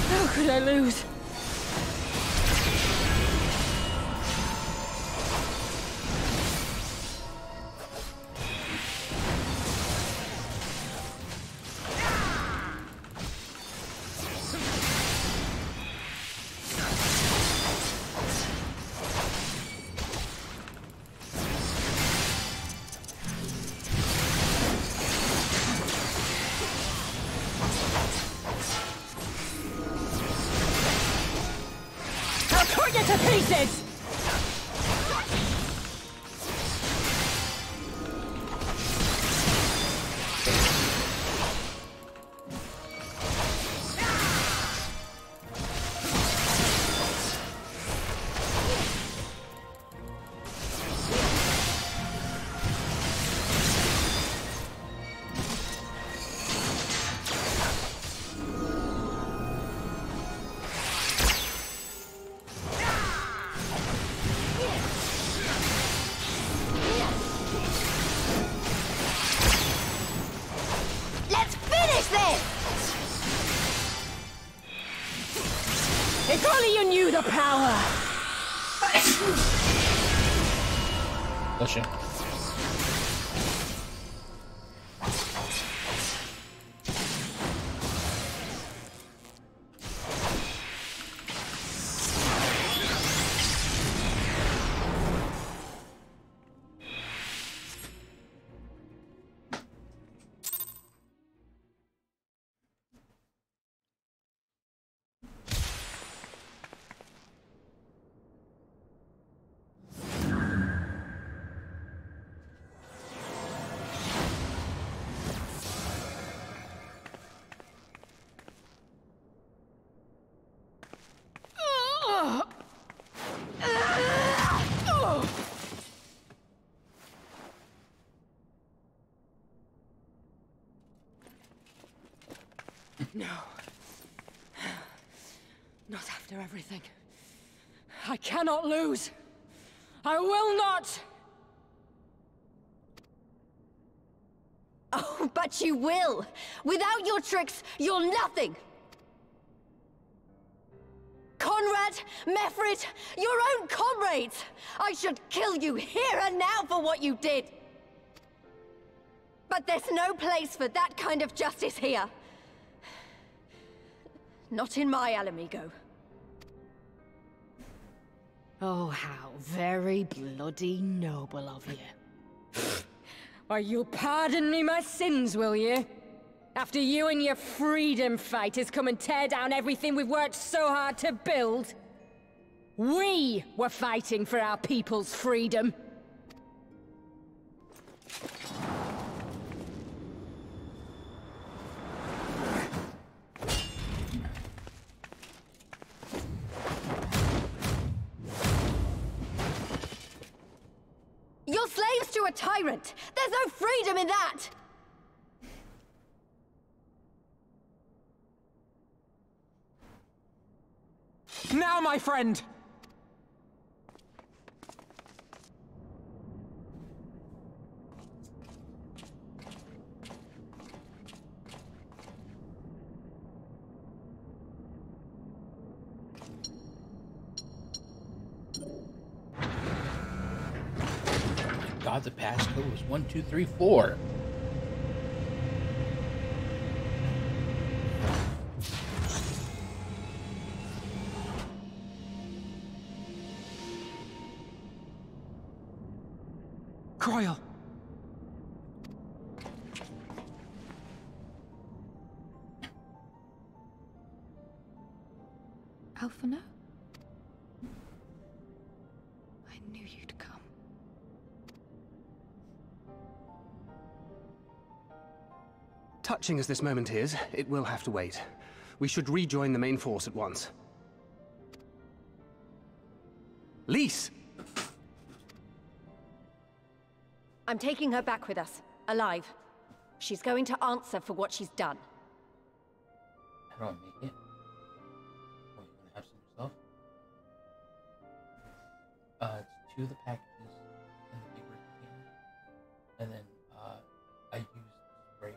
How could I lose? To pieces! If only you knew the power! Bless you. No. Not after everything. I cannot lose. I will not! Oh, but you will! Without your tricks, you're nothing! Conrad, Mefrid, your own comrades! I should kill you here and now for what you did! But there's no place for that kind of justice here. Not in my Alamigo. Oh, how very bloody noble of you. Why, you'll pardon me my sins, will you? After you and your freedom fighters come and tear down everything we've worked so hard to build? We were fighting for our people's freedom. to a tyrant! There's no freedom in that! Now, my friend! God, the passcode was 1234. Croyle! Alphino? I knew you'd come. Touching as this moment is, it will have to wait. We should rejoin the main force at once. Lise! I'm taking her back with us, alive. She's going to answer for what she's done. How do I make it? Oh, you gonna have some stuff? It's 2 of the packages in the bigger container. And then, I use the spray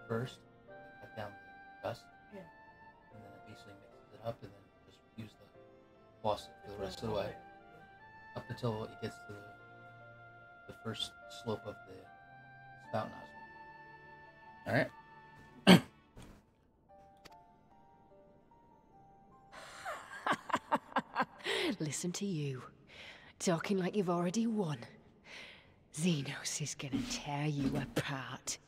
first to cut down the dust. Yeah. And then it basically mixes it up and then just use the faucet for the rest of the way. Up until it gets to the first slope of the spout nozzle. Alright. Listen to you. Talking like you've already won. Xenos is gonna tear you apart.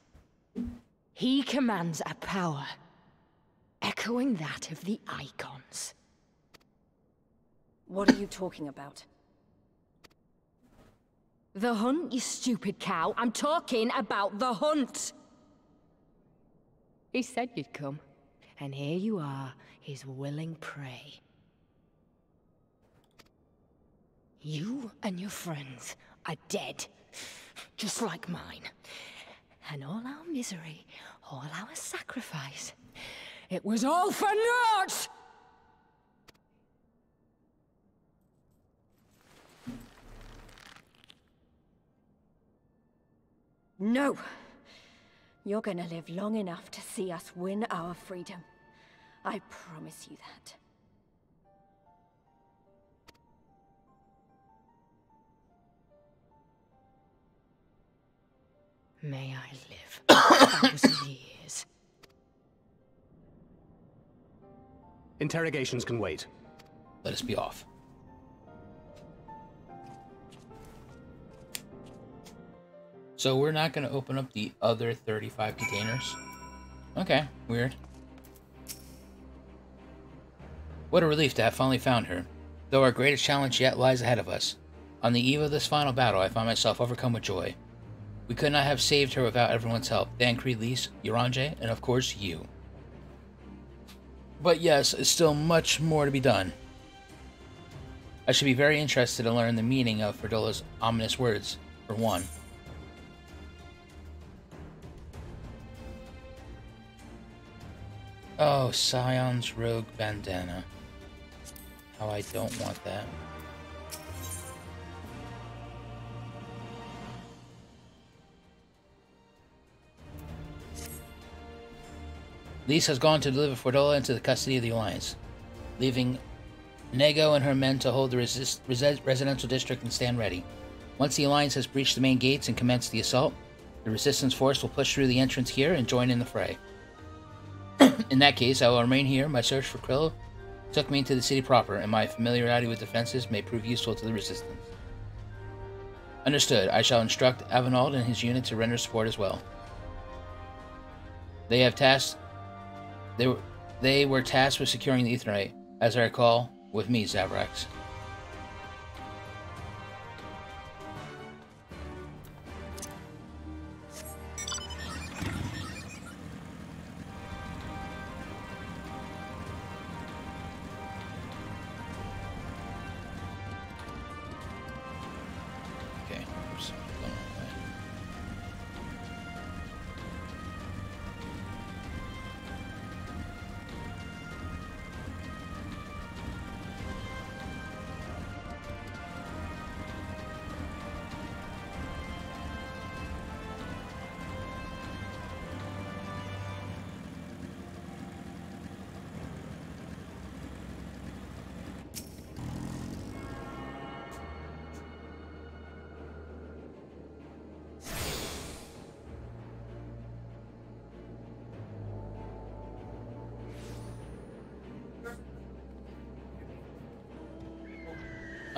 He commands a power, echoing that of the Icons. What are you talking about? The hunt, you stupid cow. I'm talking about the hunt. He said you'd come, and here you are, his willing prey. You and your friends are dead, just like mine. And all our misery, all our sacrifice, it was all for naught! No! You're gonna live long enough to see us win our freedom. I promise you that. May I live 1,000 years. Interrogations can wait. Let us be off. So we're not going to open up the other 35 containers. Okay, weird. What a relief to have finally found her. Though our greatest challenge yet lies ahead of us. On the eve of this final battle, I find myself overcome with joy. We could not have saved her without everyone's help. Thancred, Lise, Eorzea, and of course you. But yes, it's still much more to be done. I should be very interested to learn the meaning of Ferdola's ominous words, for one. Oh, Scion's rogue bandana. How I don't want that. Lise has gone to deliver Ferdola into the custody of the Alliance, leaving Nego and her men to hold the residential district and stand ready. Once the Alliance has breached the main gates and commenced the assault, the Resistance force will push through the entrance here and join in the fray. In that case, I will remain here. My search for Krill took me into the city proper, and my familiarity with defenses may prove useful to the Resistance. Understood. I shall instruct Avenald and his unit to render support as well. They were tasked with securing the Aetherite, as I recall, with me, Zavrax. Okay, oops,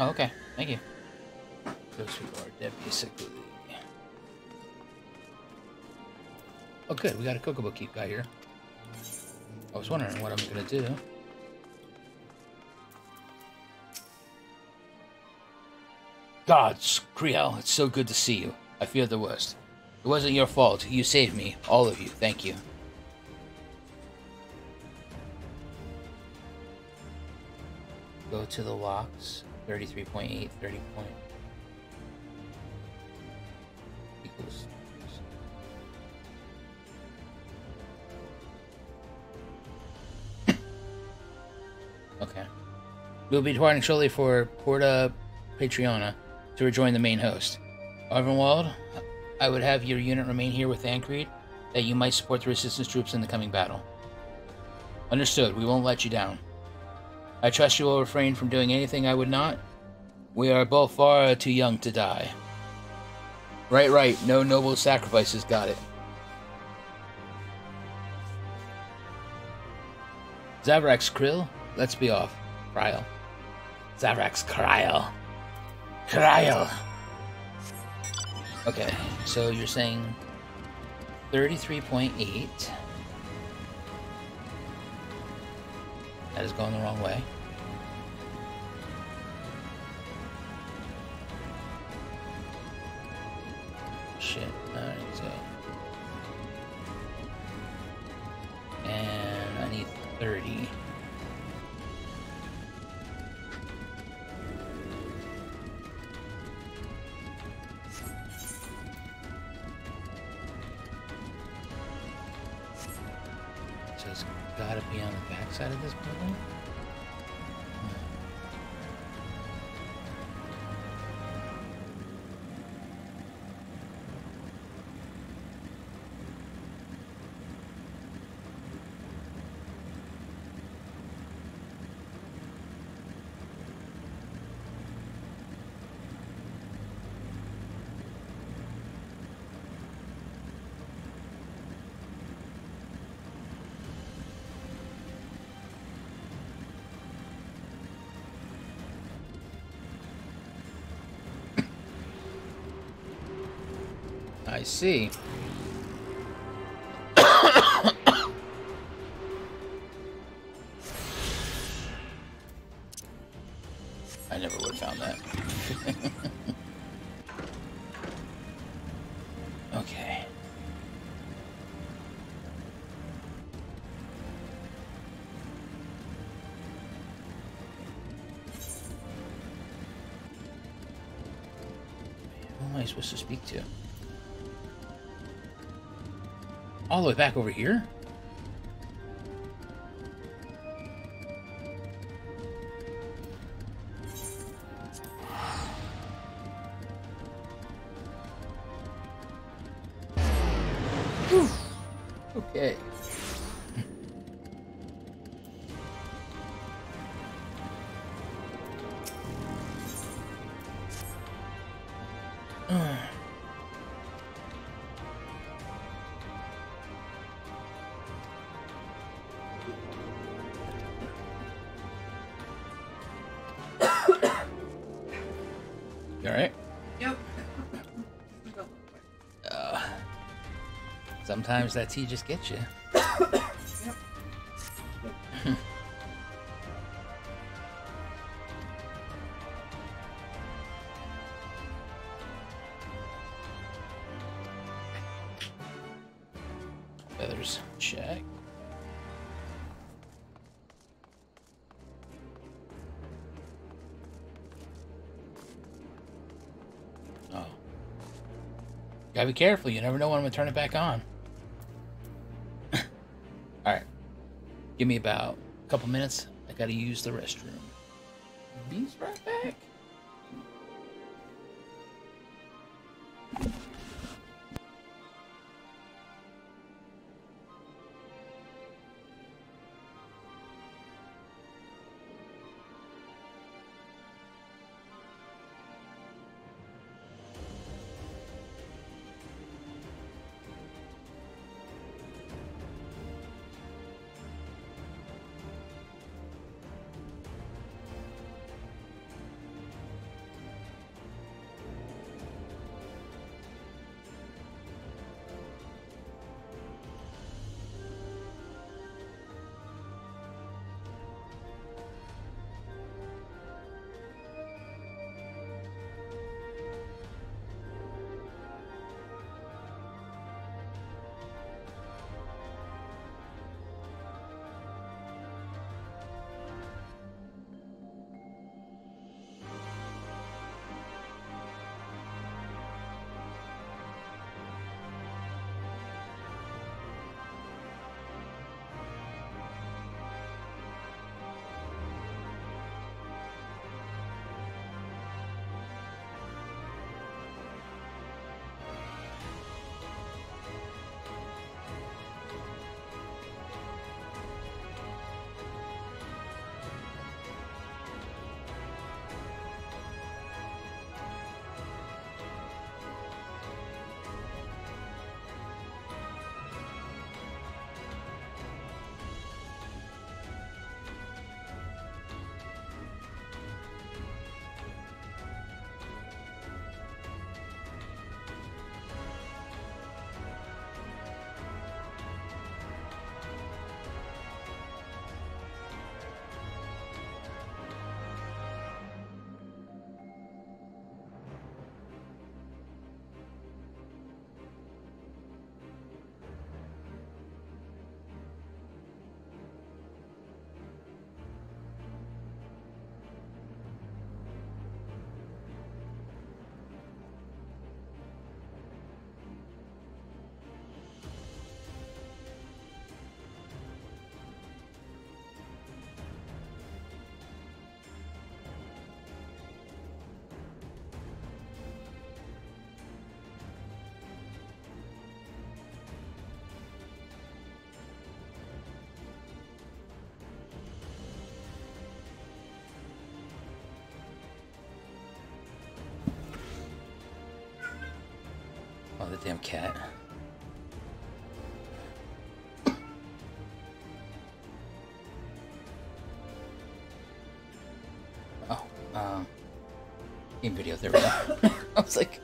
Oh, okay. Thank you. Those people are dead, basically. Oh, good. We got a Kokobo Keep guy here. I was wondering what I'm gonna do. Gods, Kriel, it's so good to see you. I feared the worst. It wasn't your fault. You saved me. All of you. Thank you. Go to the locks. 33.8, 30 point. Equals. Okay. We'll be departing shortly for Porta Patriona to rejoin the main host. Arvenwald, I would have your unit remain here with Thancred, that you might support the resistance troops in the coming battle. Understood. We won't let you down. I trust you will refrain from doing anything I would not. We are both far too young to die. Right. No noble sacrifices. Got it. Zavrax Krill, let's be off. Kryl. Zavrax Kryl. Kryl. Okay, so you're saying 33.8. That is going the wrong way. Shit. Alright, so. And I need 30. So it's gotta be on the back side of this building? I see. I never would have found that. Okay. Who am I supposed to speak to? All the way back over here? Whew. Okay. You alright? Yep. Sometimes that tea just gets you. Yep. Feathers, check. Oh. Gotta be careful, you never know when I'm gonna turn it back on. Alright. Give me about a couple minutes. I gotta use the restroom. Be right back. Goddamn cat. Oh, game video, there we go. I was like,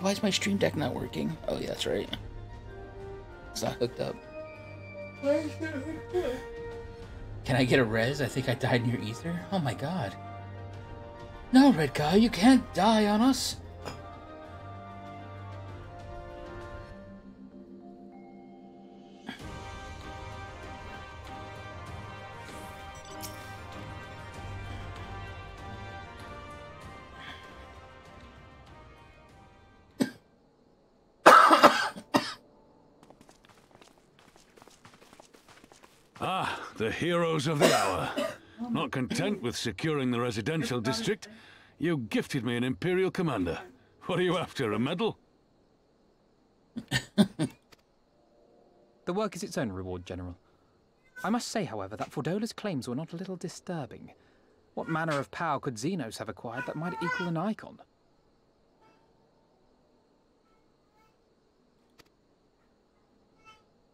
why is my stream deck not working? Oh yeah, that's right. It's not hooked up. Why is it hooked up? Can I get a res? I think I died near ether. Oh my god. No, red guy, you can't die on us. Ah, the heroes of the hour. Not content with securing the residential district, you gifted me an Imperial commander. What are you after, a medal? The work is its own reward, General. I must say, however, that Fordola's claims were not a little disturbing. What manner of power could Xenos have acquired that might equal an icon?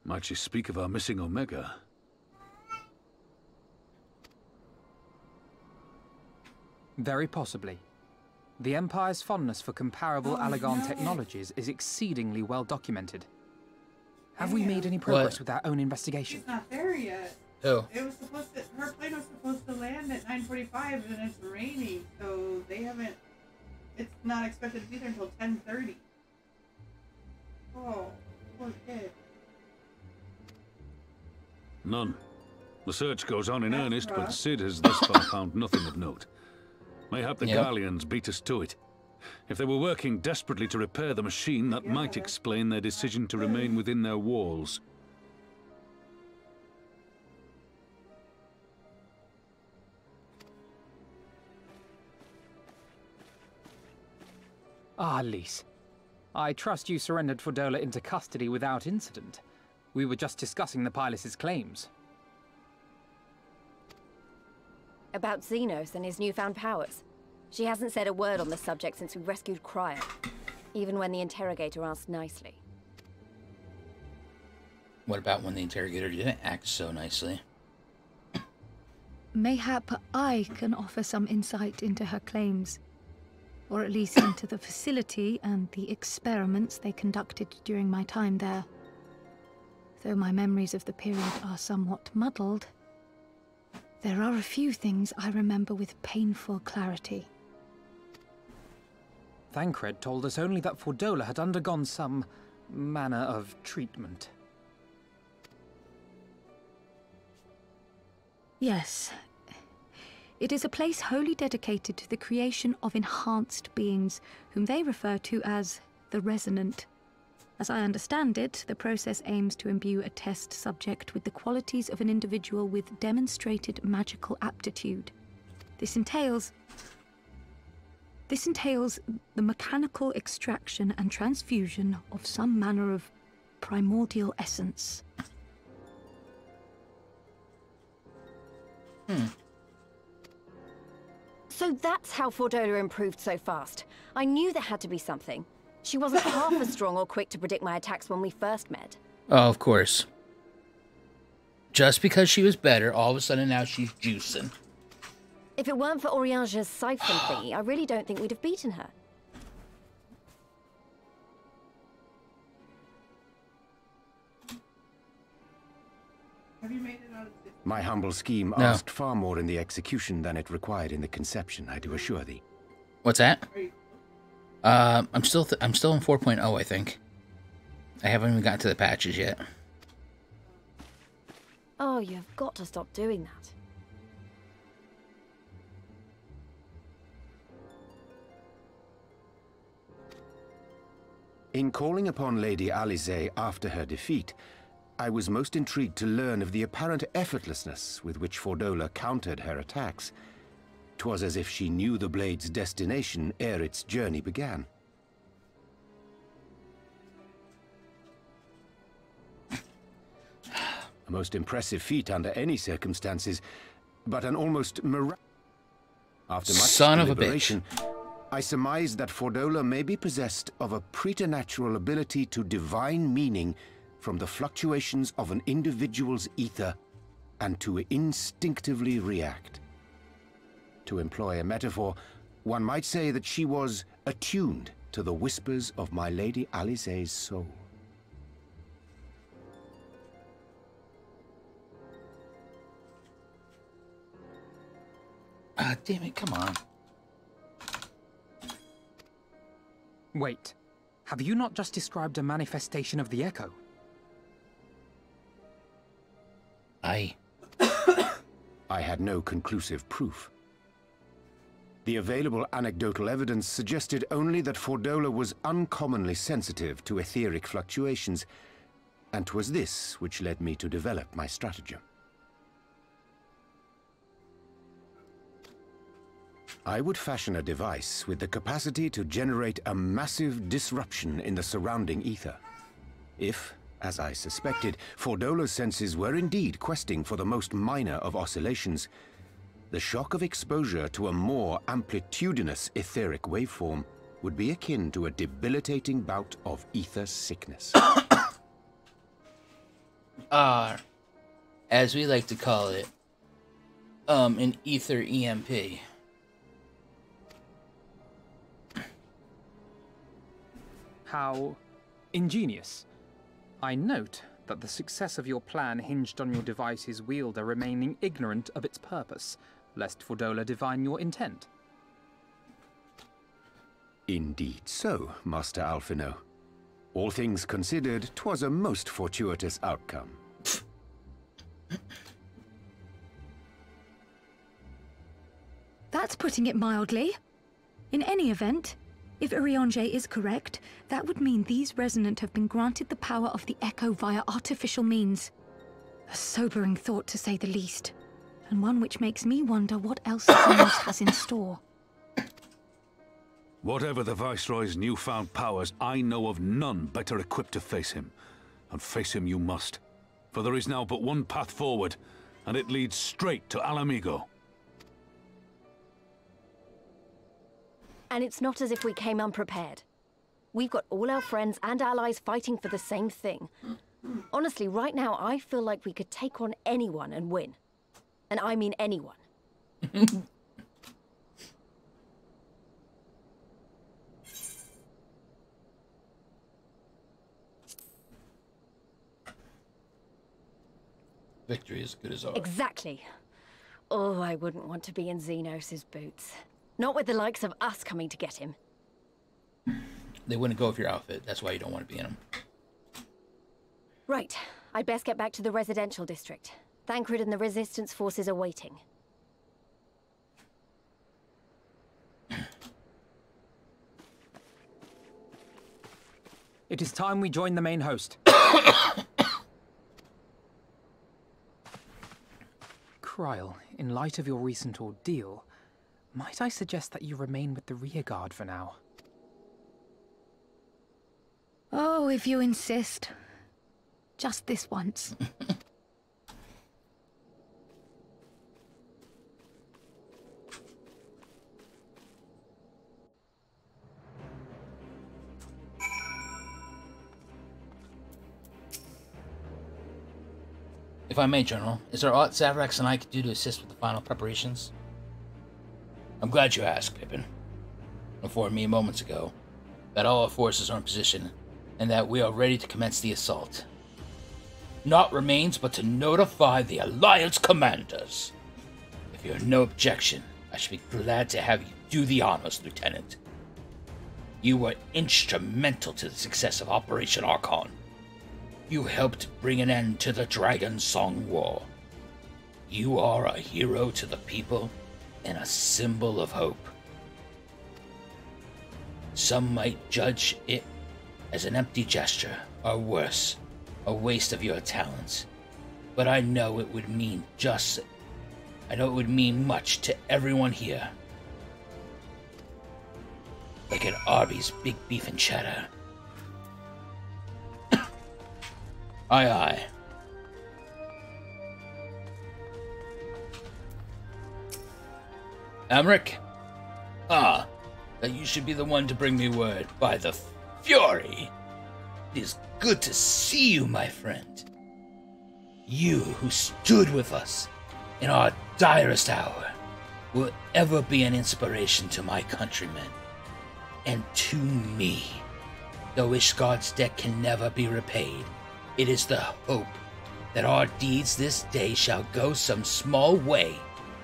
Might she speak of our missing Omega? Very possibly. The Empire's fondness for comparable Allagan technologies is exceedingly well documented. Have we made any progress with our own investigation? She's not there yet. Oh. It was supposed to, her plane was supposed to land at 9:45 and it's raining, so they haven't, it's not expected to be there until 10:30. Oh, poor kid. None. The search goes on in earnest, but Sid has thus far found nothing of note. Mayhap the Garleans beat us to it. If they were working desperately to repair the machine, that might explain their decision to remain within their walls. Ah, Lys. I trust you surrendered Fordola into custody without incident. We were just discussing the pilot's claims. About Xenos and his newfound powers. She hasn't said a word on the subject since we rescued Cryer, even when the interrogator asked nicely. What about when the interrogator didn't act so nicely? Mayhap I can offer some insight into her claims, or at least into the facility and the experiments they conducted during my time there. Though my memories of the period are somewhat muddled, there are a few things I remember with painful clarity. Thancred told us only that Fordola had undergone some manner of treatment. Yes. It is a place wholly dedicated to the creation of enhanced beings, whom they refer to as the Resonant. As I understand it, the process aims to imbue a test subject with the qualities of an individual with demonstrated magical aptitude. This entails the mechanical extraction and transfusion of some manner of primordial essence. So that's how Fordola improved so fast. I knew there had to be something. She wasn't half as strong or quick to predict my attacks when we first met. Oh, of course. Just because she was better, all of a sudden now she's juicing. If it weren't for Oriange's siphon thingy, I really don't think we'd have beaten her. Have you made it out of this? My humble scheme asked far more in the execution than it required in the conception, I do assure thee. What's that? I'm still in 4.0, I think. I haven't even gotten to the patches yet. Oh, you've got to stop doing that. In calling upon Lady Alisaie after her defeat, I was most intrigued to learn of the apparent effortlessness with which Fordola countered her attacks. 'Twas as if she knew the blade's destination ere its journey began. A most impressive feat under any circumstances, but an almost miraculous. After much Son of a deliberation, bitch. I surmise that Fordola may be possessed of a preternatural ability to divine meaning from the fluctuations of an individual's ether and to instinctively react. To employ a metaphor, one might say that she was attuned to the whispers of my Lady Alize's soul. Ah, damn it, come on. Wait, have you not just described a manifestation of the Echo? I had no conclusive proof. The available anecdotal evidence suggested only that Fordola was uncommonly sensitive to etheric fluctuations, and 'twas this which led me to develop my stratagem. I would fashion a device with the capacity to generate a massive disruption in the surrounding ether. If, as I suspected, Fordola's senses were indeed questing for the most minor of oscillations, the shock of exposure to a more amplitudinous etheric waveform would be akin to a debilitating bout of ether sickness. As we like to call it, an ether EMP. How ingenious. I note that the success of your plan hinged on your device's wielder remaining ignorant of its purpose, lest Fordola divine your intent. Indeed so, Master Alphino. All things considered, 'twas a most fortuitous outcome. That's putting it mildly. In any event, if Eorzea is correct, that would mean these Resonant have been granted the power of the Echo via artificial means. A sobering thought, to say the least, and one which makes me wonder what else Xenos has in store. Whatever the Viceroy's newfound powers, I know of none better equipped to face him. And face him you must. For there is now but one path forward, and it leads straight to Alamigo. And it's not as if we came unprepared. We've got all our friends and allies fighting for the same thing. Honestly, right now, I feel like we could take on anyone and win. And I mean anyone. Victory is as good as ours. Exactly. Oh, I wouldn't want to be in Xenos' boots. Not with the likes of us coming to get him. They wouldn't go with your outfit. That's why you don't want to be in them. Right. I'd best get back to the residential district. Thancred and the Resistance forces are waiting. It is time we join the main host. Kryl, in light of your recent ordeal, might I suggest that you remain with the rearguard for now? Oh, if you insist. Just this once. If I may, General, is there aught Zavrax and I could do to assist with the final preparations? I'm glad you asked, Pippin. Informed me moments ago that all our forces are in position and that we are ready to commence the assault. Naught remains but to notify the Alliance commanders. If you have no objection, I should be glad to have you do the honors, Lieutenant. You were instrumental to the success of Operation Archon. You helped bring an end to the Dragon Song War. You are a hero to the people and a symbol of hope. Some might judge it as an empty gesture, or worse, a waste of your talents. But I know it would mean much to everyone here. Like at Arby's Big Beef and Cheddar. Aye, aye. Emmerich? that you should be the one to bring me word. By the Fury! It is good to see you, my friend. You who stood with us in our direst hour will ever be an inspiration to my countrymen and to me. Though Ishgard's debt can never be repaid, it is the hope that our deeds this day shall go some small way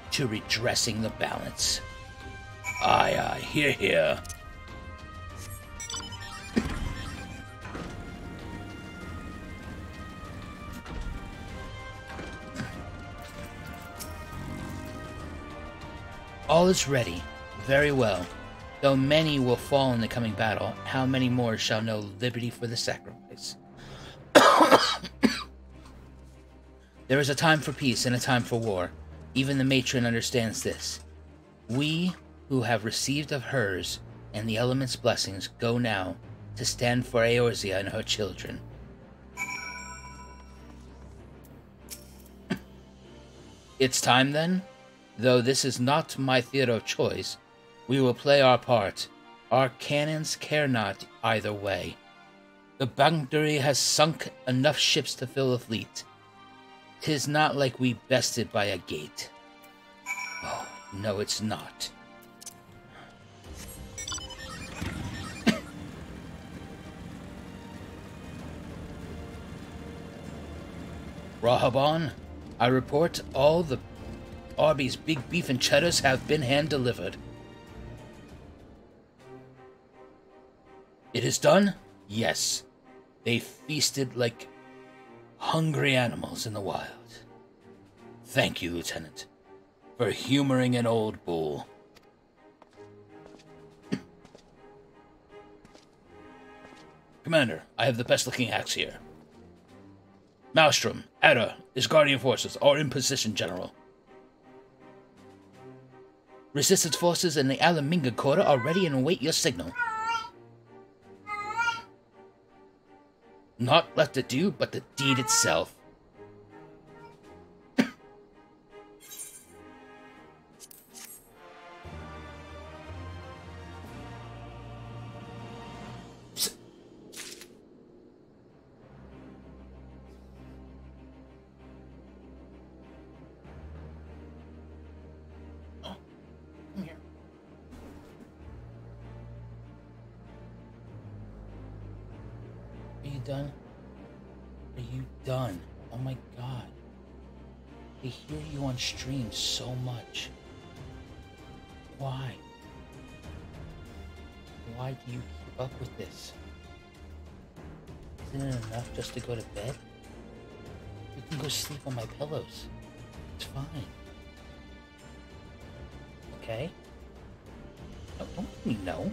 to redressing the balance. Aye, aye, hear, hear. All is ready. Very well. Though many will fall in the coming battle, how many more shall know liberty for the sacrifice? There is a time for peace and a time for war. Even the matron understands this. We, who have received of hers and the element's blessings, go now to stand for Eorzea and her children. It's time then? Though this is not my theater of choice, we will play our part. Our cannons care not either way. The boundary has sunk enough ships to fill a fleet. 'Tis not like we bested by a gate. Oh, no, it's not. Rahaban, I report all the Arby's big beef and cheddars have been hand-delivered. It is done? Yes. They feasted like hungry animals in the wild. Thank you, Lieutenant, for humoring an old bull. Commander, I have the best-looking axe here. Maelstrom, Ada, Isgardian forces are in position, General. Resistance forces in the Alaminga quarter are ready and await your signal. Not left to do, but the deed itself. Done? Are you done? Oh my god. I hear you on stream so much. Why? Why do you keep up with this? Isn't it enough just to go to bed? You can go sleep on my pillows. It's fine. Okay? No, don't let me know.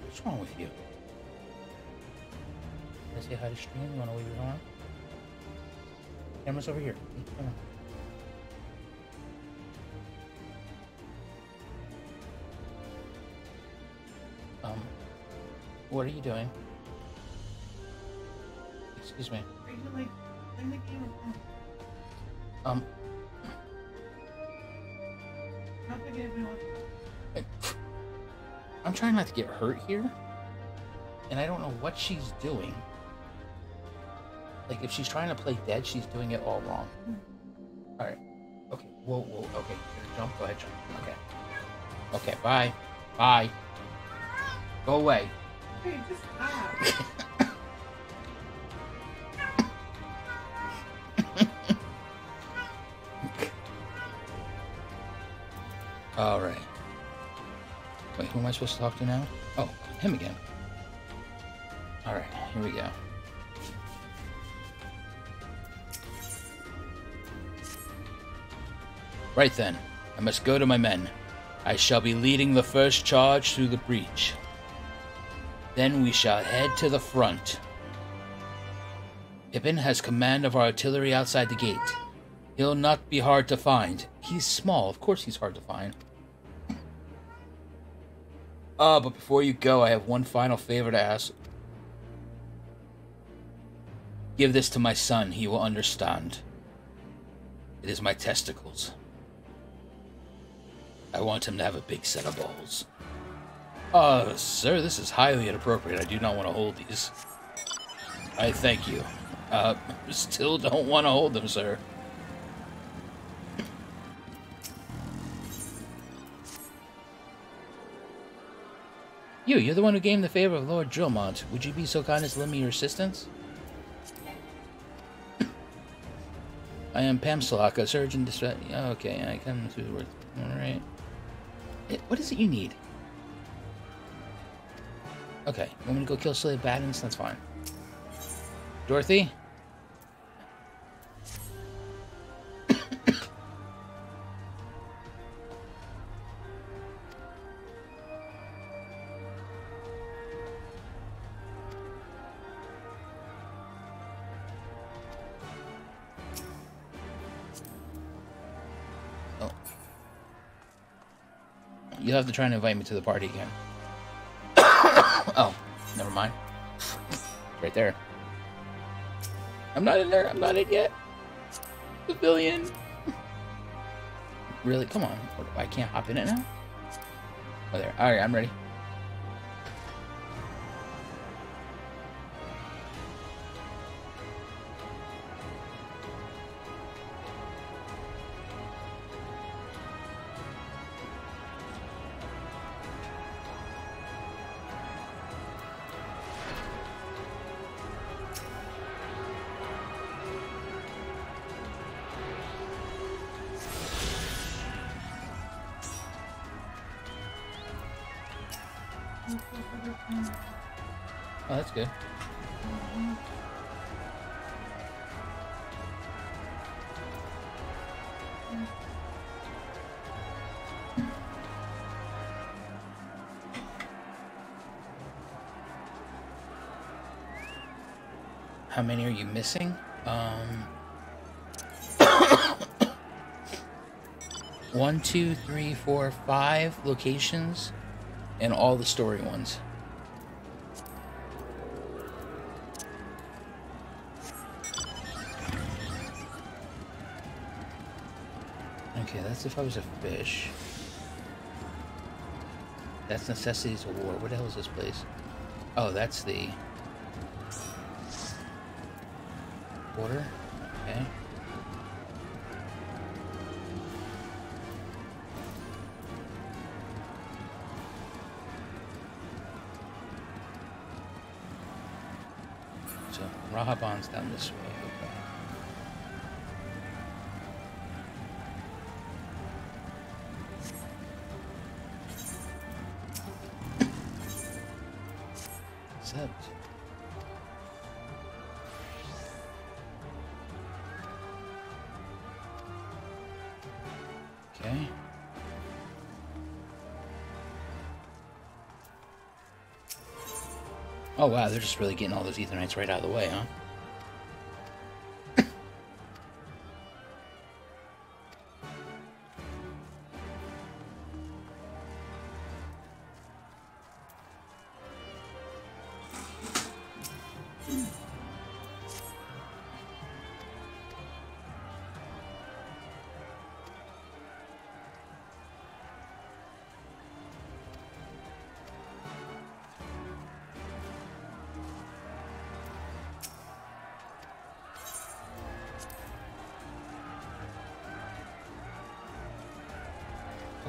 What's wrong with you? Can I say hi to stream? You wanna wave your arm? Camera's over here. Come on. What are you doing? Excuse me. Are you like in the game or not thinking of anyone. I'm trying not to get hurt here. And I don't know what she's doing. Like, if she's trying to play dead, she's doing it all wrong. Alright. Okay. Whoa, whoa. Okay. Jump. Go ahead, jump. Okay. Okay, bye. Bye. Go away. Hey, just stop. Alright. Wait, who am I supposed to talk to now? Oh, him again. Alright, here we go. Right then, I must go to my men. I shall be leading the first charge through the breach. Then we shall head to the front. Pippin has command of our artillery outside the gate. He'll not be hard to find. He's small, of course he's hard to find. But before you go, I have one final favor to ask. Give this to my son, he will understand. It is my testicles. I want him to have a big set of balls. Sir, this is highly inappropriate. I do not want to hold these. I thank you. Still don't want to hold them, sir. You're the one who gained the favor of Lord Drillmont. Would you be so kind as to lend me your assistance? I am Pamsalak, a surgeon distress. Okay, I come through the work. Alright. What is it you need? Okay, you want me to go kill slave Battens? That's fine. Dorothy? You'll have to try and invite me to the party again. Oh, never mind. Right there. I'm not in there. I'm not in yet. Pavilion. Really? Come on. I can't hop in it now? Oh, there. Alright, I'm ready. Oh, that's good. How many are you missing? 1, 2, 3, 4, 5 locations, and all the story ones. Okay, that's if I was a fish. That's Necessities of War. What the hell is this place? Oh, that's the border. Okay. So Rahaban's down this way. Okay. Except okay. Oh wow, they're just really getting all those Etherites right out of the way, huh?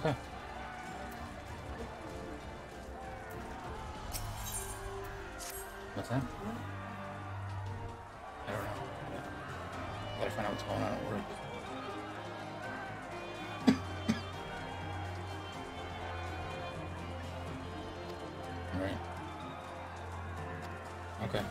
Okay. What's that? I don't know. Gotta find out what's going on at work. Alright. Okay.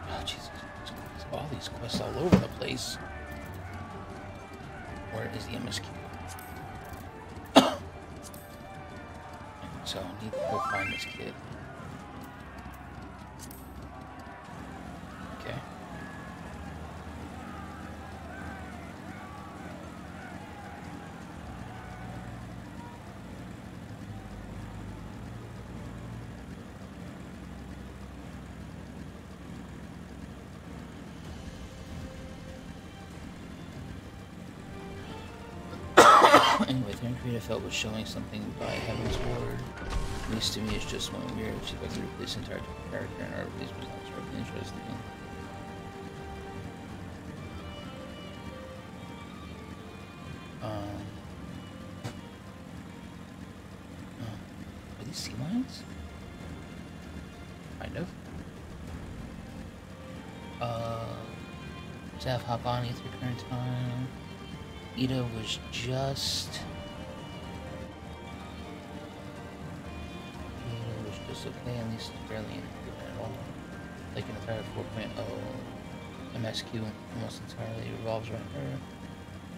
Oh, Jesus. There's all these quests all over the place. Where is the MSQ? So I need to go find this kid. Okay. Anyway, Thancred I felt was showing something by Heavensward. At least to me, it's just one weird. See if I can replace the entire character in art. These was not terribly interesting. Are these sea lions? Kind of. Staff hop on at your current time. Ida was just okay, at least barely improved at all. Like an entire 4.0 MSQ almost entirely revolves around her,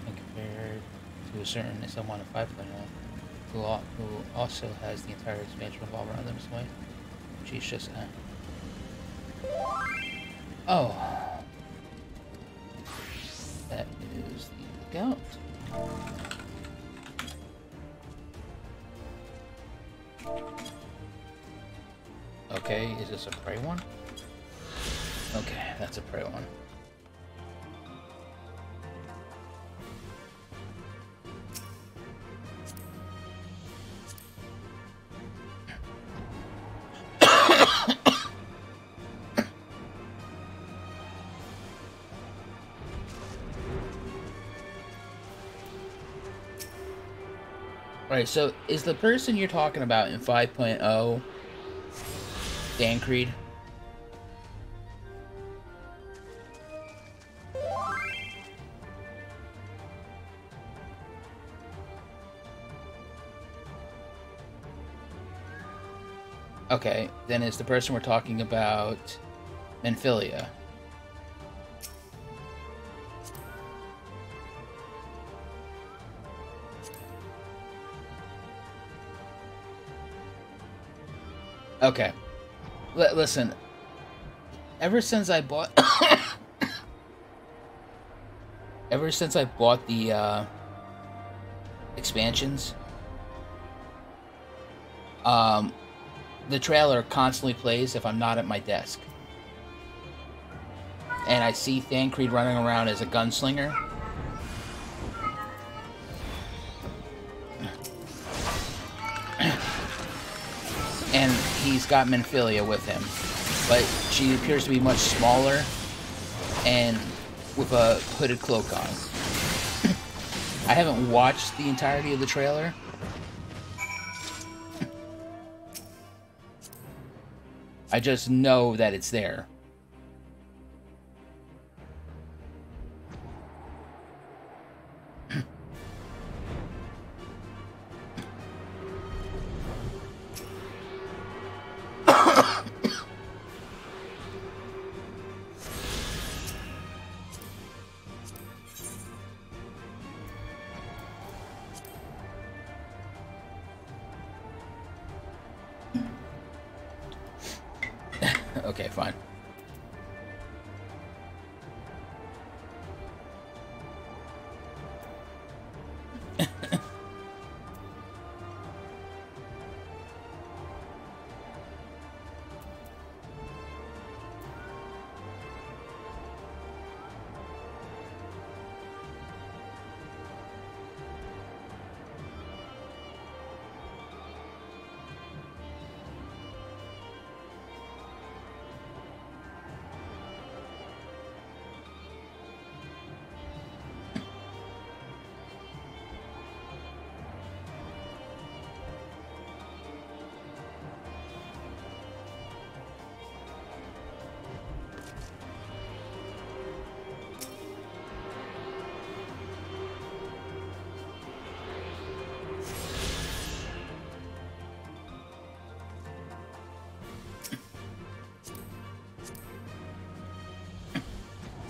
and compared to a certain someone of 5.0 who also has the entire expansion revolve around them as well. She's just oh, that is the lookout. Okay, is this a prey one? Okay, that's a prey one. Alright, so is the person you're talking about in 5.0 Thancred? Okay, then is the person we're talking about Menphilia? Okay. Listen. Ever since I bought the expansions, the trailer constantly plays if I'm not at my desk. And I see Thancred running around as a gunslinger. And he's got Menphilia with him. But she appears to be much smaller and with a hooded cloak on. I haven't watched the entirety of the trailer. I just know that it's there. Okay, fine.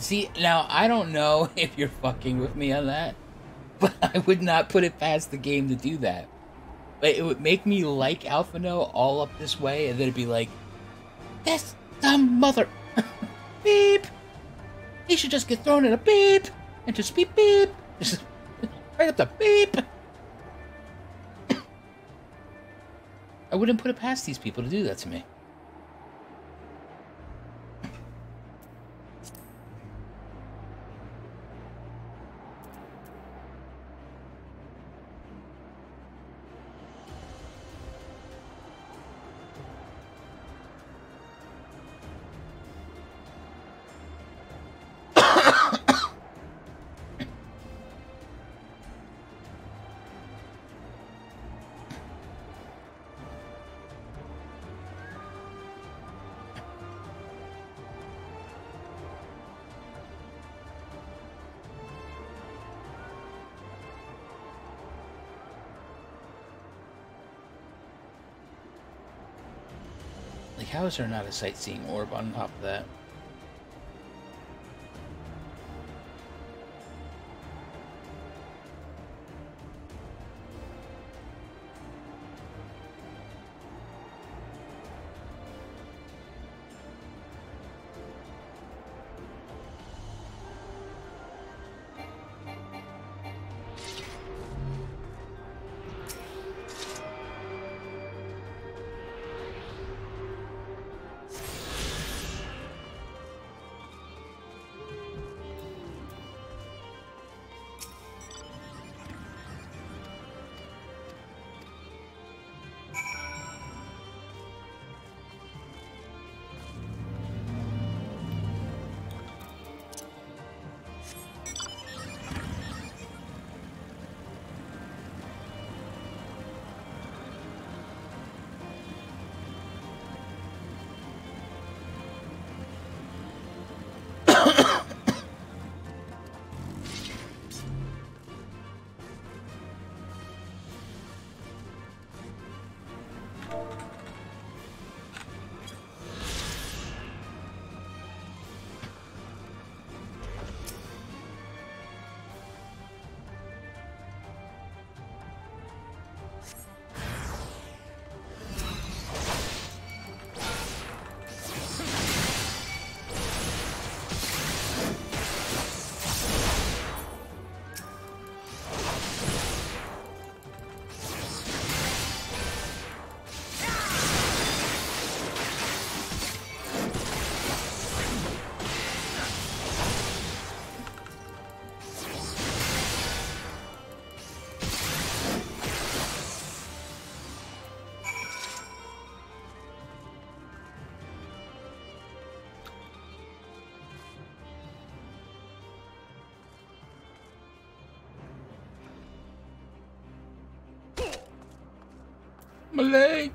See, now, I don't know if you're fucking with me on that, but I would not put it past the game to do that. But it would make me like Alphino all up this way, and then it'd be like, that's dumb mother... beep! He should just get thrown in a beep! And just beep beep! Just right up the beep! I wouldn't put it past these people to do that to me. Like, how is there not a sightseeing orb on top of that? My legs!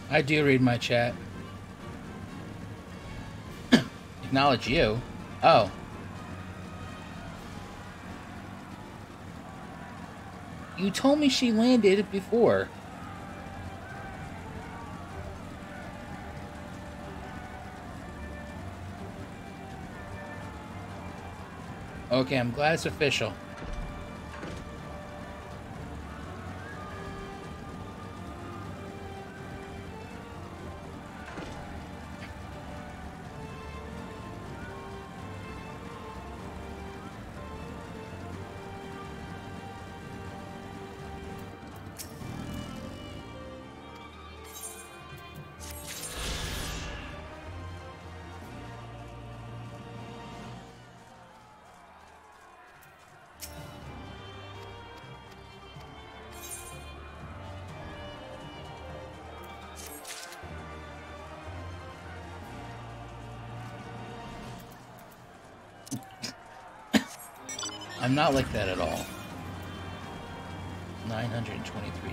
I do read my chat. Acknowledge you? Oh. You told me she landed before. Okay, I'm glad it's official. I'm not like that at all. 923.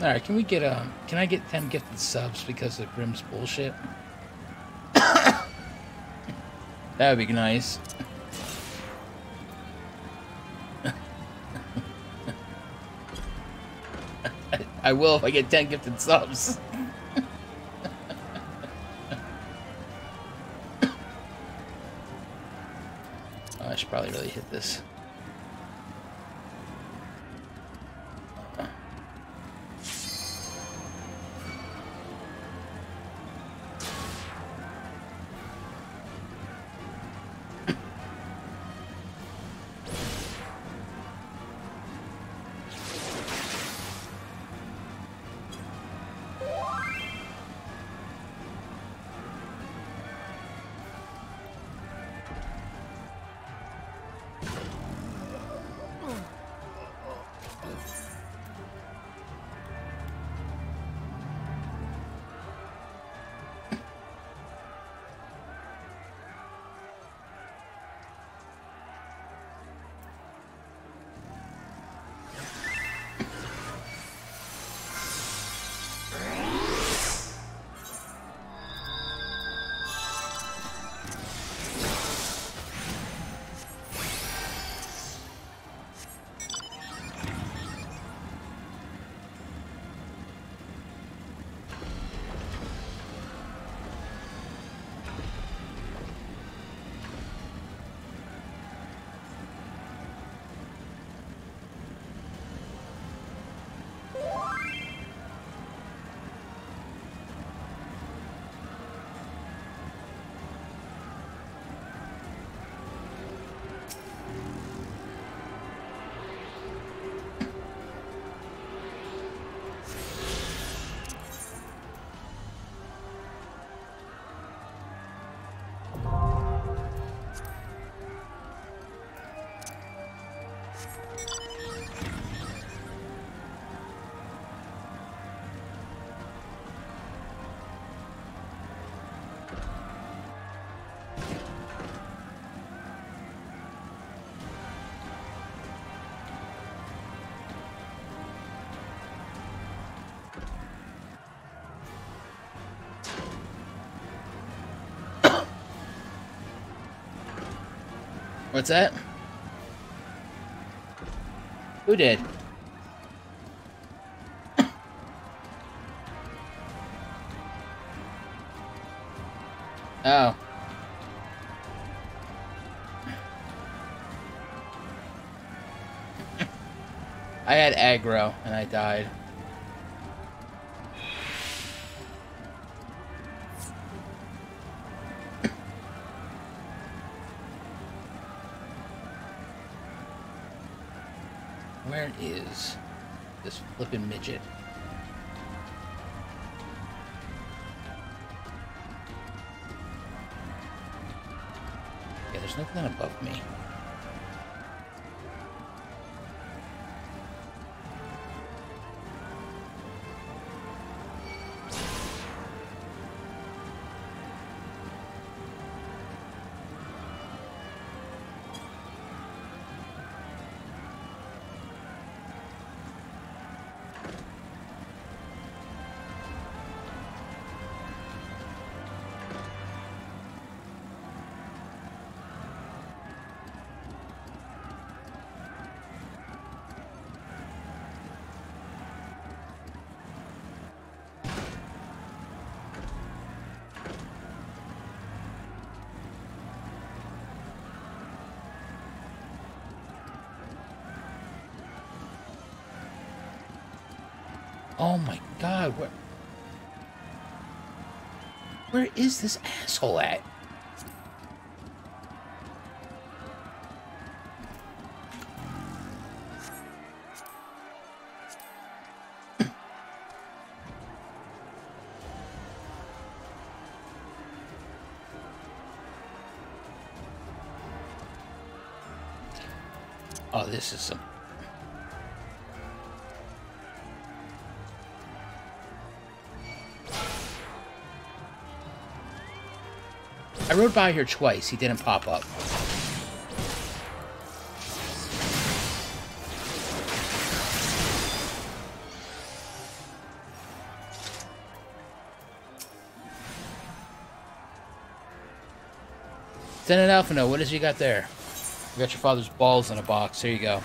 Alright, can we get, can I get 10 gifted subs because of Grim's bullshit? That would be nice. I will if I get 10 gifted subs. Oh, I should probably really hit this. What's that? Who did? Oh. I had aggro and I died. Where is this flippin' midget? Yeah, there's nothing above me. Oh my god, where is this asshole at? Oh, this is some... I rode by here twice. He didn't pop up. Lieutenant Alphino, what has you got there? You got your father's balls in a box. Here you go.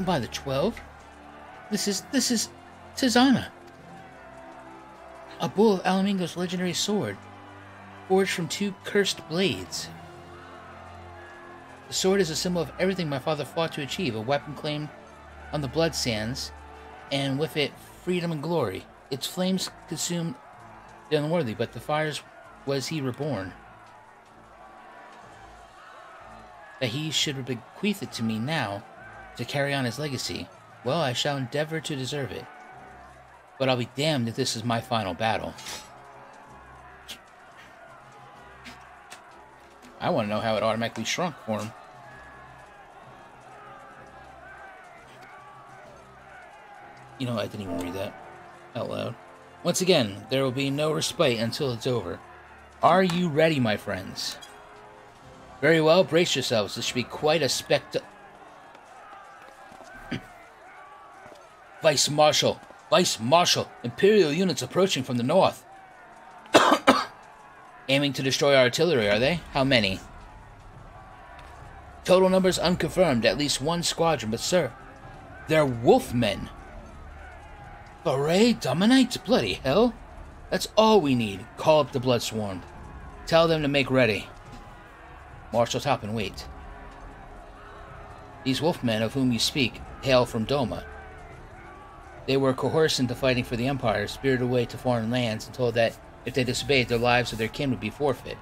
By the 12? This is Tizana. A bull of Alamingo's legendary sword, forged from 2 cursed blades. The sword is a symbol of everything my father fought to achieve, a weapon claimed on the blood sands, and with it, freedom and glory. Its flames consumed the unworthy, but the fires was he reborn. That he should bequeath it to me now, to carry on his legacy. Well, I shall endeavor to deserve it. But I'll be damned if this is my final battle. I want to know how it automatically shrunk for him. You know, I didn't even read that out loud. Once again, there will be no respite until it's over. Are you ready, my friends? Very well, brace yourselves. This should be quite a Vice Marshal! Vice Marshal! Imperial units approaching from the north. Aiming to destroy our artillery, are they? How many? Total numbers unconfirmed. At least 1 squadron, but sir, they're wolfmen. Foray dominate? Bloody hell. That's all we need. Call up the Blood Swarm. Tell them to make ready. Marshal top and wait. These wolfmen of whom you speak hail from Doma. They were coerced into fighting for the Empire, spirited away to foreign lands, and told that if they disobeyed, their lives of their kin would be forfeit.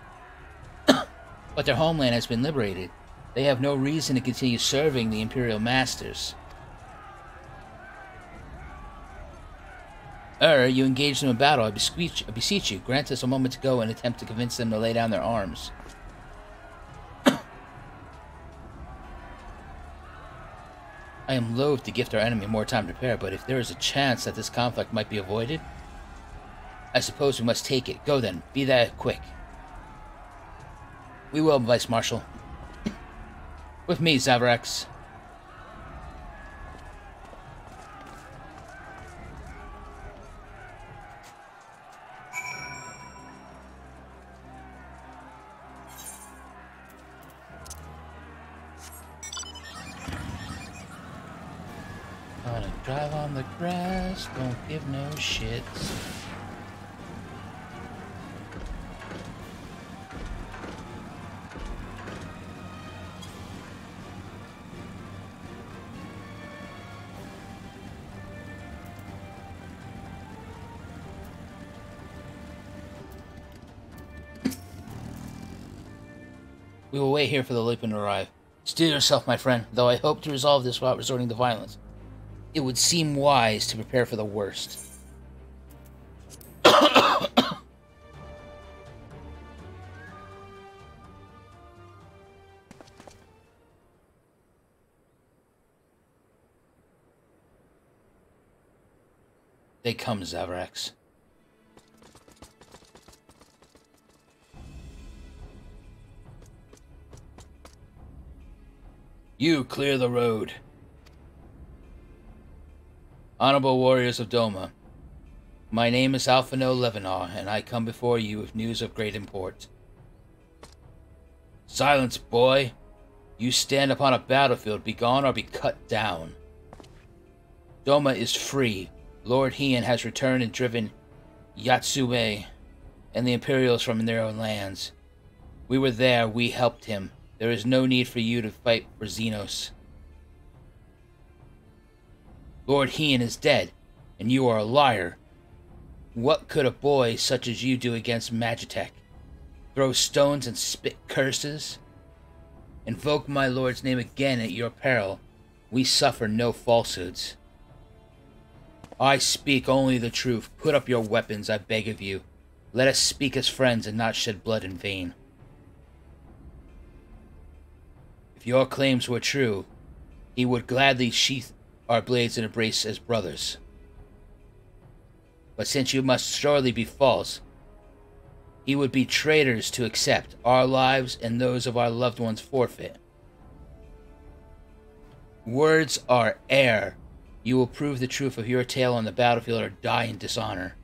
But their homeland has been liberated. They have no reason to continue serving the Imperial Masters. You engage them in battle. I beseech you, grant us a moment to go and attempt to convince them to lay down their arms. I am loath to gift our enemy more time to prepare, but if there is a chance that this conflict might be avoided, I suppose we must take it. Go then. Be that quick. We will, Vice Marshal. With me, Zavrax. Gonna drive on the grass, don't give no shits. We will wait here for the Lipin to arrive. Steel yourself, my friend, though I hope to resolve this without resorting to violence. It would seem wise to prepare for the worst. They come, Zavrax. You clear the road. Honorable warriors of Doma, my name is Alphino Levenaw, and I come before you with news of great import. Silence, boy. You stand upon a battlefield, be gone or be cut down. Doma is free. Lord Heian has returned and driven Yatsue and the Imperials from their own lands. We were there, we helped him. There is no need for you to fight for Xenos. Lord Heian is dead, and you are a liar. What could a boy such as you do against Magitech? Throw stones and spit curses? Invoke my lord's name again at your peril. We suffer no falsehoods. I speak only the truth. Put up your weapons, I beg of you. Let us speak as friends and not shed blood in vain. If your claims were true, he would gladly sheath our blades and embrace as brothers. But since you must surely be false, he would be traitors to accept our lives and those of our loved ones forfeit. Words are air. You will prove the truth of your tale on the battlefield or die in dishonor.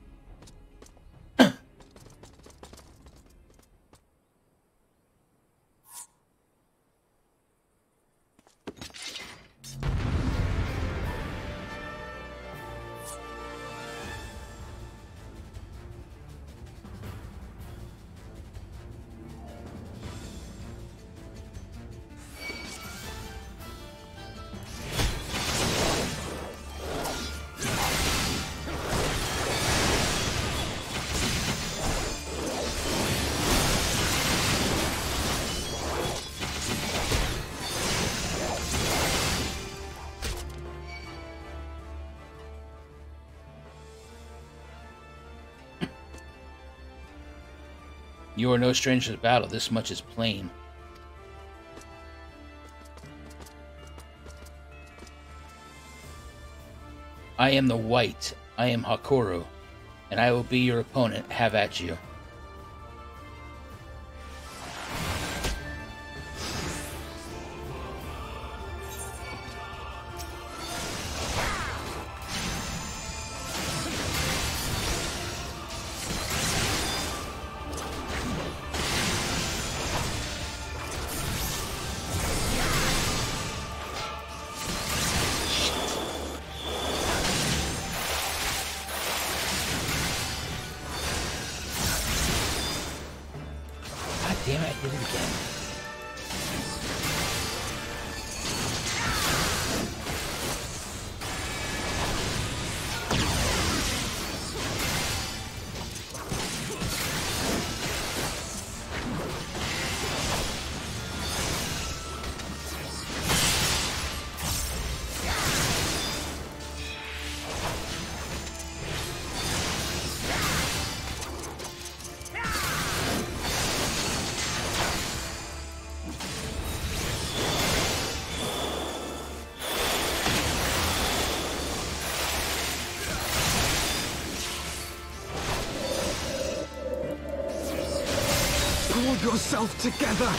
You are no stranger to battle, this much is plain. I am the White, I am Hakoru, and I will be your opponent, have at you. Damn it, I did it again. Pull yourself together!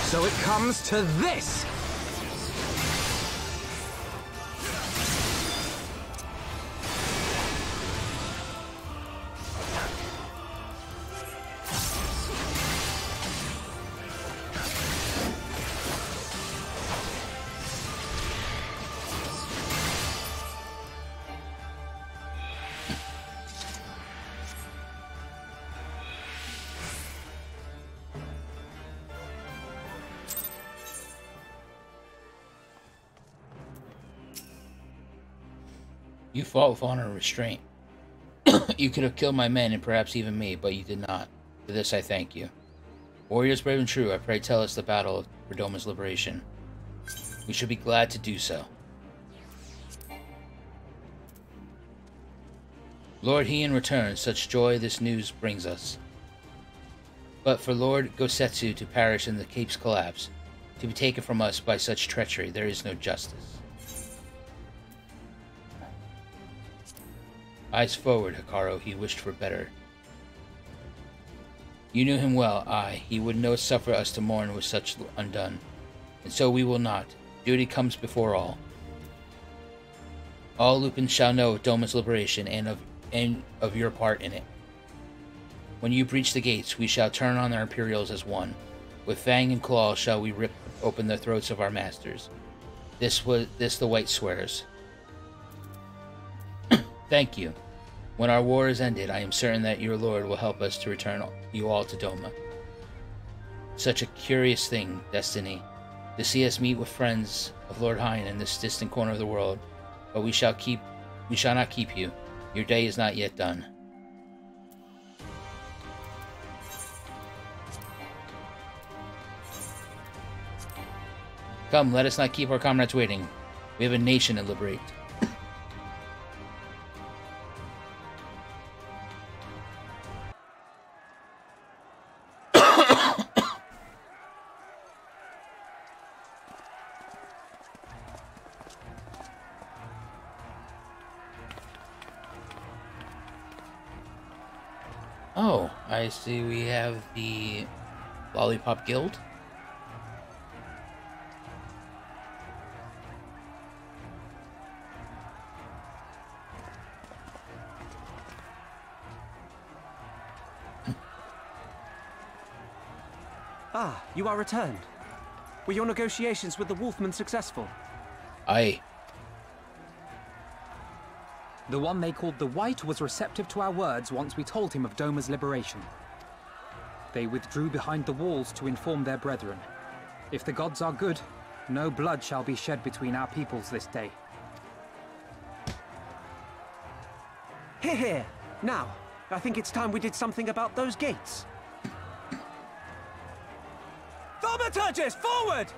So it comes to this! You fought with honor and restraint. You could have killed my men and perhaps even me, but you did not. For this I thank you. Warriors brave and true, I pray tell us the battle for Doma's liberation. We should be glad to do so. Lord Heian returns, such joy this news brings us. But for Lord Gosetsu to perish in the Cape's collapse, to be taken from us by such treachery, there is no justice. Eyes forward, Hikaru, he wished for better. You knew him well, aye. He would no suffer us to mourn with such undone. And so we will not. Duty comes before all. All Lupin shall know of Doma's liberation and of and of your part in it. When you breach the gates, we shall turn on our Imperials as one. With fang and claw shall we rip open the throats of our masters. This the White swears. Thank you. When our war is ended, I am certain that your Lord will help us to return you all to Doma. Such a curious thing, destiny, to see us meet with friends of Lord Hine in this distant corner of the world. But we shall not keep you. Your day is not yet done. Come, let us not keep our comrades waiting. We have a nation to liberate. Oh, I see we have the Lollipop Guild. Ah, you are returned. Were your negotiations with the Wolfmen successful? Aye. The one they called the White was receptive to our words once we told him of Doma's liberation. They withdrew behind the walls to inform their brethren. If the gods are good, no blood shall be shed between our peoples this day. Hear, hear. Now, I think it's time we did something about those gates. Thaumaturges, forward!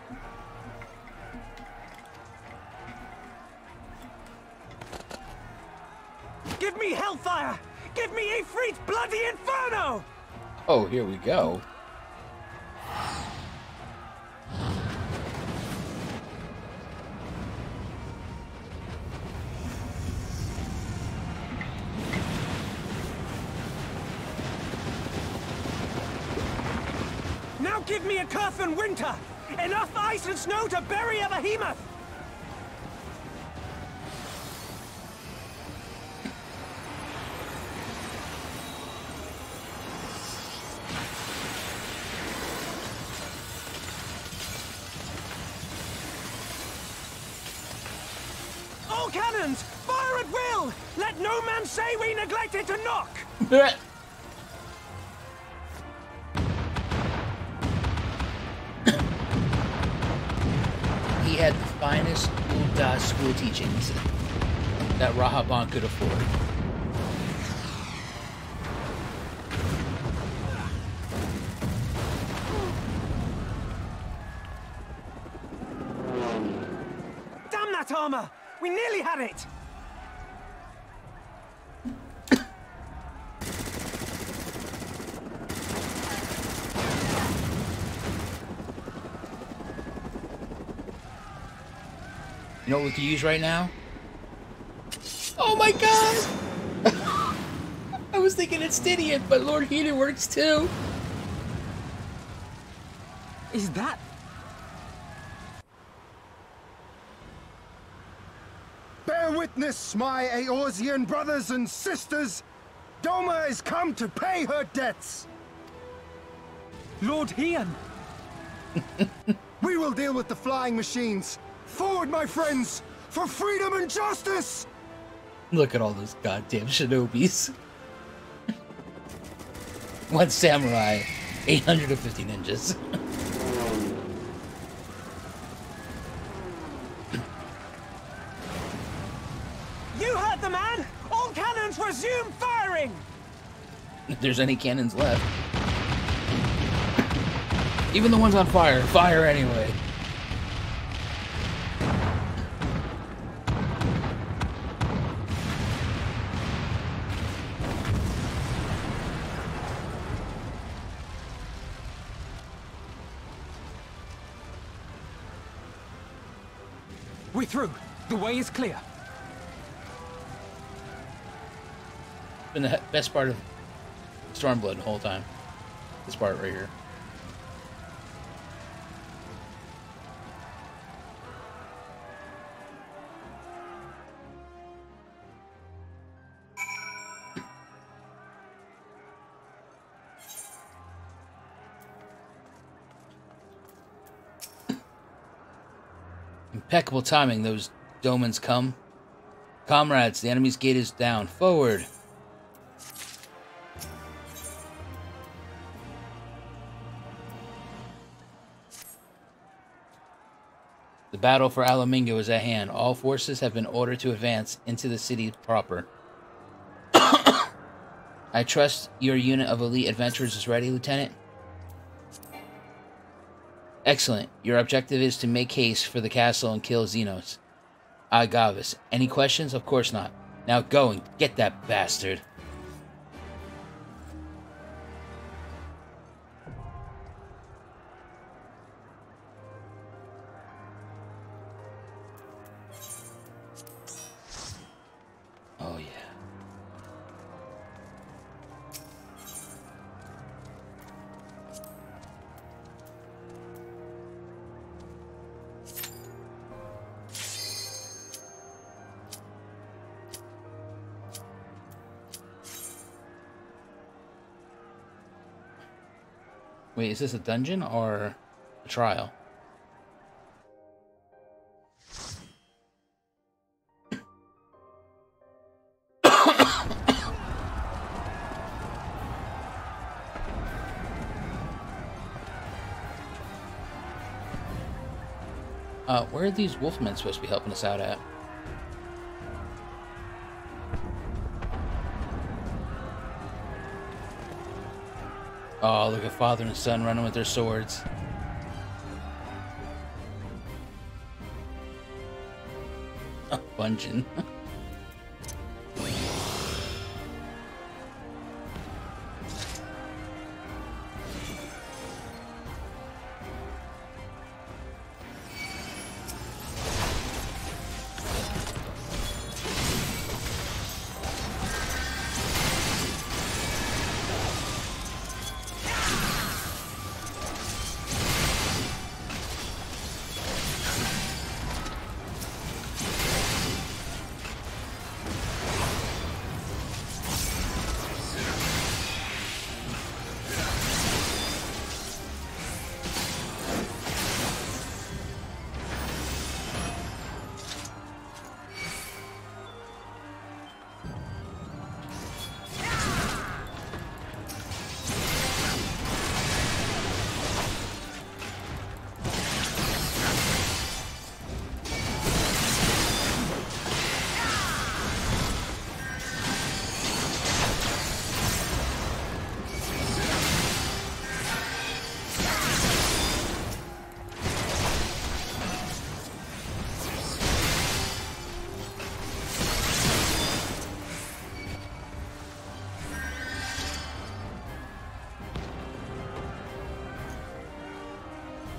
Give me hellfire! Give me Ifrit's bloody inferno! Oh, here we go. Now give me a Curfin winter! Enough ice and snow to bury a behemoth! All cannons! Fire at will! Let no man say we neglected to knock! He had the finest Ul'dah school teachings that Rahaban could afford. Damn that armor! We nearly had it! You know what we could use right now? Oh my god! I was thinking it's Stydian, but Lord Heater works too. Is that... Bear witness, my Eorzean brothers and sisters! Doma is come to pay her debts! Lord Hian! We will deal with the flying machines! Forward, my friends! For freedom and justice! Look at all those goddamn shinobis. One samurai, 850 ninjas. You heard the man! All cannons resume firing! If there's any cannons left. Even the ones on fire, fire anyway. We're through. The way is clear. Been the best part of Stormblood the whole time. This part right here. Impeccable timing, those Domans come. Comrades, the enemy's gate is down. Forward! The battle for Alamingo is at hand. All forces have been ordered to advance into the city proper. I trust your unit of elite adventurers is ready, Lieutenant? Excellent. Your objective is to make haste for the castle and kill Xenos. Agavis. Any questions? Of course not. Now go and get that bastard. Oh, yeah. Wait, is this a dungeon or a trial? Where are these wolfmen supposed to be helping us out at? Oh, look at father and son running with their swords. Bungeon.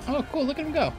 Oh, cool, look at him go.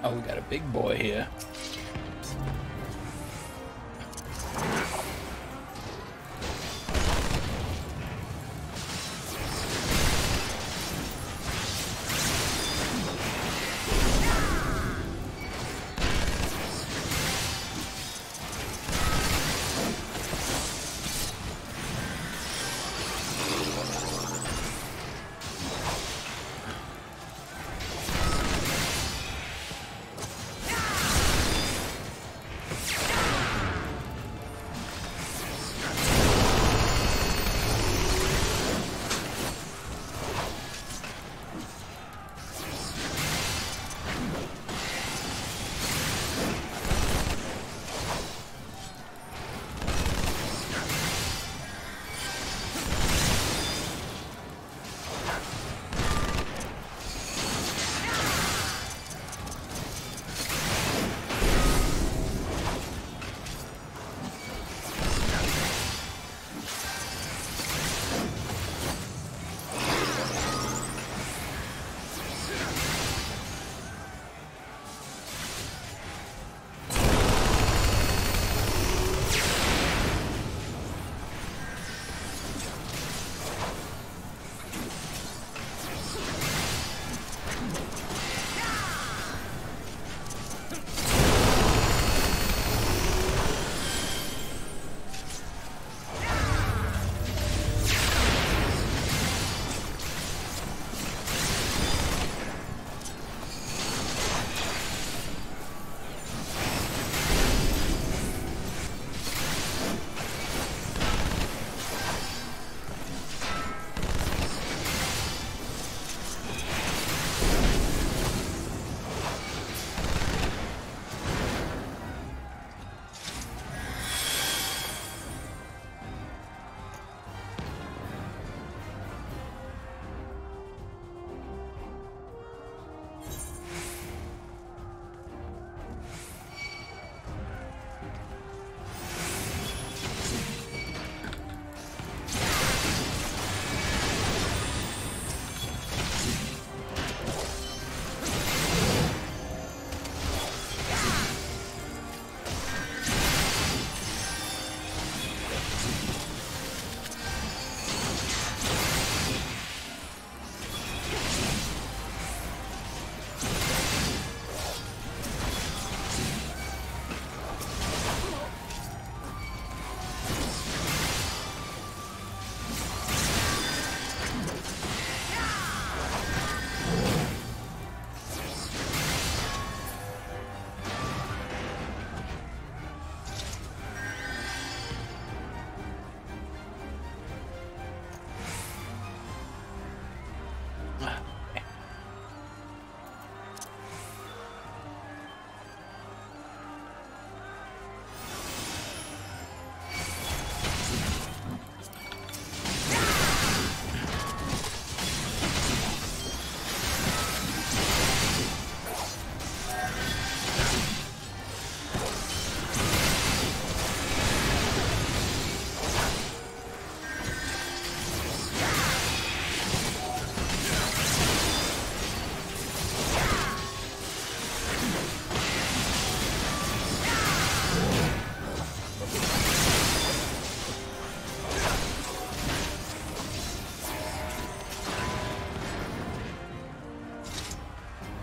Oh, we got a big boy here.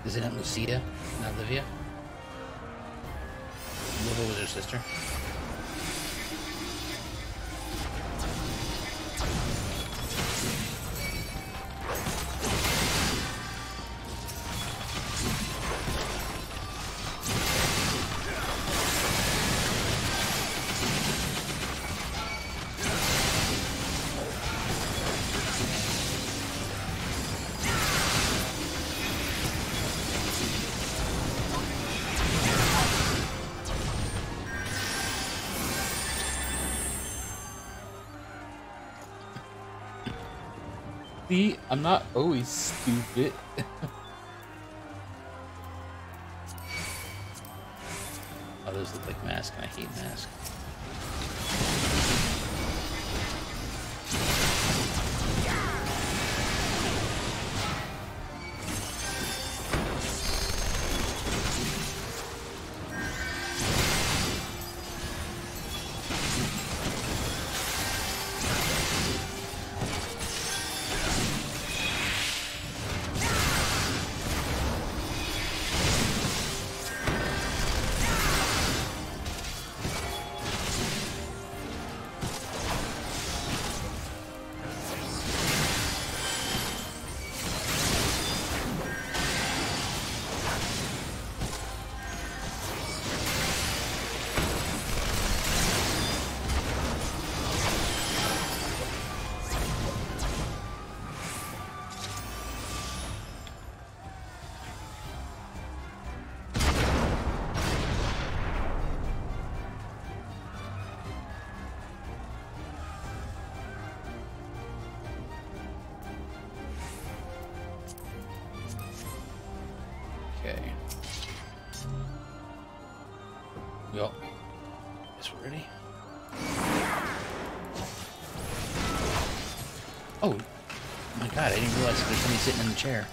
Isn't it Lucida, not Livia? Livia was her sister. See, I'm not always stupid. Oh, those look like masks. I hate masks. Guess we're ready. Oh my god, I didn't realize there's somebody sitting in the chair.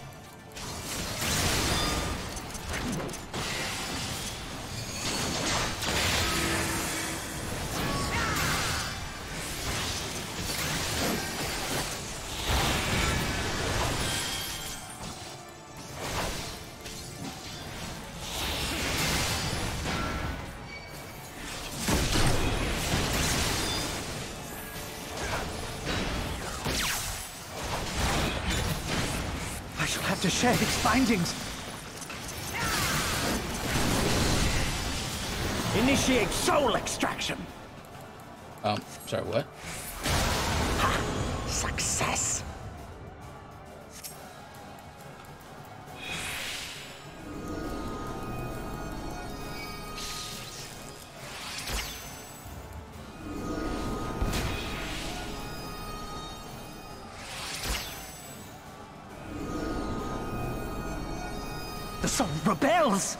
To share its findings. Initiate soul extraction. Sorry, what? Ha! Success. The soul rebels!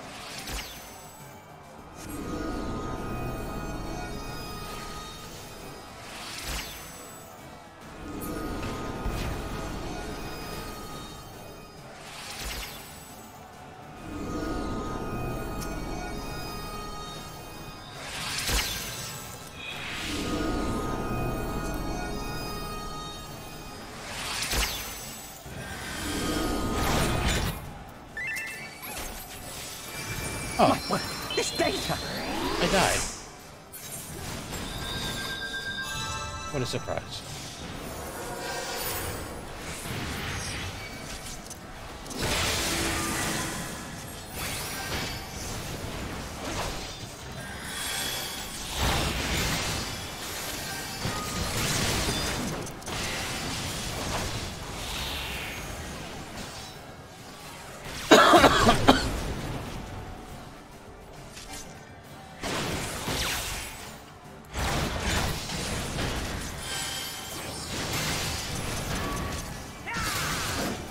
Oh. What? This data! I died. What a surprise.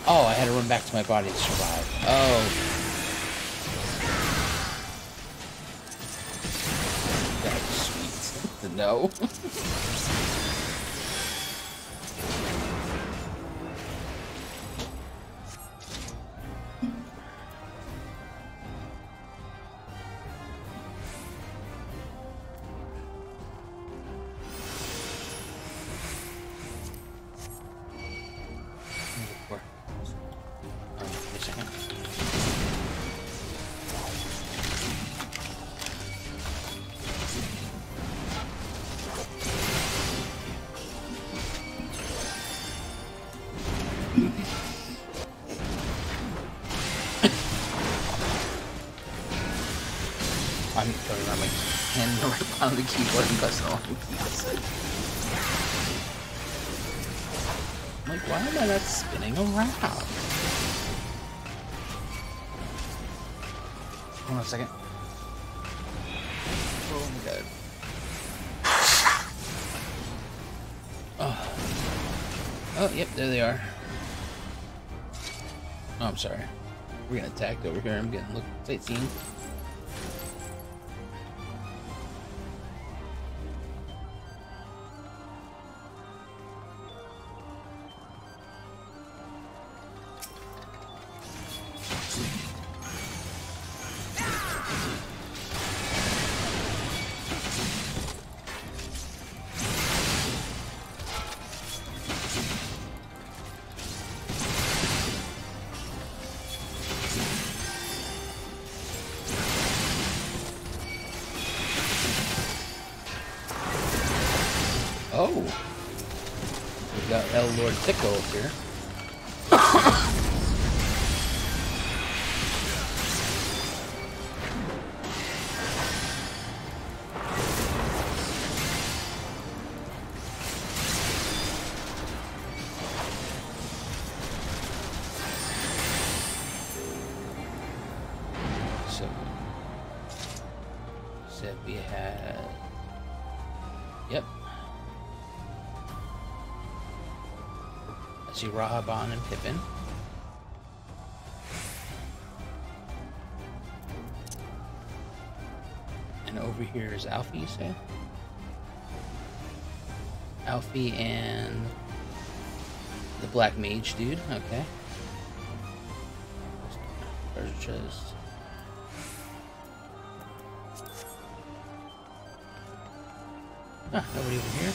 Oh, I had to run back to my body to survive. Oh. That was sweet to know. I'm going around my hand right on the keyboard and pressing all the keys. I'm like, why am I not spinning around? Hold on a second. Oh my god. Oh. Oh, yep, there they are. Oh, I'm sorry. We're getting attacked over here. I'm getting sightseeing. Oh, we've got El Lord Tickle up here. So, said we had. Yep. See Rahaban and Pippin. And over over here is Alfie, you say? Alfie and the black mage dude, okay. Treasure chest. Ah, nobody over here.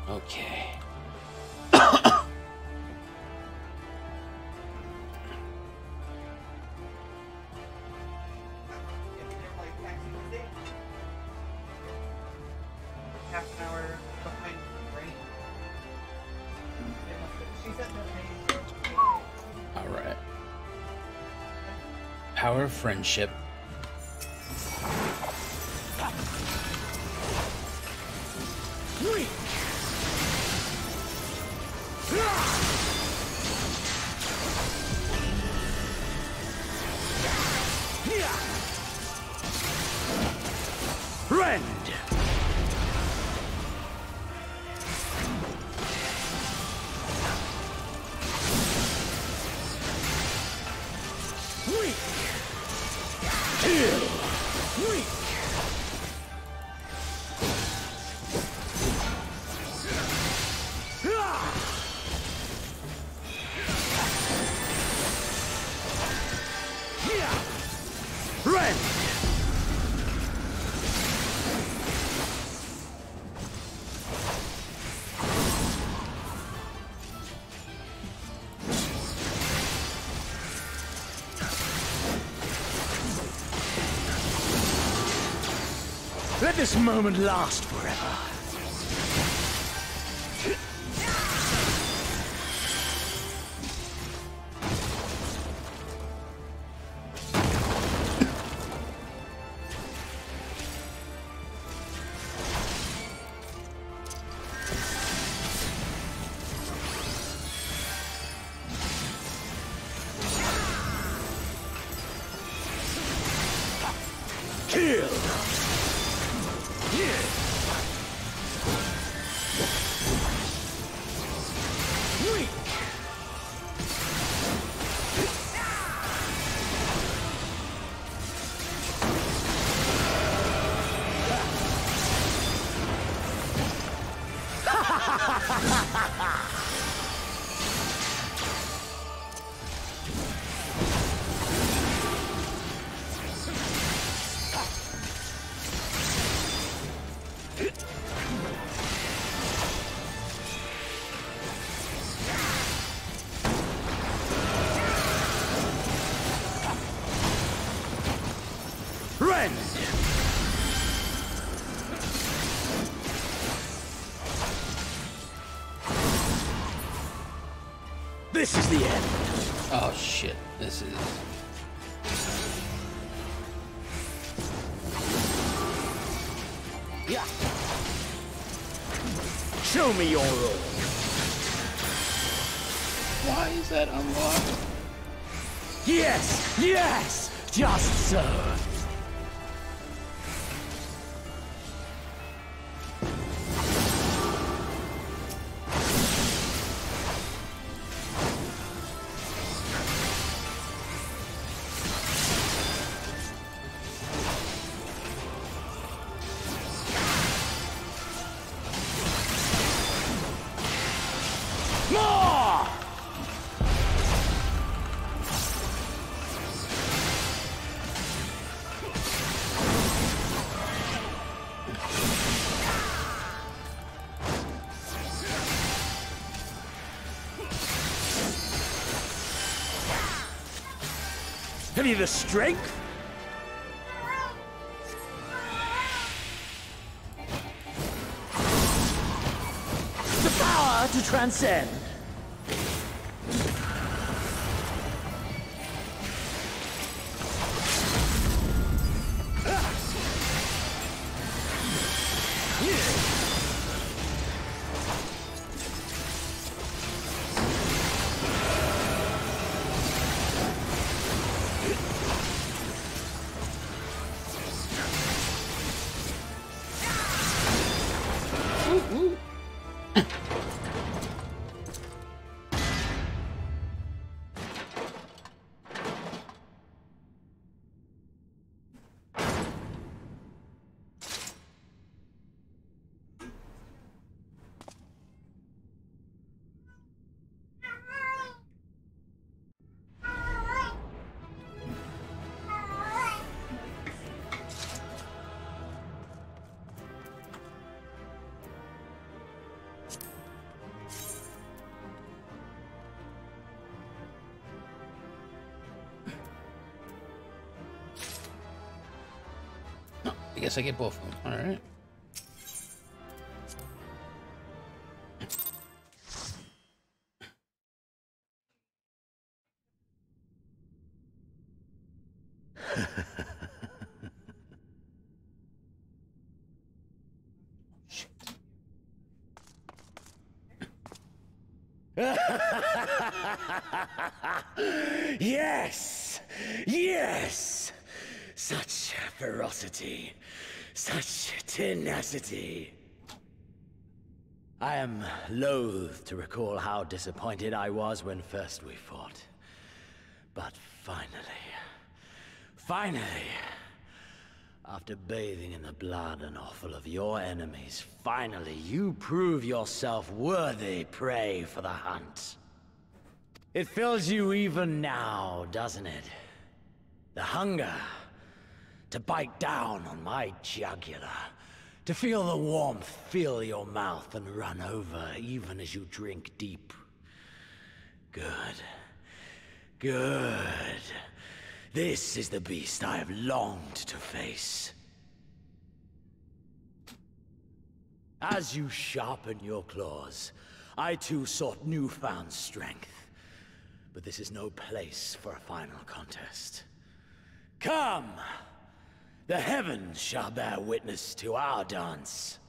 Okay. Half an hour behind rain. She said no rain. Alright. Power of friendship. Rend! Let this moment last forever. Kill! end! This is the end. Oh shit, this is... Yeah. Show me your role. Why is that unlocked? Yes! Yes! Just so. Have you the strength? The power to transcend. I guess I get both of them. Alright. Yes! Yes! Such ferocity. Such tenacity. I am loath to recall how disappointed I was when first we fought. But finally, after bathing in the blood and offal of your enemies, finally you prove yourself worthy prey for the hunt. It fills you even now, doesn't it? The hunger to bite down on my jugular, to feel the warmth fill your mouth and run over even as you drink deep. Good. Good. This is the beast I have longed to face. As you sharpen your claws, I too sought newfound strength. But this is no place for a final contest. Come! The heavens shall bear witness to our dance.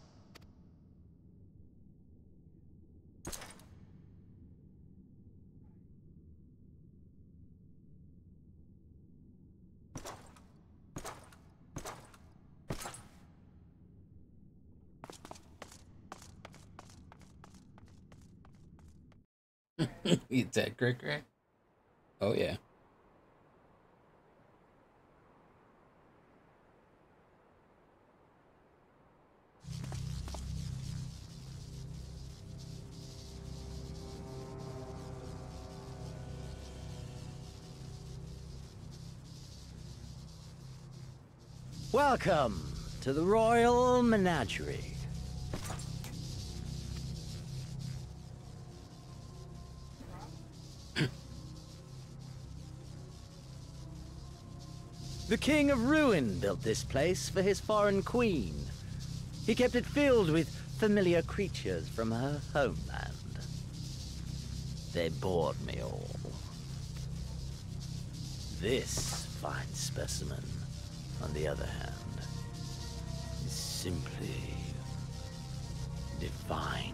Eat that crack. Oh yeah. Welcome to the Royal Menagerie. The King of Ruin built this place for his foreign queen. He kept it filled with familiar creatures from her homeland. They bored me all. This fine specimen, on the other hand, is simply divine.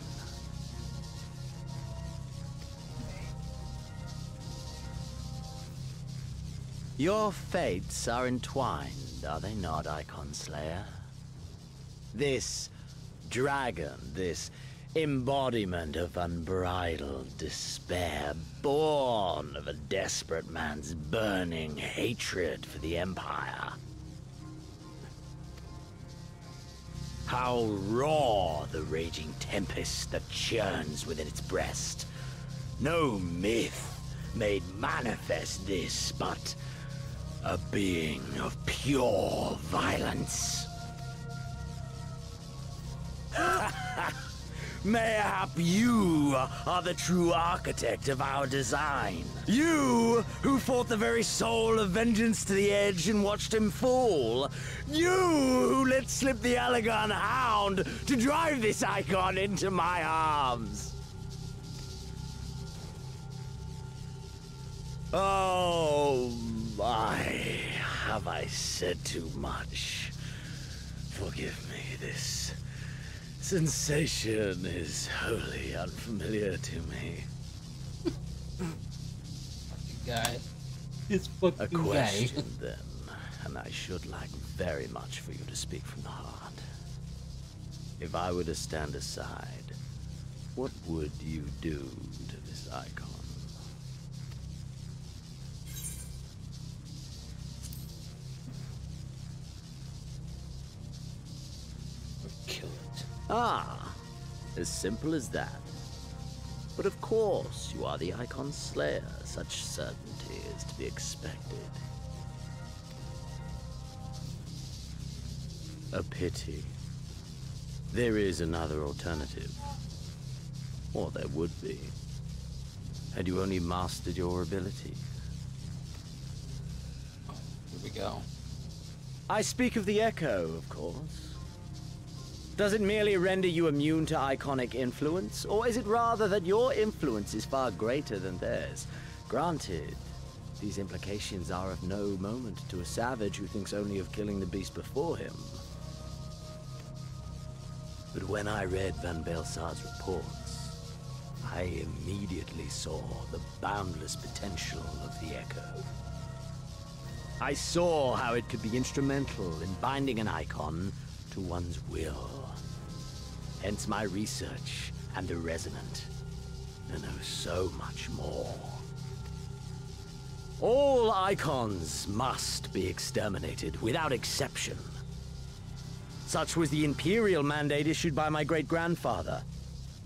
Your fates are entwined, are they not, Icon Slayer? This dragon, this embodiment of unbridled despair, born of a desperate man's burning hatred for the Empire. How raw the raging tempest that churns within its breast. No myth made manifest this, but a being of pure violence. Mayhap you are the true architect of our design. You who fought the very soul of vengeance to the edge and watched him fall. You who let slip the Allegan hound to drive this icon into my arms. Oh my, have I said too much? Forgive me, this sensation is wholly unfamiliar to me. Guy. It's fucking A question, then, and I should like very much for you to speak from the heart. If I were to stand aside, what would you do to this icon? Kill it. Ah, as simple as that. But of course, you are the Icon Slayer. Such certainty is to be expected. A pity. There is another alternative. Or there would be. Had you only mastered your abilities. Here we go. I speak of the Echo, of course. Does it merely render you immune to iconic influence, or is it rather that your influence is far greater than theirs? Granted, these implications are of no moment to a savage who thinks only of killing the beast before him. But when I read Van Belsar's reports, I immediately saw the boundless potential of the Echo. I saw how it could be instrumental in binding an icon to one's will. Hence my research and the Resonant, and oh, so much more. All icons must be exterminated without exception. Such was the Imperial mandate issued by my great-grandfather,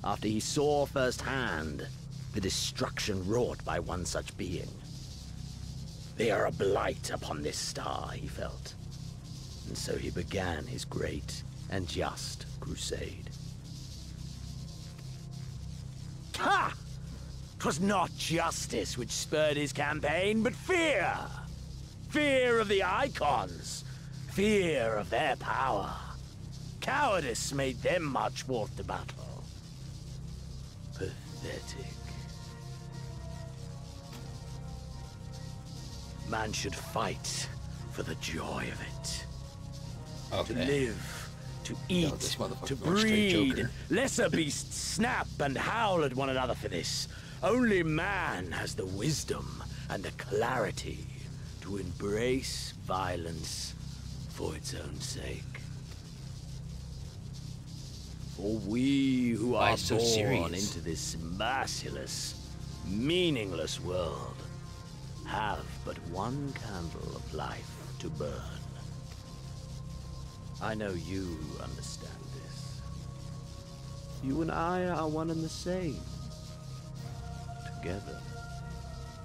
after he saw firsthand the destruction wrought by one such being. They are a blight upon this star, he felt. And so he began his great and just crusade. Ha! 'Twas not justice which spurred his campaign, but fear! Fear of the Icons! Fear of their power! Cowardice made them march forth to battle. Pathetic. Man should fight for the joy of it. Okay. To live, to eat, this motherfucker to going straight breed. Joker. Lesser beasts snap and howl at one another for this. Only man has the wisdom and the clarity to embrace violence for its own sake. For we who are so born serious? into this merciless, meaningless world have but one candle of life to burn. I know you understand this. You and I are one and the same. Together,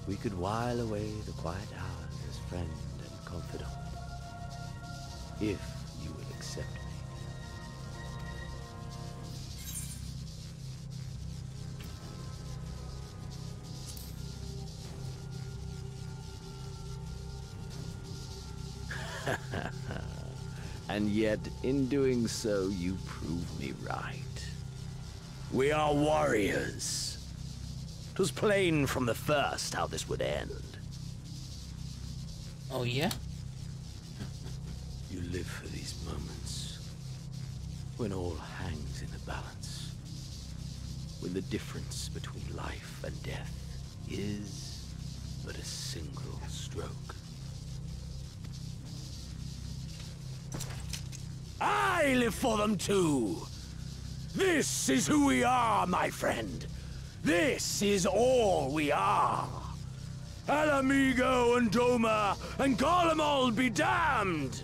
we could while away the quiet hours as friend and confidant. If you will accept me. And yet, in doing so, you prove me right. We are warriors. 'Twas plain from the first how this would end. Oh, yeah? You live for these moments, when all hangs in the balance, when the difference between life and death is but a single stroke. I live for them too! This is who we are, my friend! This is all we are! Alamigo and Doma and Garlemald be damned!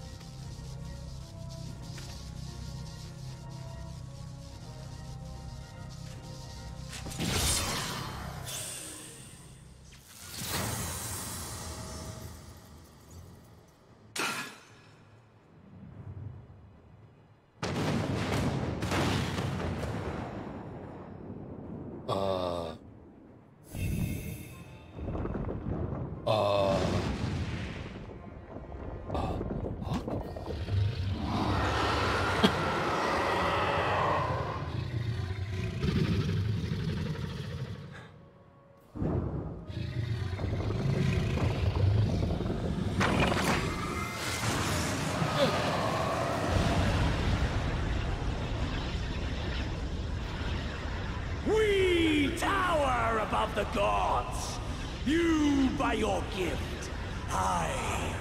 The gods! You by your gift, I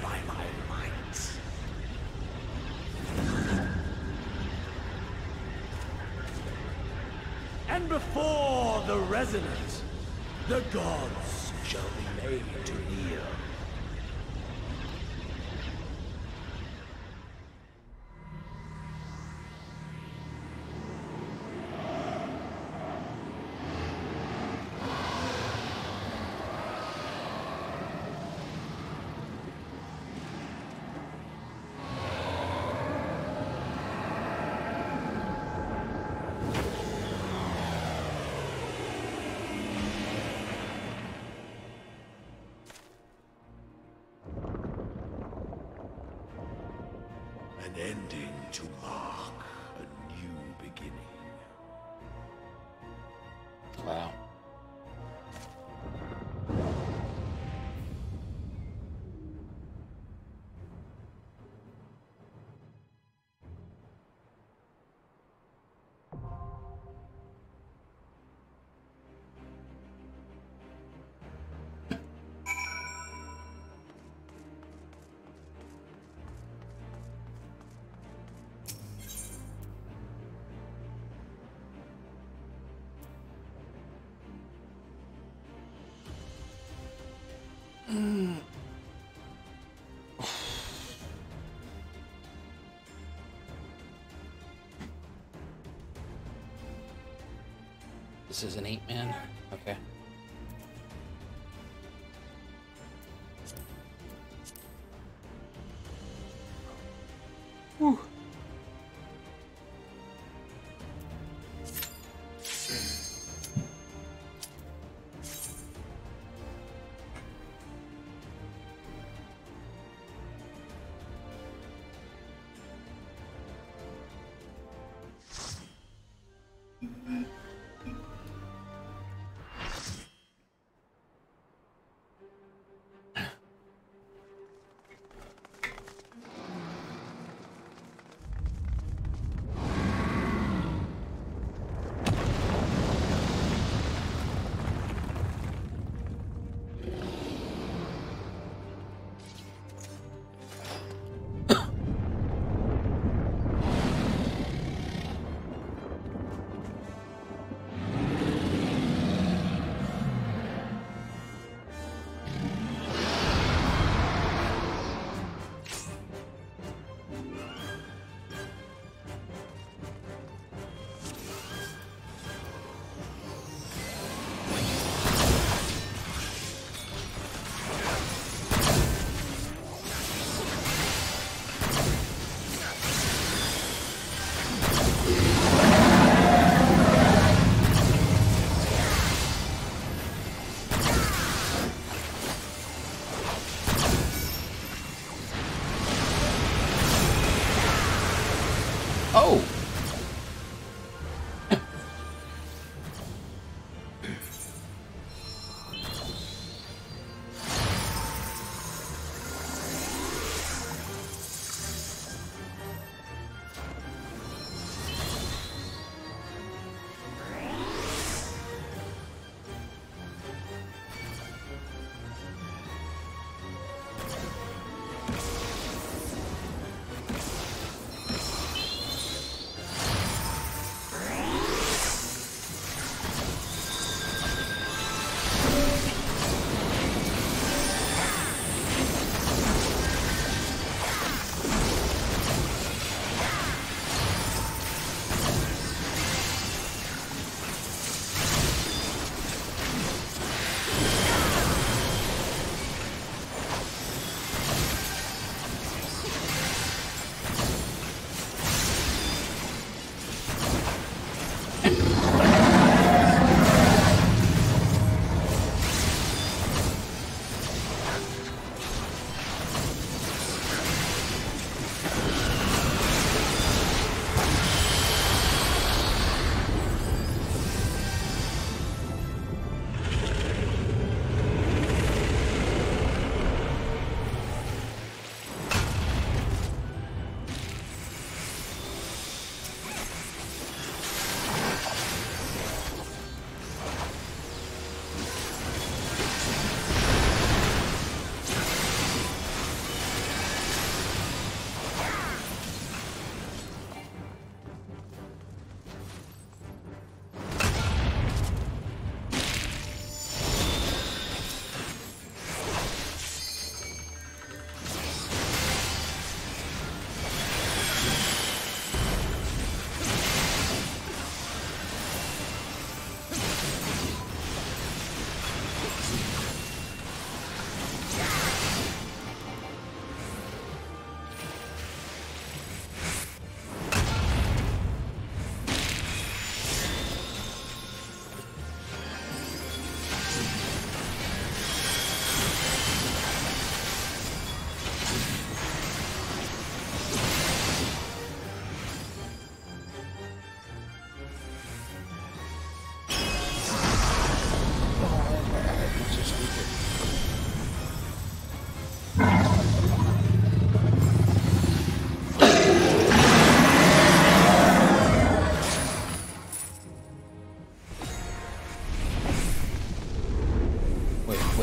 by my might. And before the resonant, the gods shall be made to kneel. An ending to mark a new beginning. Wow. This is an 8-man? Okay. Whew. Oh!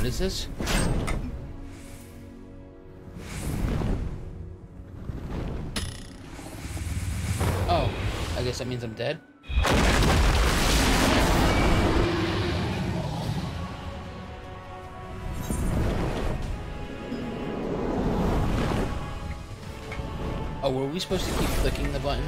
What is this? Oh, I guess that means I'm dead. Oh, were we supposed to keep clicking the button?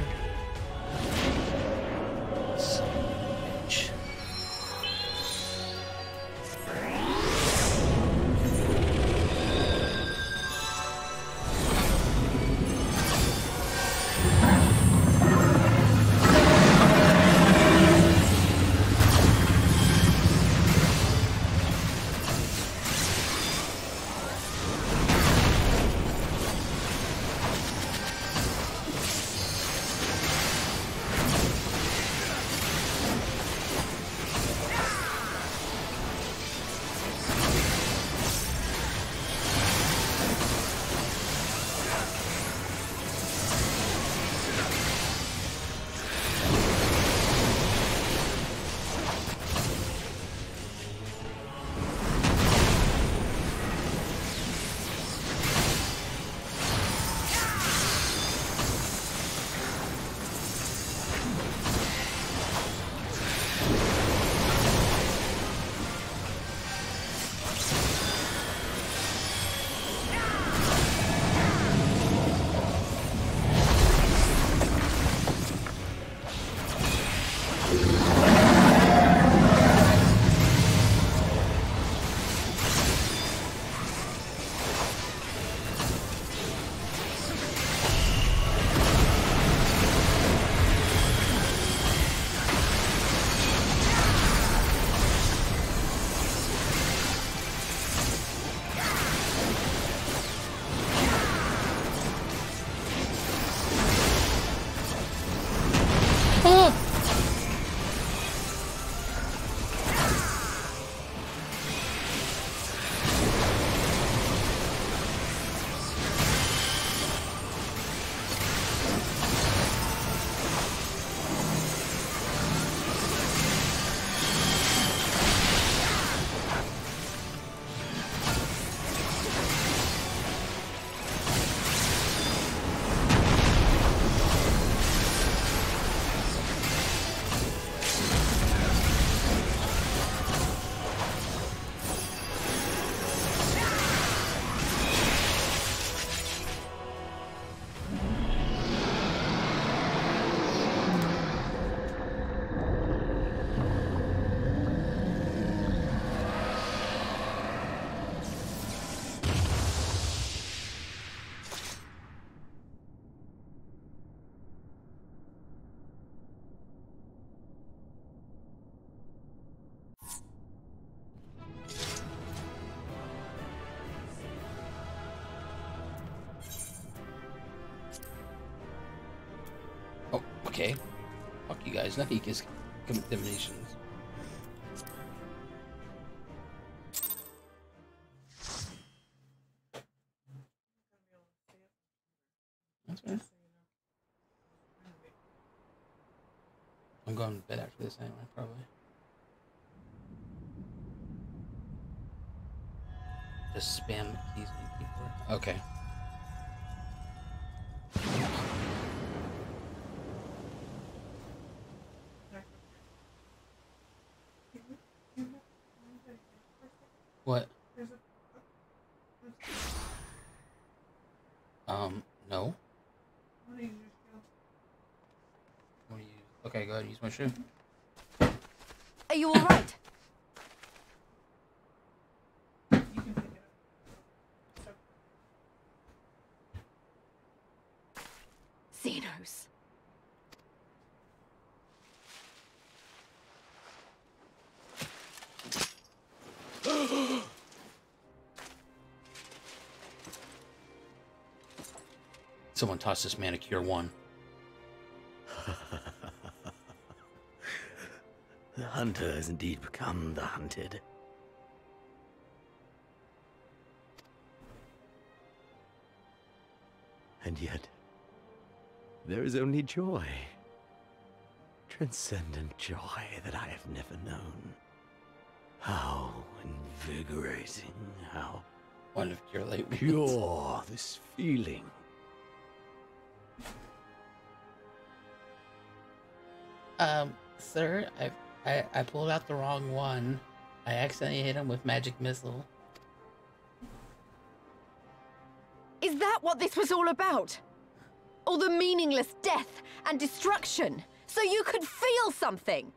Okay. Fuck you guys. Nothing can commit divinations. That's fine. I'm going to bed after this anyway, probably. Just spam the keys on the keyboard. Okay. What? No. What do you... Okay, go ahead, use my shoe. Are you alright? Xenos. Someone toss this man a cure 1. The hunter has indeed become the hunted. And yet, there is only joy. Transcendent joy that I have never known. How invigorating, how pure this feeling. Sir, I pulled out the wrong one. I accidentally hit him with magic missile. Is that what this was all about? All the meaningless death and destruction, so you could feel something?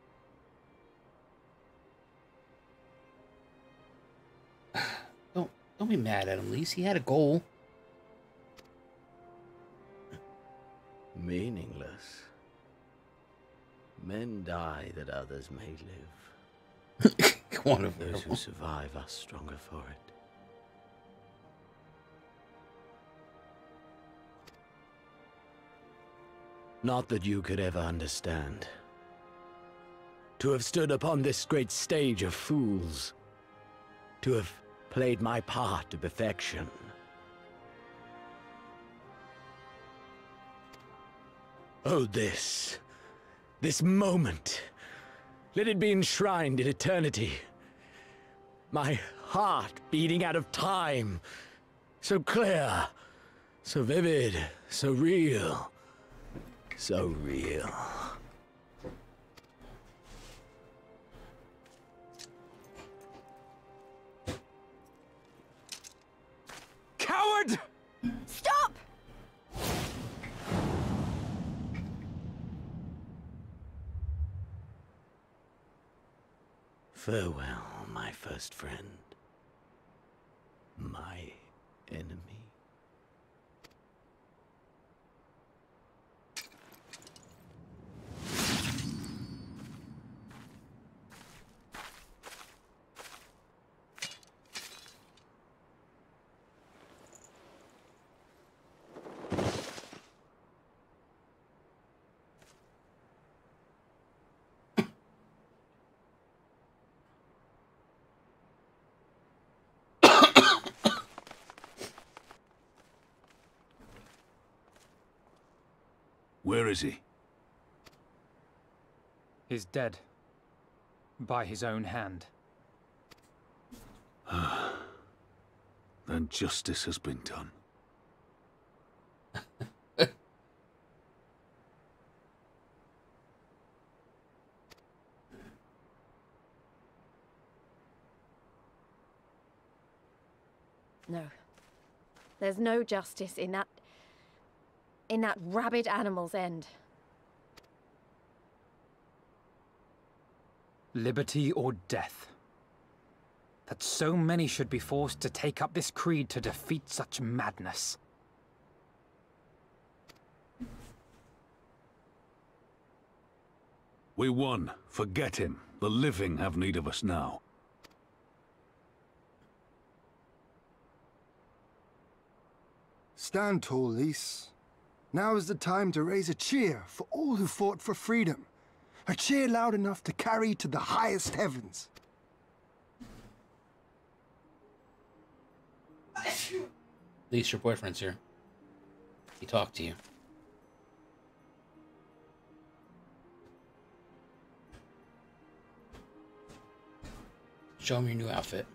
Don't be mad at him, Lise. He had a goal. Meaningless. Men die that others may live. Those who survive are stronger for it. Not that you could ever understand. To have stood upon this great stage of fools. To have played my part to perfection. Oh, this moment. Let it be enshrined in eternity. My heart beating out of time. So clear, so vivid, so real. So real. Coward! Stop! Farewell, my first friend. My enemy. Where is he? He's dead. By his own hand. Then justice has been done. No. There's no justice in that rabid animal's end. Liberty or death. That so many should be forced to take up this creed to defeat such madness. We won. Forget him. The living have need of us now. Stand tall, Lise. Now is the time to raise a cheer for all who fought for freedom. A cheer loud enough to carry to the highest heavens. At least your boyfriend's here. He talked to you. Show him your new outfit.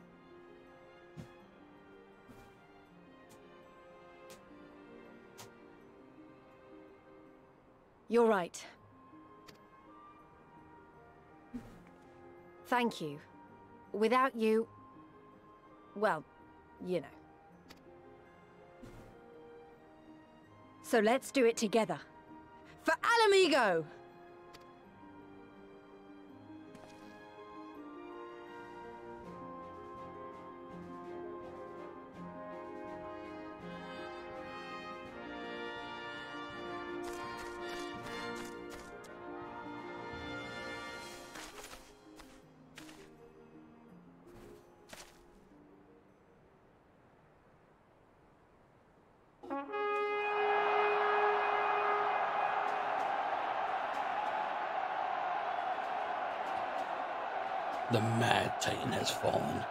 You're right. Thank you. Without you... well, you know. So let's do it together. For Alamigo! The Mad Titan has fallen.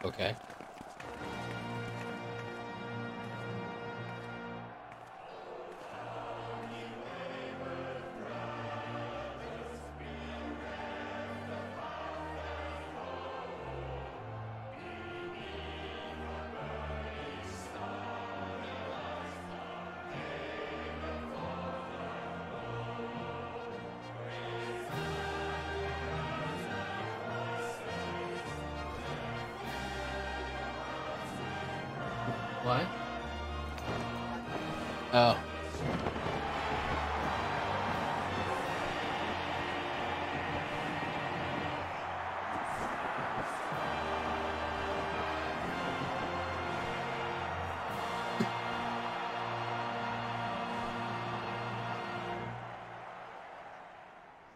Okay. What? Oh.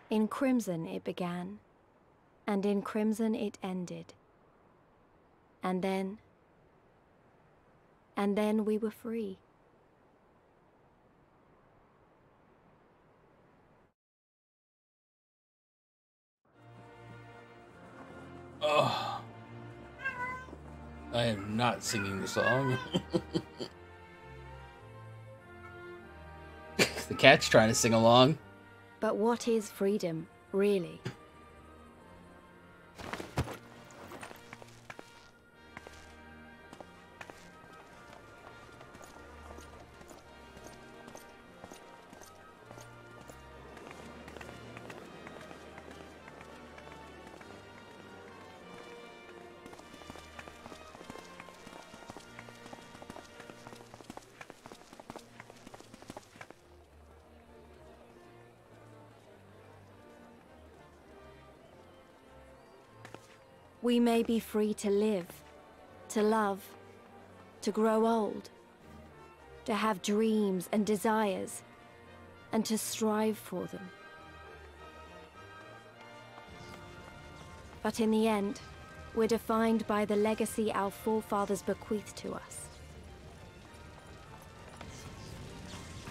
In crimson it began, and in crimson it ended. And then we were free. Oh. I am not singing the song. The cat's trying to sing along. But what is freedom, really? We may be free to live, to love, to grow old, to have dreams and desires, and to strive for them. But in the end, we're defined by the legacy our forefathers bequeathed to us.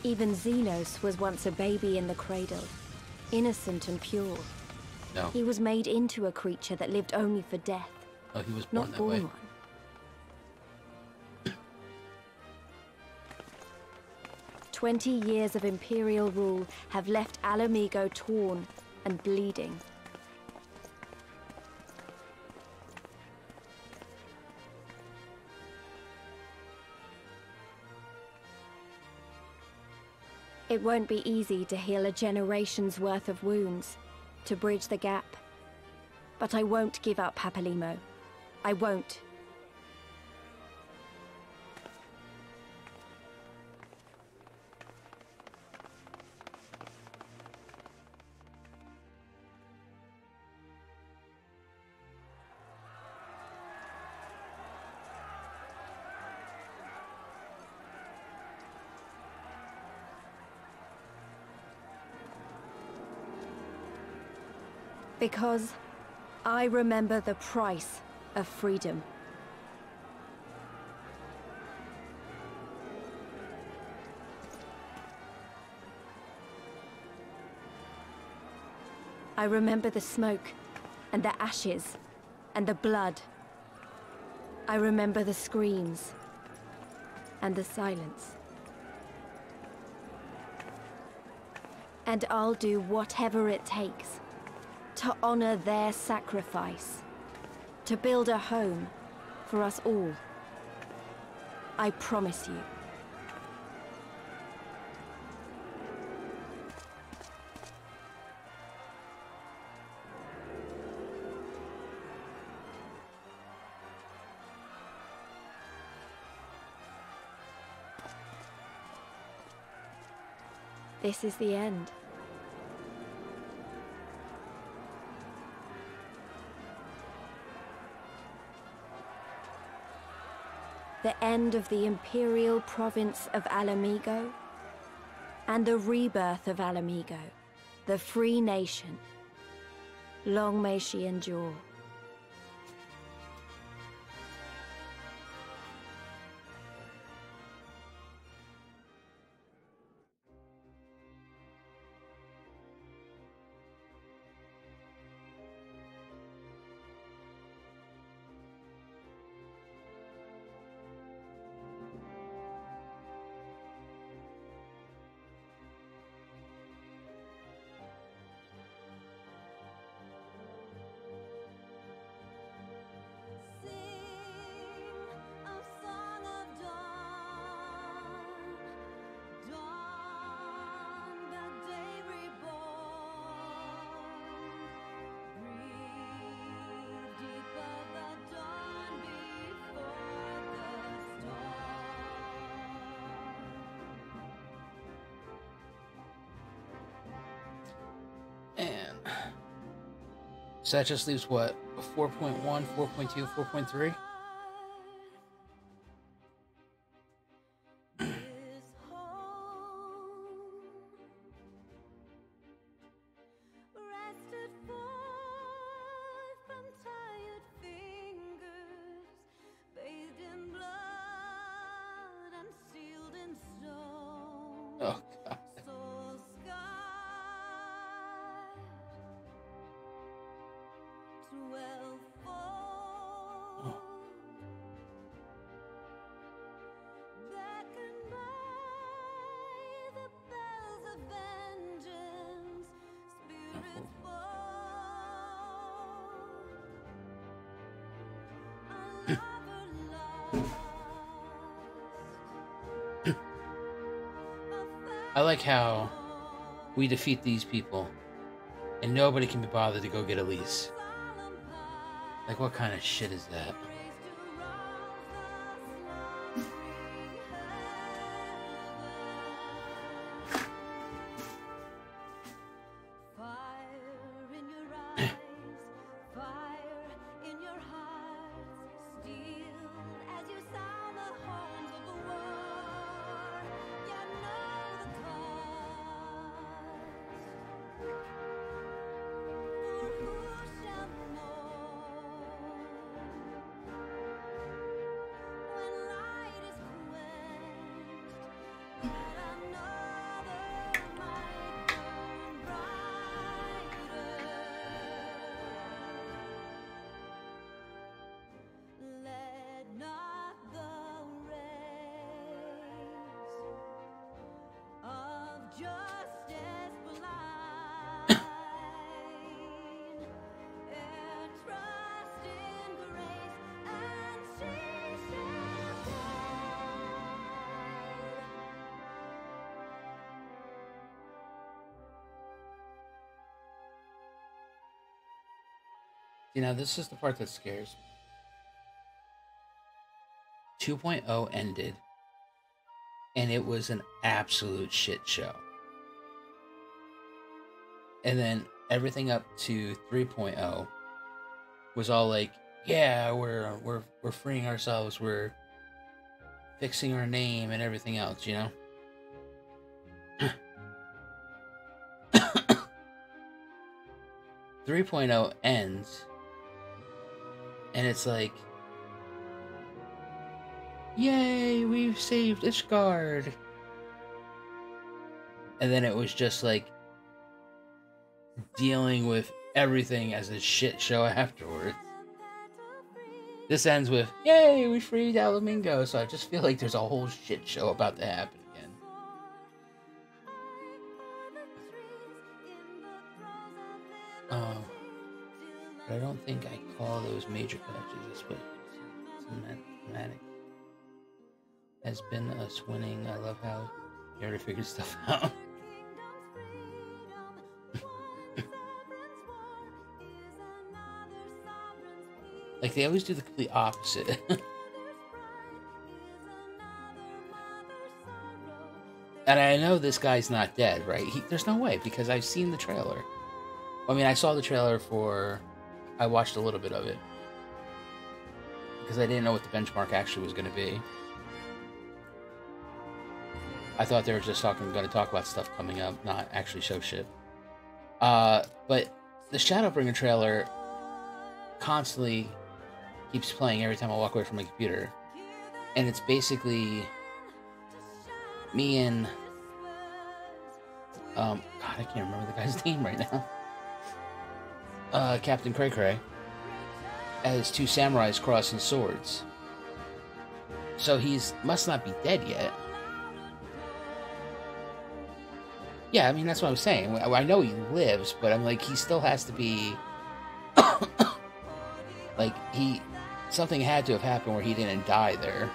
Even Xenos was once a baby in the cradle, innocent and pure. No. He was made into a creature that lived only for death. Oh, he was born not that born way. one. 20 years of Imperial rule have left Alamigo torn and bleeding. It won't be easy to heal a generation's worth of wounds, to bridge the gap. But I won't give up, Papalimo. I won't. Because I remember the price of freedom. I remember the smoke, and the ashes, and the blood. I remember the screams, and the silence. And I'll do whatever it takes to honor their sacrifice, to build a home for us all. I promise you. This is the end. The end of the Imperial province of Alamigo, and the rebirth of Alamigo, the free nation. Long may she endure. And so that just leaves what? 4.1, 4.2, 4.3? Oh, God. I like how we defeat these people and nobody can be bothered to go get Elise. Like, what kind of shit is that? You know, this is the part that scares me. 2.0 ended, and it was an absolute shit show. And then everything up to 3.0 was all like, yeah, we're freeing ourselves, we're fixing our name and everything else, you know? 3.0 ends, and it's like, yay, we've saved Ishgard. And then it was just like dealing with everything as a shit show afterwards. This ends with, yay, we freed Alamingo, so I just feel like there's a whole shit show about to happen again. But I don't think I call those major patches. That's what thematic has been us winning. I love how you already figured stuff out. Like, they always do the complete opposite. And I know this guy's not dead, right? There's no way, because I've seen the trailer. I mean, I saw the trailer for... I watched a little bit of it. Because I didn't know what the benchmark actually was going to be. I thought they were just going to talk about stuff coming up, not actually show shit. But the Shadowbringer trailer constantly keeps playing every time I walk away from my computer. And it's basically me and... God, I can't remember the guy's name right now. Captain Cray Cray, as two samurais crossing swords. So he's must not be dead yet. Yeah, I mean, that's what I'm saying. I know he lives, but I'm like, he still has to be... like, something had to have happened where he didn't die there.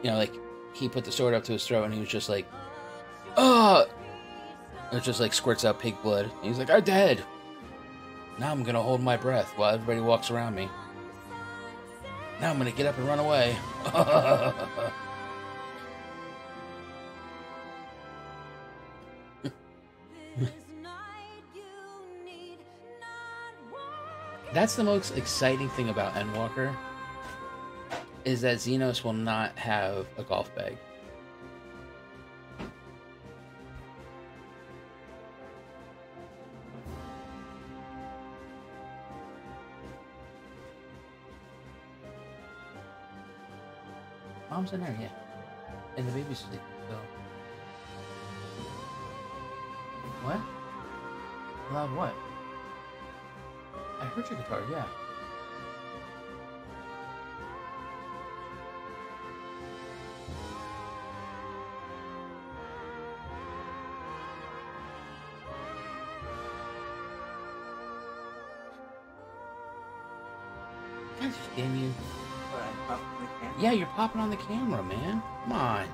You know, like, he put the sword up to his throat and he was just like, oh! It just like squirts out pig blood. And he's like, I'm dead! Now I'm gonna hold my breath while everybody walks around me. Now I'm gonna get up and run away. That's the most exciting thing about Endwalker, is that Xenos will not have a golf bag. Mom's in there, yeah. And the baby's asleep, so... What? Loud what? I heard your guitar, yeah. Gosh, damn you. Yeah, you're popping on the camera, man. Come on.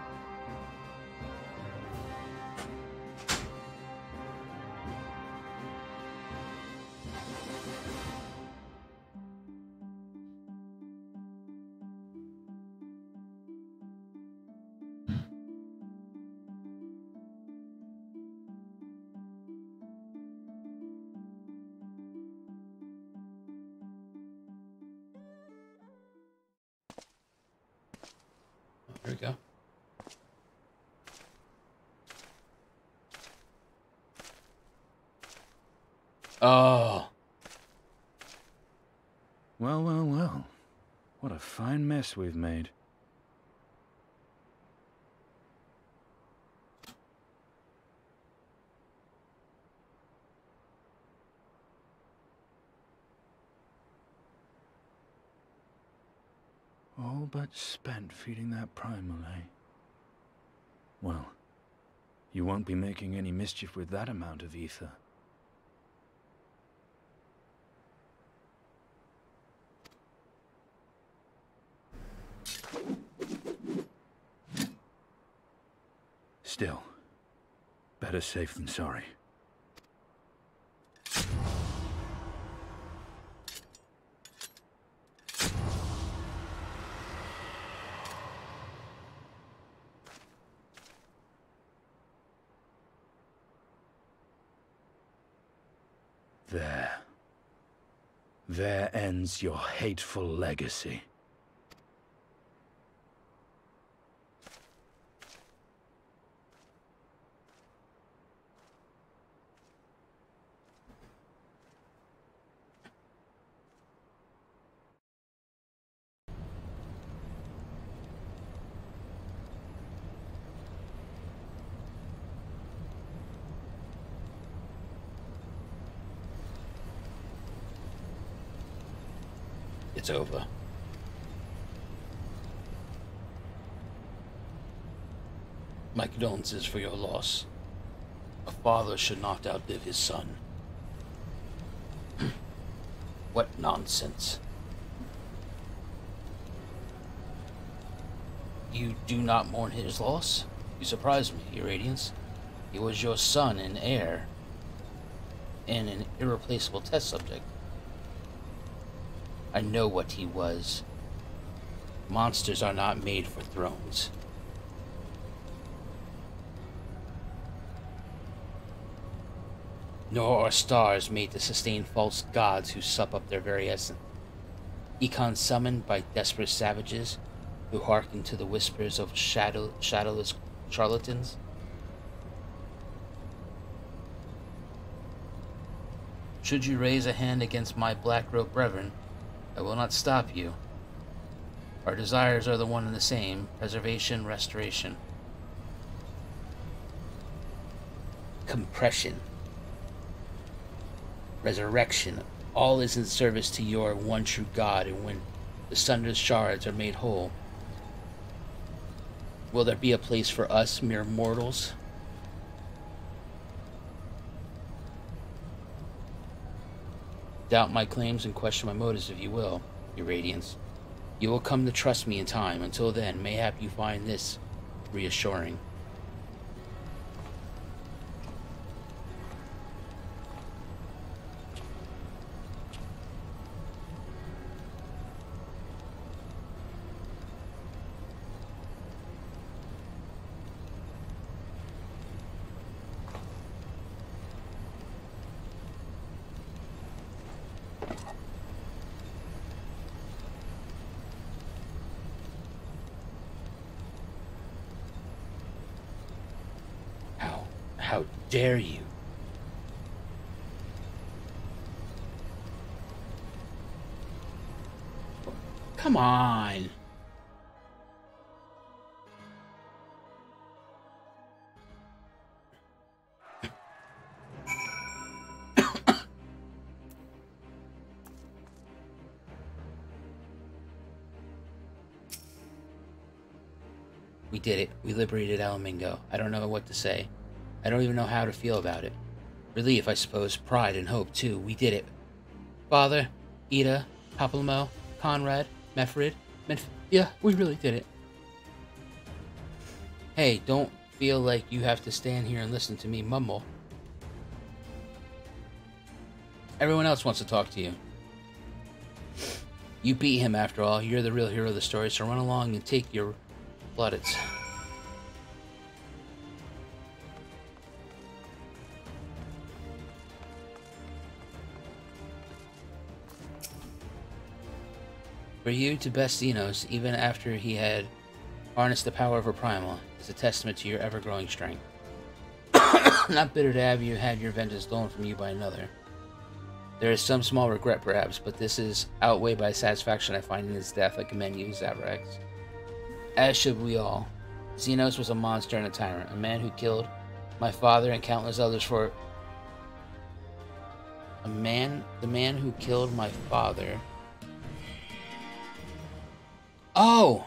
There we go. Oh. Well, well, well. What a fine mess we've made. All but spent feeding that primal, eh? Well, you won't be making any mischief with that amount of ether. Still, better safe than sorry. There ends your hateful legacy. It's over. My condolences for your loss. A father should not outlive his son. What nonsense. You do not mourn his loss? You surprise me, Your Radiance. He was your son and heir, and an irreplaceable test subject. I know what he was. Monsters are not made for thrones. Nor are stars made to sustain false gods who sup up their very essence. Econs summoned by desperate savages who hearken to the whispers of shadowless charlatans. Should you raise a hand against my black-robed brethren, I will not stop you. Our desires are the one and the same: preservation, restoration. Compression. Resurrection. All is in service to your one true God, and when the sundered shards are made whole, will there be a place for us, mere mortals? Doubt my claims and question my motives if you will, Your Radiance. You will come to trust me in time. Until then, mayhap you find this reassuring. How dare you? Come on. We did it. We liberated Alamingo. I don't know what to say. I don't even know how to feel about it. Relief, I suppose. Pride and hope, too. We did it. Father, Ida, Papalmo, Conrad, Mefrid, yeah, we really did it. Hey, don't feel like you have to stand here and listen to me mumble. Everyone else wants to talk to you. You beat him, after all. You're the real hero of the story, so run along and take your plaudits. For you to best Xenos, even after he had harnessed the power of her primal, is a testament to your ever-growing strength. Not bitter to have you had your vengeance stolen from you by another. There is some small regret, perhaps, but this is outweighed by satisfaction I find in his death. I commend you, Zavrax. As should we all. Xenos was a monster and a tyrant, a man who killed my father and countless others for... The man who killed my father... Oh!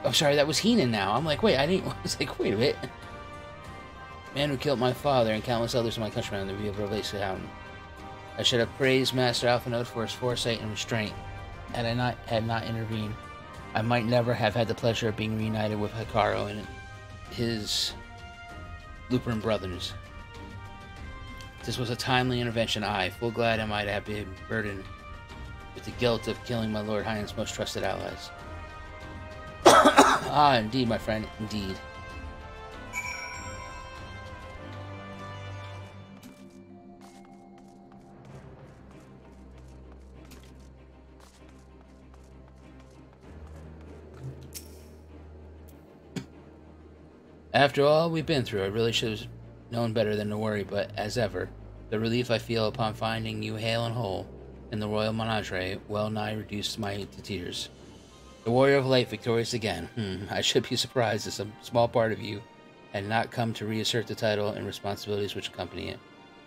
Oh, sorry, that was Heenan now. I'm like, wait, I was like, wait a minute. Man who killed my father and countless others of my countrymen to be able to relate to him. I should have praised Master Alphanode for his foresight and restraint, had I not intervened I might never have had the pleasure of being reunited with Hikaru and his Lutheran brothers. This was a timely intervention. I, full glad I might have been burdened with the guilt of killing my Lord Highness' most trusted allies. Ah, indeed, my friend, indeed. After all we've been through, I really should have known better than to worry, but as ever, the relief I feel upon finding you hale and whole in the royal menagerie well nigh reduced my to tears. The warrior of light victorious again. I should be surprised if some small part of you had not come to reassert the title and responsibilities which accompany it.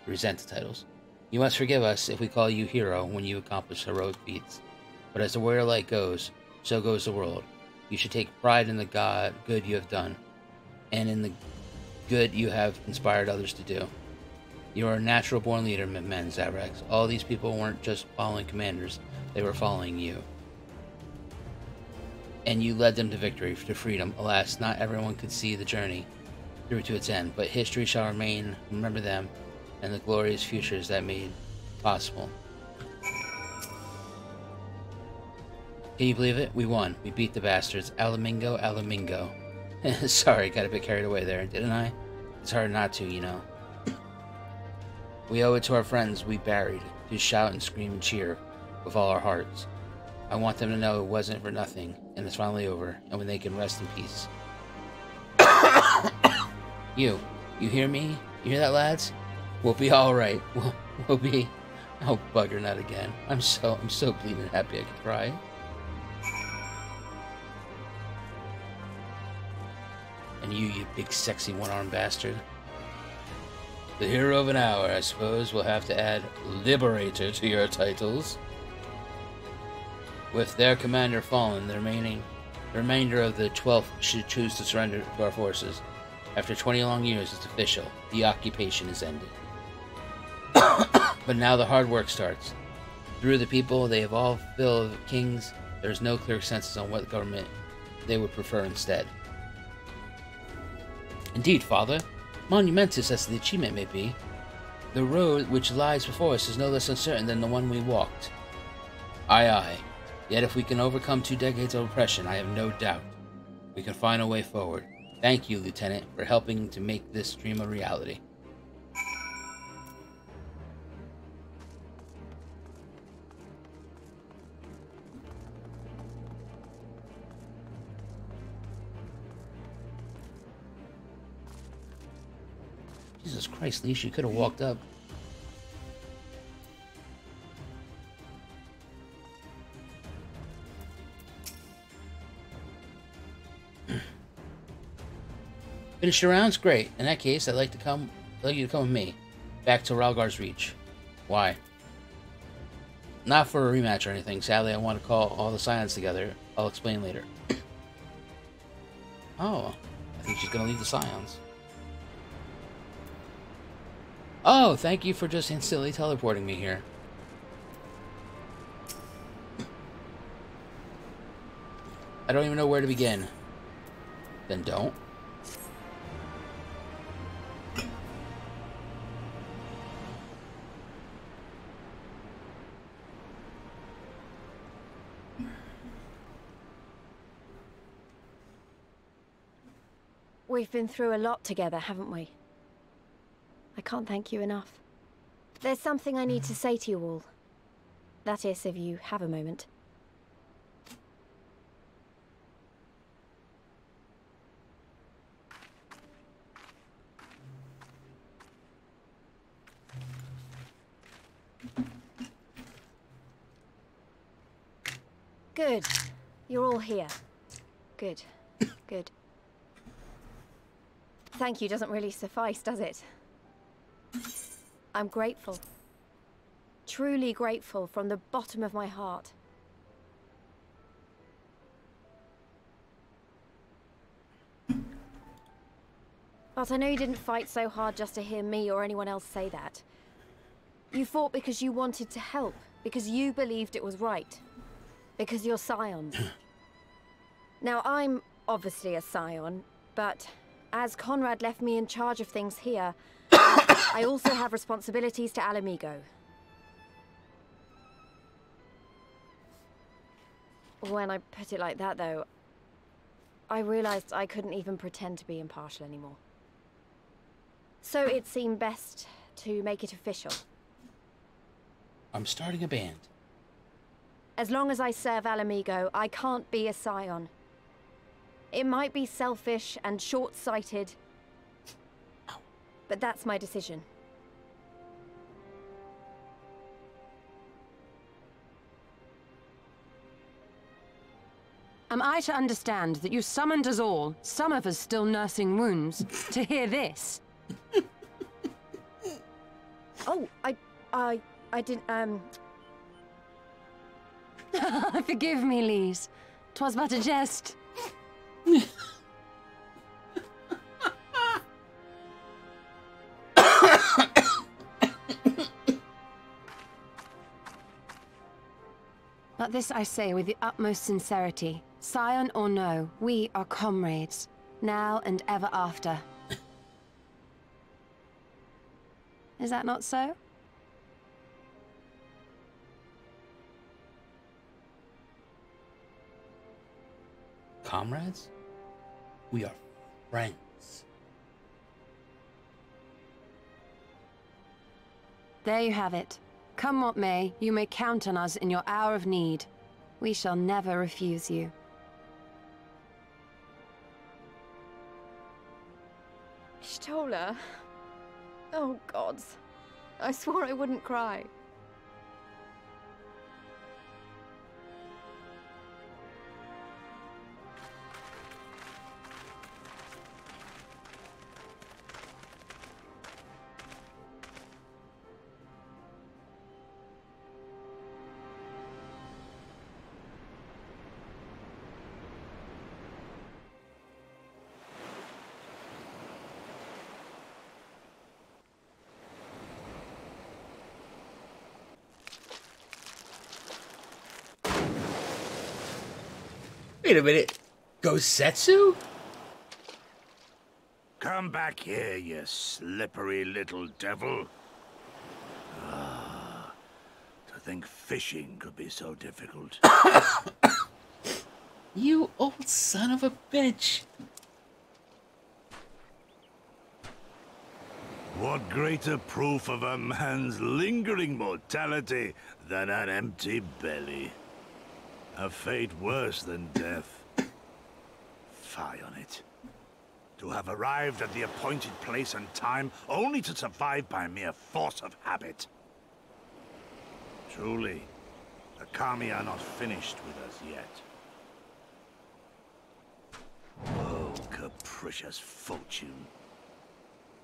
Resent the titles. You must forgive us if we call you hero when you accomplish heroic feats. But as the warrior of light goes, so goes the world. You should take pride in the good you have done, and in the good you have inspired others to do. You are a natural-born leader, men, Zavrax. All these people weren't just following commanders, they were following you. And you led them to victory, to freedom. Alas, not everyone could see the journey through to its end, but history shall remember them and the glorious futures that made possible. Can you believe it? We won. We beat the bastards. Alamingo, Alamingo. Sorry, got a bit carried away there, didn't I? It's hard not to, you know. We owe it to our friends we buried to shout and scream and cheer with all our hearts. I want them to know it wasn't for nothing, and it's finally over, and when they can rest in peace. You hear me? You hear that, lads? We'll be all right. We'll be. Oh, bugger, not again. I'm so bleeding happy I could cry. And you big sexy one-armed bastard. The hero of an hour, I suppose we'll have to add Liberator to your titles. With their commander fallen, the remainder of the 12th should choose to surrender to our forces. After 20 long years, it's official. The occupation is ended. But now the hard work starts. Through the people, they have all filled kings. There's no clear consensus on what government they would prefer instead. Indeed, Father, monumentous as the achievement may be, the road which lies before us is no less uncertain than the one we walked. Aye, aye. Yet if we can overcome 2 decades of oppression, I have no doubt we can find a way forward. Thank you, Lieutenant, for helping to make this dream a reality. Jesus Christ, Leash, you could have walked up. Finished your rounds? Great. In that case, I'd like you to come with me. Back to Ralgar's Reach. Why? Not for a rematch or anything. Sadly, I want to call all the Scions together. I'll explain later. Oh. I think she's gonna leave the Scions. Oh, thank you for just instantly teleporting me here. I don't even know where to begin. Then don't. We've been through a lot together, haven't we? I can't thank you enough. There's something I need to say to you all. That is, if you have a moment. Good. You're all here. Good. Good. Thank you doesn't really suffice, does it? I'm grateful. Truly grateful from the bottom of my heart. But I know you didn't fight so hard just to hear me or anyone else say that. You fought because you wanted to help, because you believed it was right. Because you're Scions. Now, I'm obviously a scion, but as Conrad left me in charge of things here, I also have responsibilities to Alamigo. When I put it like that, though, I realized I couldn't even pretend to be impartial anymore. So it seemed best to make it official. I'm starting a band. As long as I serve Alamigo, I can't be a scion. It might be selfish and short-sighted, but that's my decision. Am I to understand that you summoned us all, some of us still nursing wounds, to hear this? Oh, I didn't, Forgive me, Lise. 'Twas but a jest. But this I say with the utmost sincerity. Scion or no, we are comrades, now and ever after. Is that not so? Comrades? We are friends. There you have it. Come what may, you may count on us in your hour of need. We shall never refuse you. Stola. Oh, gods. I swore I wouldn't cry. Wait a minute. Gosetsu? Come back here, you slippery little devil. To think fishing could be so difficult. You old son of a bitch. What greater proof of a man's lingering mortality than an empty belly? A fate worse than death. Fie on it. To have arrived at the appointed place and time only to survive by mere force of habit. Truly, the Kami are not finished with us yet. Oh, capricious fortune.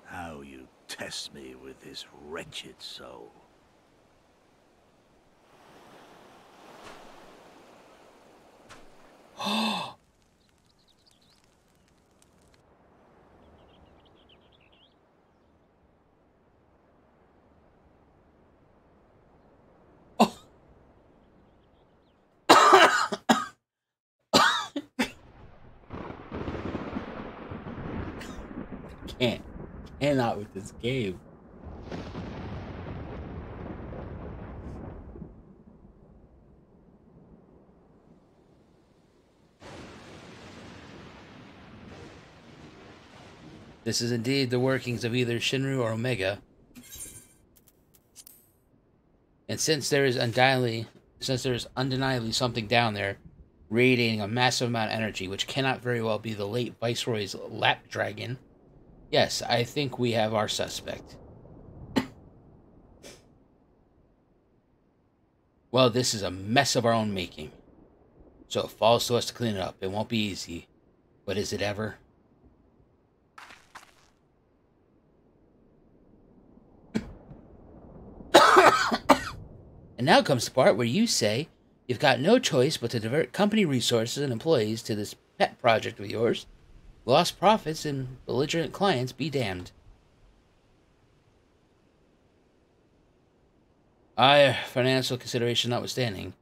How you test me with this wretched soul. Cannot with this game. This is indeed the workings of either Shinru or Omega. And since there is undeniably something down there radiating a massive amount of energy, which cannot very well be the late Viceroy's lap dragon, yes, I think we have our suspect. Well, this is a mess of our own making. So it falls to us to clean it up. It won't be easy. But is it ever? And now comes the part where you say you've got no choice but to divert company resources and employees to this pet project of yours. Lost profits and belligerent clients be damned. Financial consideration notwithstanding,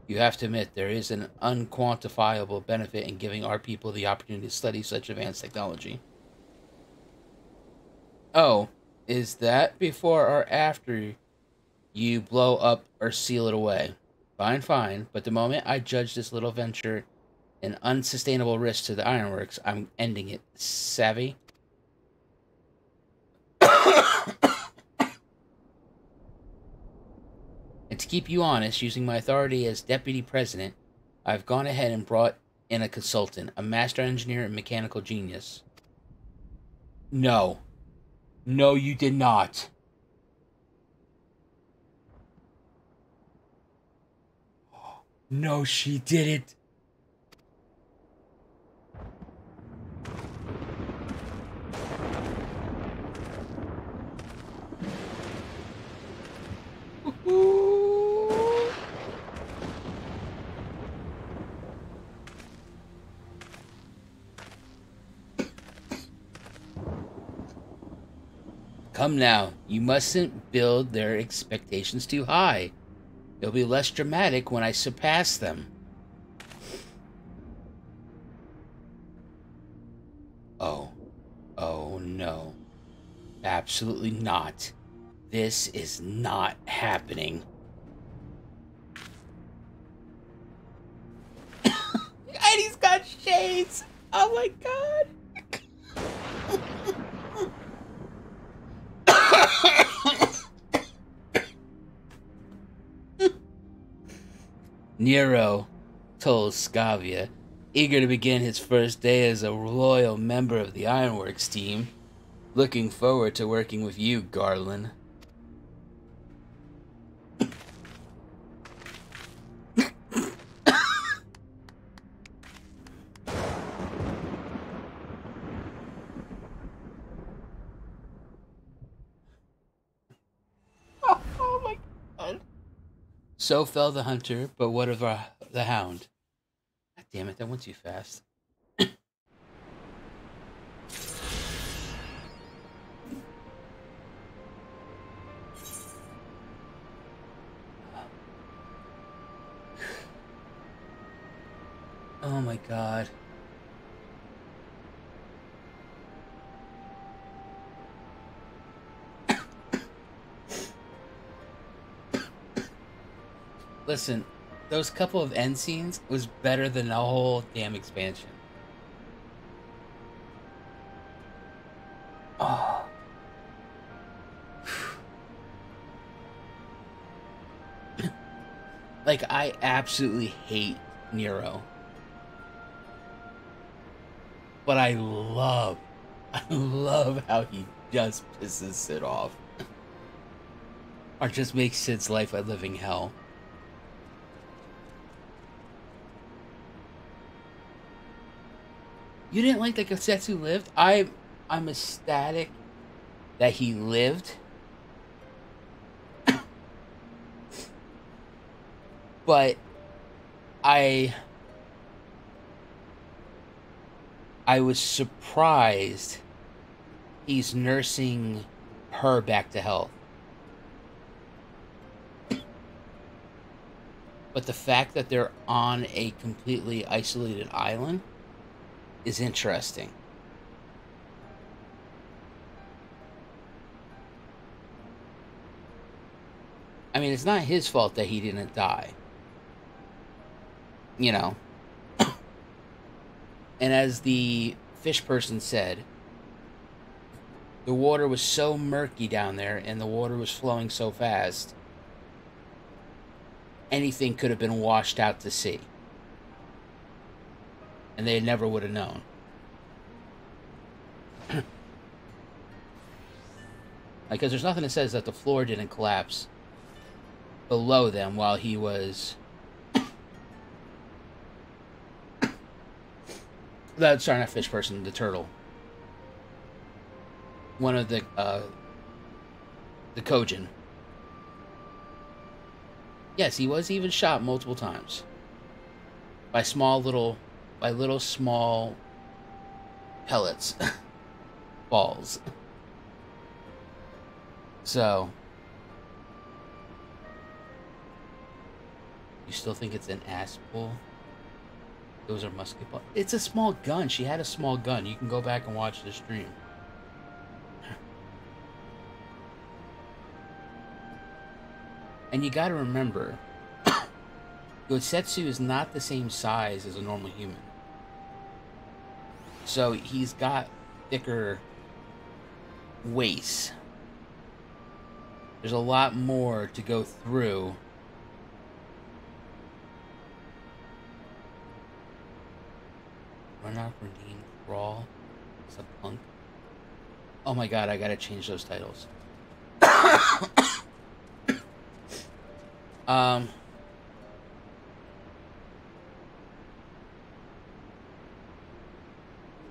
You have to admit, there is an unquantifiable benefit in giving our people the opportunity to study such advanced technology. Oh, is that before or after you blow up or seal it away? Fine, fine, but the moment I judge this little venture an unsustainable risk to the ironworks, I'm ending it. Savvy? And to keep you honest, using my authority as deputy president, I've gone ahead and brought in a consultant, a master engineer and mechanical genius. No. No, you did not. No, she didn't. Come now, you mustn't build their expectations too high. It'll be less dramatic when I surpass them. Oh. Oh no. Absolutely not. This is not happening. And he's got shades! Oh my god! Nero told Scavia, eager to begin his first day as a loyal member of the Ironworks team. Looking forward to working with you, Garlean. Oh my god. So fell the hunter, but what of the hound? God damn it, that went too fast. Oh my god. Listen, those couple of end scenes was better than the whole damn expansion. Oh. Like, I absolutely hate Nero. But I love how he just pisses Sid off. Or just makes Sid's life a living hell. You didn't like that Gosetsu lived? I'm ecstatic that he lived. But I was surprised he's nursing her back to health. But the fact that they're on a completely isolated island is interesting. I mean, it's not his fault that he didn't die. You know. And as the fish person said, the water was so murky down there and the water was flowing so fast, anything could have been washed out to sea. And they never would have known. Because there's nothing that says that the floor didn't collapse below them while he was... Sorry, not fish person, the turtle. One of the Kojin. Yes, he was even shot multiple times. By little small pellets. Balls. So... You still think it's an ass pull? Those are musket balls. It's a small gun. She had a small gun. You can go back and watch the stream. And you gotta remember, Gosetsu is not the same size as a normal human. So he's got thicker waist. There's a lot more to go through. Run out, redeem, crawl. It's a punk. Oh my god, I gotta change those titles.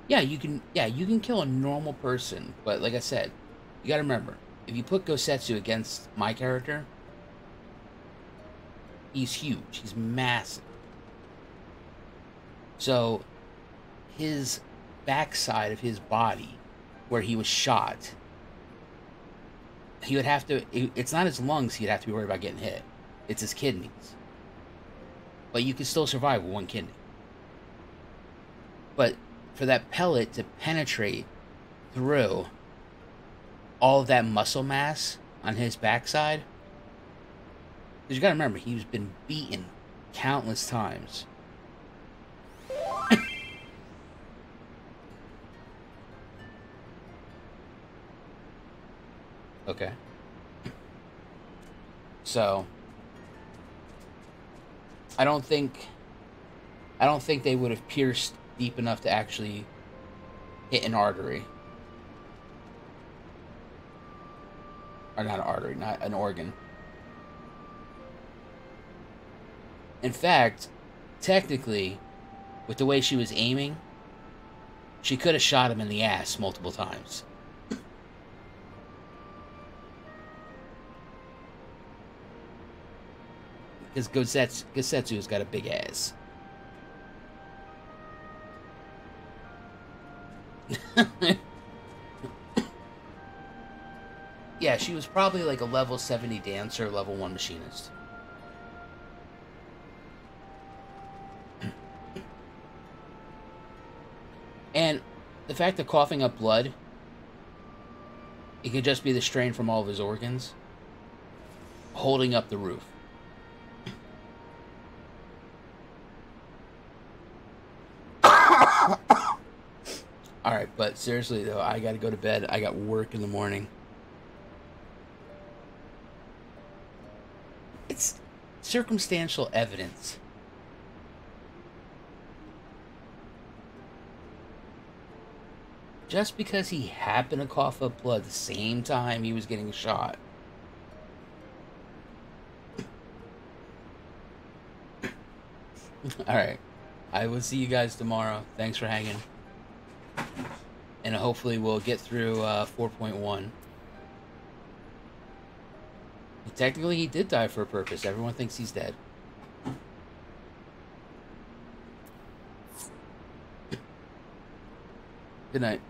Yeah, you can kill a normal person, but like I said, you gotta remember, if you put Gosetsu against my character, he's huge, he's massive. So his backside of his body, where he was shot, he would have to, it's not his lungs he'd have to be worried about getting hit. It's his kidneys. But you can still survive with one kidney. But for that pellet to penetrate through all of that muscle mass on his backside, because you gotta remember, he's been beaten countless times. Okay. So I don't think they would have pierced deep enough to actually hit an artery. Or not an artery, not an organ. In fact, technically, with the way she was aiming, she could have shot him in the ass multiple times. Because Gosetsu's got a big ass. Yeah, she was probably like a level 70 dancer, level 1 machinist. And the fact of coughing up blood, it could just be the strain from all of his organs holding up the roof. Alright, but seriously though, I gotta go to bed. I got work in the morning. It's circumstantial evidence. Just because he happened to cough up blood the same time he was getting shot. Alright. I will see you guys tomorrow. Thanks for hanging. And hopefully we'll get through 4.1. Technically, he did die for a purpose. Everyone thinks he's dead. Good night.